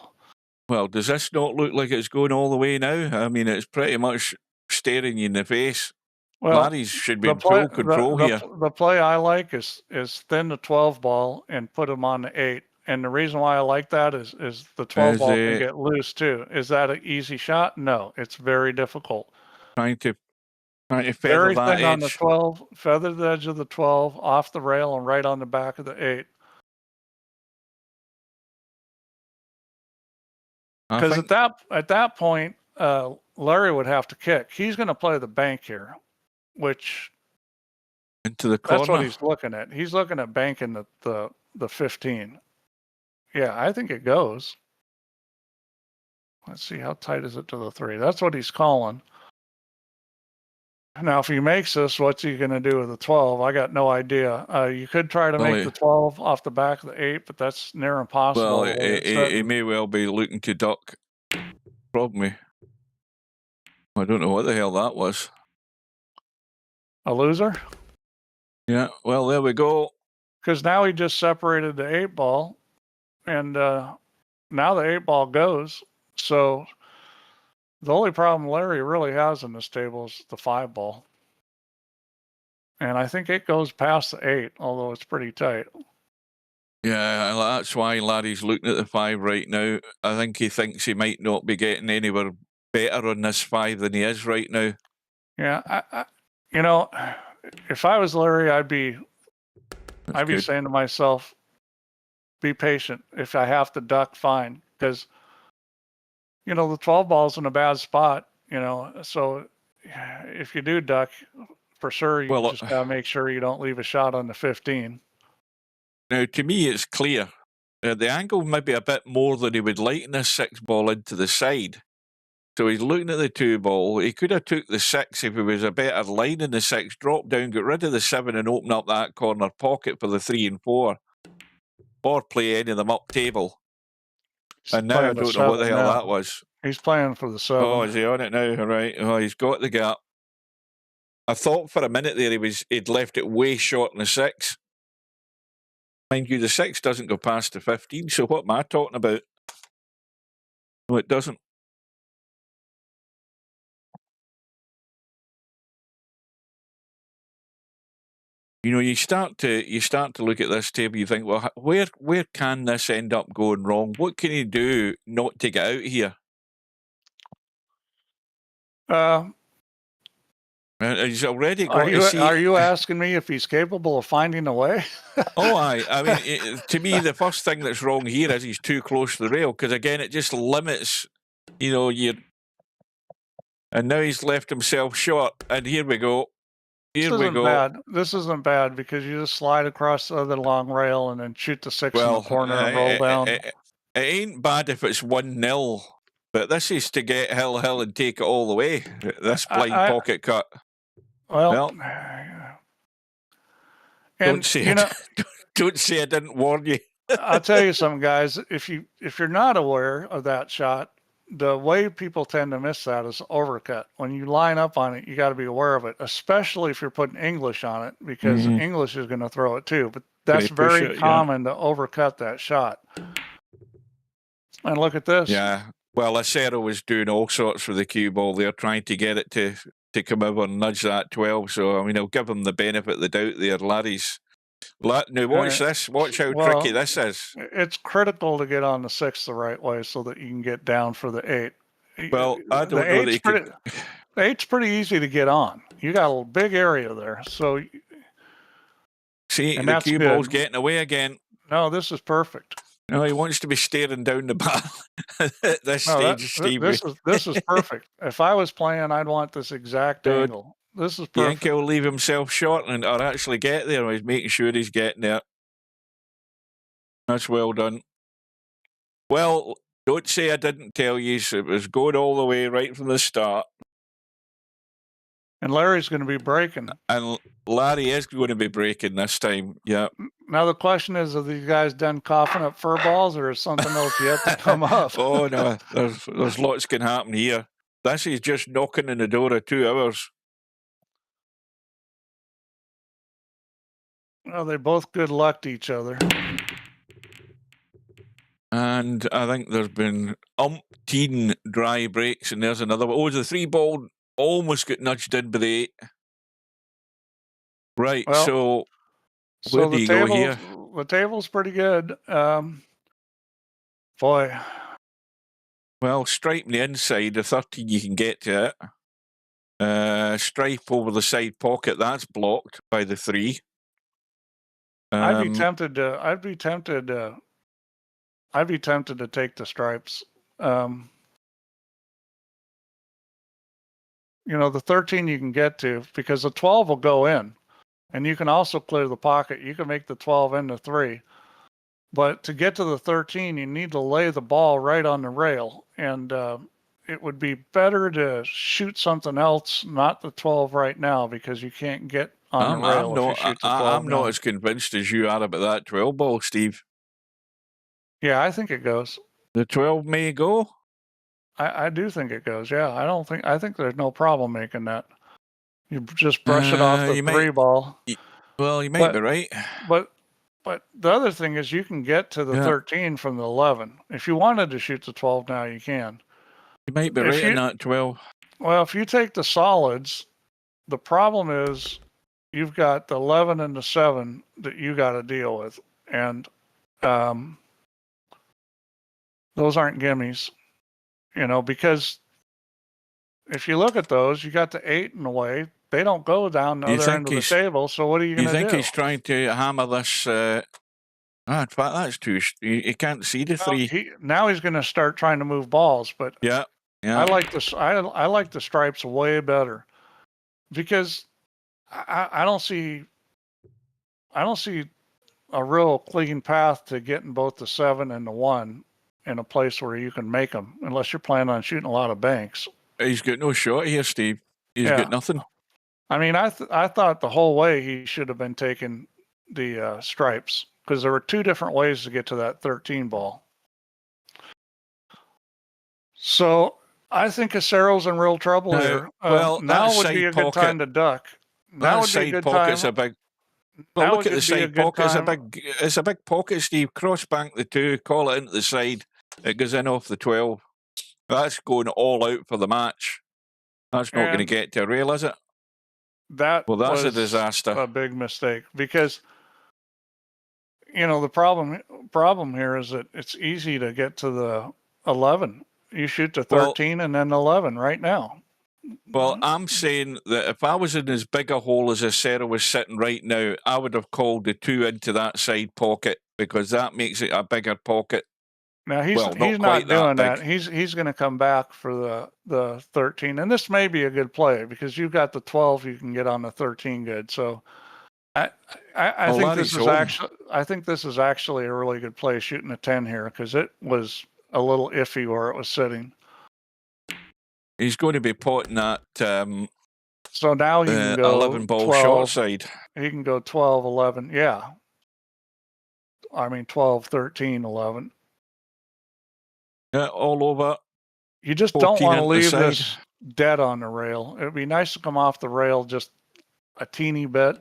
Well, does this not look like it's going all the way now? I mean, it's pretty much staring you in the face. Well, Larry's should be in full control here. The play I like is thin the 12 ball and put him on the 8. And the reason why I like that is the 12 ball can get loose too. Is that an easy shot? No, it's very difficult. Trying to feather very that thin edge. On the 12, feather the edge of the 12 off the rail and right on the back of the 8. Because at that point, Larry would have to kick. He's going to play the bank here, which into the corner. That's what he's looking at. He's looking at banking the 15. Yeah, I think it goes. Let's see, how tight is it to the 3? That's what he's calling. Now, if he makes this, what's he going to do with the 12? I got no idea. You could try to make the 12 off the back of the 8, but that's near impossible. Well, he may well be looking to duck. Probably. I don't know what the hell that was. A loser? Yeah, well, there we go. Because now he just separated the 8 ball, and now the 8 ball goes. So the only problem Larry really has in this table is the 5 ball. And I think it goes past the 8, although it's pretty tight. Yeah, that's why Larry's looking at the 5 right now. I think he thinks he might not be getting anywhere better on this 5 than he is right now. Yeah, you know, if I was Larry, I'd be good. saying to myself, be patient. If I have to duck, fine. Because, you know, the 12 ball's in a bad spot, you know, so if you do duck, for sure, you Well, just gotta make sure you don't leave a shot on the 15. Now, to me, it's clear. The angle may be a bit more than he would like in this 6 ball into the side. So he's looking at the 2 ball. He could have took the 6 if he was a better line in the 6, drop down, get rid of the 7 and open up that corner pocket for the 3 and 4. Or play any of them up table. And now I don't know what the hell that was. He's playing for the 7. Oh, is he on it now? Right. Oh, he's got the gap. I thought for a minute there he'd left it way short in the 6. Mind you, the 6 doesn't go past the 15, so what am I talking about? No, it doesn't. You know, you start to look at this table, you think, well, where can this end up going wrong? What can he do not to get out here? He's already got to see. Are you asking me if he's capable of finding a way? Oh, I mean, to me, the first thing that's wrong here is he's too close to the rail, because again, it just limits, you know, and now he's left himself short, and here we go. Here we go. Bad. This isn't bad because you just slide across the other long rail and then shoot the 6 in the corner and roll down. It ain't bad if it's 1-0, but this is to get hill and take it all the way. This blind pocket cut. Well, don't say don't say I didn't warn you. I'll tell you something, guys. If you're not aware of that shot, the way people tend to miss that is overcut. When you line up on it, you got to be aware of it, especially if you're putting English on it, because English is going to throw it too. But that's very common to overcut that shot. And look at this. Yeah. Well, acero was doing all sorts for the cue ball. They're trying to get it to come over and nudge that 12. So, I mean, I'll give him the benefit of the doubt there. Now, watch this. Watch how tricky this is. It's critical to get on the 6 the right way so that you can get down for the 8. Well, I don't know that you could. The 8's pretty easy to get on. You got a big area there. So, see, the cue ball's getting away again. No, this is perfect. No, he wants to be staring down the bar at this stage, Steve. This is perfect. If I was playing, I'd want this exact angle. This is perfect. You think he'll leave himself short or actually get there? He's making sure he's getting there. That's well done. Well, don't say I didn't tell you. So it was going all the way right from the start. And Larry's going to be breaking. And Larry is going to be breaking this time, yeah. Now the question is, are these guys done coughing up fur balls, or is something else yet to come up? Oh, no, there's lots can happen here. This is just knocking on the door of 2 hours. Well, they both good lucked each other. And I think there's been umpteen dry breaks, and there's another one. Oh, the 3 ball almost got nudged in by the 8. Right, well, so where do you go here? The table's pretty good. Boy. Well, stripe on the inside, the 13 you can get to it. Stripe over the side pocket, that's blocked by the 3. I'd be tempted to take the stripes. You know, the 13 you can get to, because the 12 will go in, and you can also clear the pocket. You can make the 12 into 3. But to get to the 13, you need to lay the ball right on the rail. And it would be better to shoot something else, not the 12 right now, because you can't get on the rail if you shoot the 12 I'm not as convinced as you are about that 12 ball, Steve. Yeah, I think it goes. The 12 may go? I do think it goes, yeah. I think there's no problem making that. You just brush it off the 3 ball. Well, you might be right. But the other thing is you can get to the 13 from the 11. If you wanted to shoot the 12 now, you can. You might be right in that 12. Well, if you take the solids, the problem is you've got the 11 and the 7 that you got to deal with. And those aren't gimmies, you know, because if you look at those, you got the 8 in the way. They don't go down the You other think end of the he's- table. So what are you Do you going to think do? he's trying to hammer this? In fact, that's too. You can't see the Well, 3. now he's going to start trying to move balls, but Yeah, yeah. I like this. I like the stripes way better because I don't see a real clean path to getting both the 7 and the 1 in a place where you can make them, unless you're planning on shooting a lot of banks. He's got no shot here, Steve. He's Yeah. got nothing. I mean, I thought the whole way he should have been taking the stripes because there were 2 different ways to get to that 13 ball. So I think acero's in real trouble here. Well, now that would be side a good pocket- time to duck. Now That would be a side good pocket's time. a big. Well, Now look at would the be a side good pocket. time. It's a big pocket, Steve. Cross bank the 2, call it into the side. It goes in off the 12. That's going all out for the match. That's not going to And get to a rail, is it? that Well, that's a was disaster. a big mistake because you know the problem here is that it's easy to get to the 11. You shoot to 13 and then 11 right now. Well, I'm saying that if I was in as big a hole as acero was sitting right now, I would have called the 2 into that side pocket because that makes it a bigger pocket. Now he's Well, not he's quite not doing that that. big. He's going to come back for the 13, and this may be a good play because you've got the 12 you can get on the 13 good. So I Well, think Larry's this is home. actually a really good play shooting a 10 here because it was a little iffy where it was sitting. He's going to be potting that So now he can go 11 ball 12. short side. He can go 12, 11. Yeah. I mean 12, 13, 11. Yeah, all over. You just don't 14 want to into the leave side. this dead on the rail. It'd be nice to come off the rail just a teeny bit.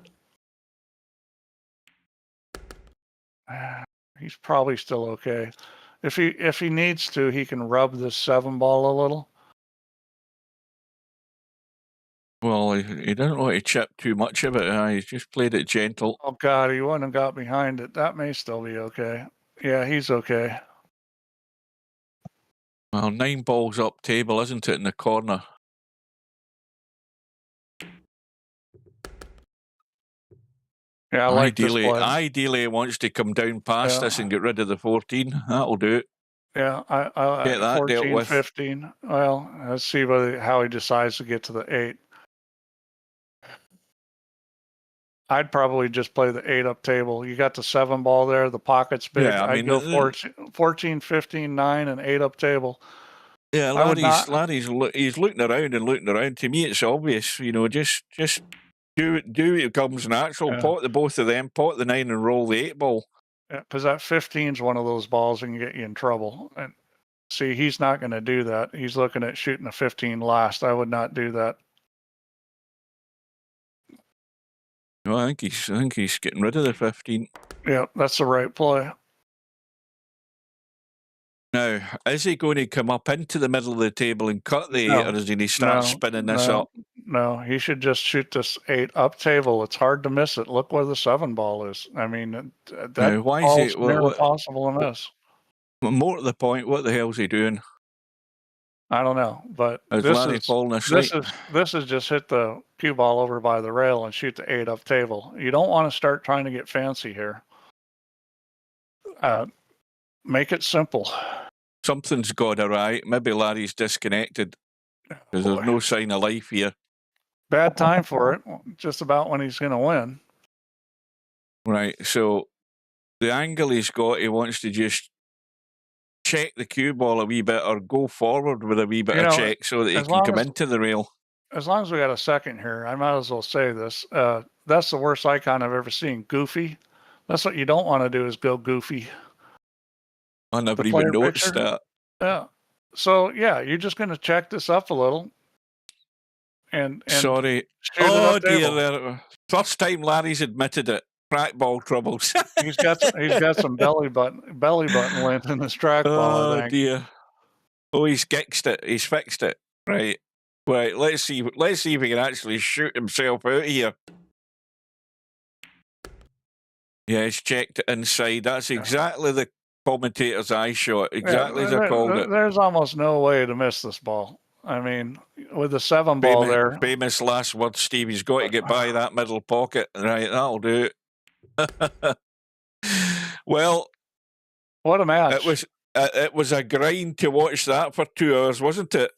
He's probably still okay. If he needs to, he can rub this 7 ball a little. Well, he doesn't want to chip too much of it. He's just played it gentle. Oh God, he wouldn't have got behind it. That may still be okay. Yeah, he's okay. Well, 9 balls up table, isn't it, in the corner? Yeah, I like this play. Ideally, he wants to come down past this and get rid of the 14. That'll do it. Yeah, I Get that 14, dealt with. 15. Well, let's see how he decides to get to the 8. I'd probably just play the 8 up table. You got the 7 ball there, the pocket's big. Yeah, I I'd mean, go 14, 15, 9, and 8 up table. Yeah, I would not- he's looking around and looking around. To me, it's obvious. You know, just do what comes natural. Yeah. Pot the both of them. Pot the 9 and roll the 8 ball. Because that 15 is one of those balls that can get you in trouble. And see, he's not going to do that. He's looking at shooting a 15 last. I would not do that. No, I think he's getting rid of the 15. Yeah, that's the right play. Now, is he going to come up into the middle of the table and cut the 8, No. or does he start spinning this up? No, he should just shoot this 8 up table. It's hard to miss it. Look where the 7 ball is. I mean, that why is ball's he- near what- impossible in this. More to the point, what the hell's he doing? I don't know, but Is this Larry is falling asleep? this is just hit the cue ball over by the rail and shoot the 8 up table. You don't want to start trying to get fancy here. Make it simple. Something's gone awry. Maybe Larry's disconnected because there's no sign of life here. Bad time for it. Just about when he's going to win. Right, so the angle he's got, he wants to just check the cue ball a wee bit or go forward with a wee bit of check so that he as can long come as- into the rail. As long as we got a second here, I might as well say this. That's the worst icon I've ever seen. Goofy. That's what you don't want to do is go goofy. I never The even player noticed picture? that. Yeah. So yeah, you're just going to check this up a little. And Sorry. shoot it Oh up dear, table. there. First time Larry's admitted it. Trackball troubles. He's got some belly button lint in his trackball, I Oh think. dear. Oh, he's fixed it. He's fixed it. Right. Right. Let's see if he can actually shoot himself out here. Yeah, he's checked it inside. That's exactly the commentator's eye shot. Exactly as I called it. There's almost no way to miss this ball. I mean, with the 7 ball there. Famous last word, Steve. He's got to get by that middle pocket. Right, that'll do it. Well, What a match. It was a grind to watch that for 2 hours, wasn't it?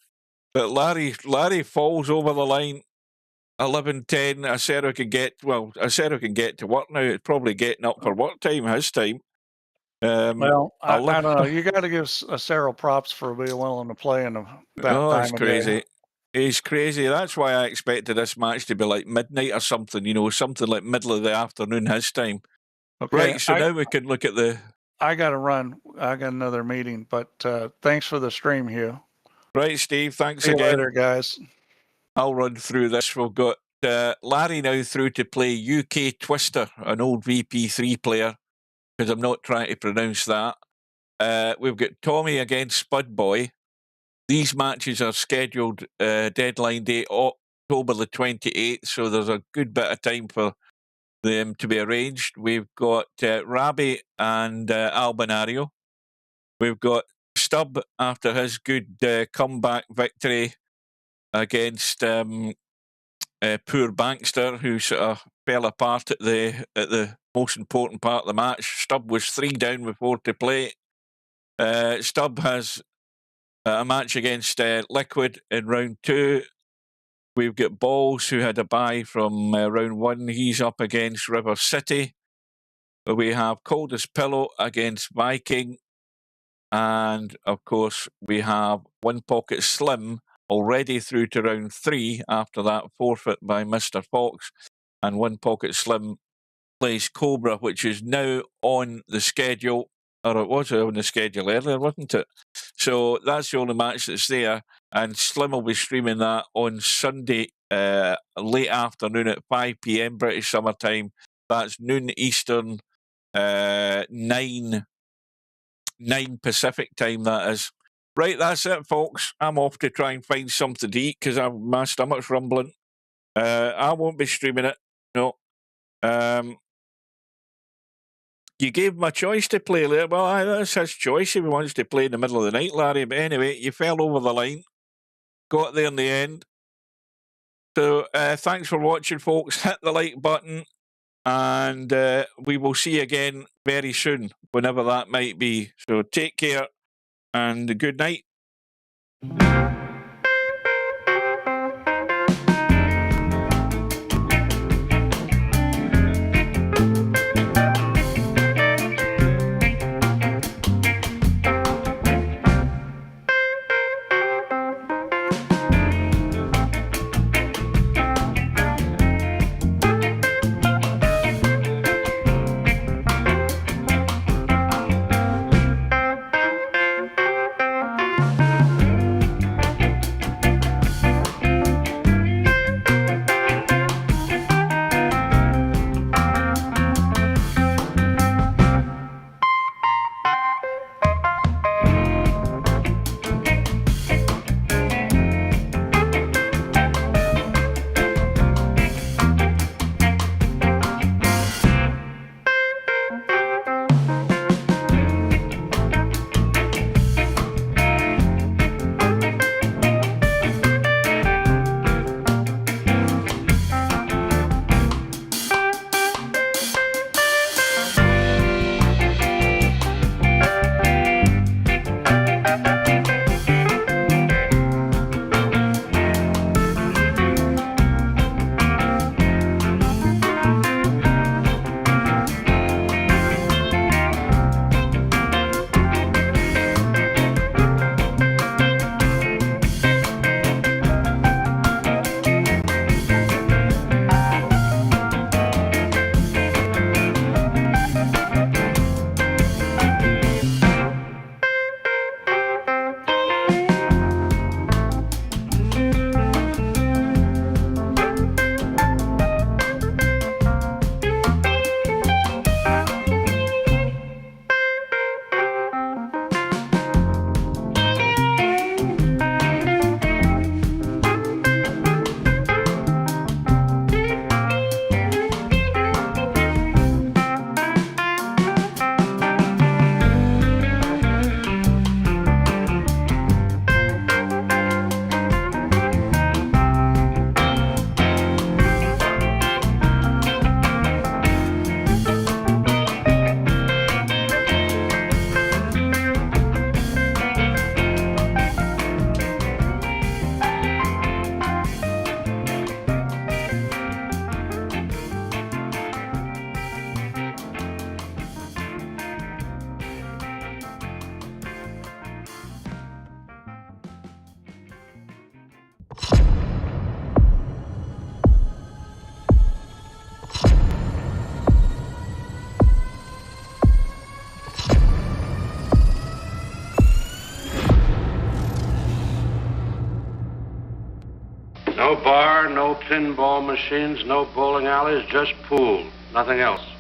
But Larry falls over the line. 11-10. Acero can get to work now. It's probably getting up for work time, his time. Well, I don't know. You got to give Acero props for being willing to play in that time he's of crazy. day. He's crazy. That's why I expected this match to be like midnight or something, something like middle of the afternoon his time. Okay, Right, so now we can look at the... I got to run. I got another meeting, but thanks for the stream, Hugh. Right, Steve, thanks See you again. later, guys. I'll run through this. We've got Larry now through to play UK Twister, an old VP3 player, because I'm not trying to pronounce that. We've got Tommy against Spud Boy. These matches are scheduled deadline date October the 28th, so there's a good bit of time for them to be arranged. We've got Rabi and Albinario. We've got Stubb after his good comeback victory against poor Bankster, who sort of fell apart at the most important part of the match. Stubb was 3 down with 4 to play. Stubb has a match against Liquid in round 2. We've got Balls, who had a bye from round 1. He's up against River City. We have Coldest Pillow against Viking. And, of course, we have One Pocket Slim already through to round 3 after that forfeit by Mr. Fox. And One Pocket Slim plays Cobra, which is now on the schedule. Or it was on the schedule earlier, wasn't it? So that's the only match that's there. And Slim will be streaming that on Sunday late afternoon at 5 p.m. British Summer Time. That's noon Eastern, 9 Pacific Time, that is. Right, that's it, folks. I'm off to try and find something to eat because my stomach's rumbling. I won't be streaming it. No. You gave him a choice to play later. Well, that's his choice if he wants to play in the middle of the night, Larry. But anyway, you fell over the line. Got there in the end. So thanks for watching, folks. Hit the like button. And we will see you again very soon, whenever that might be. So take care and good night. No bar, no pinball machines, no bowling alleys, just pool. Nothing else.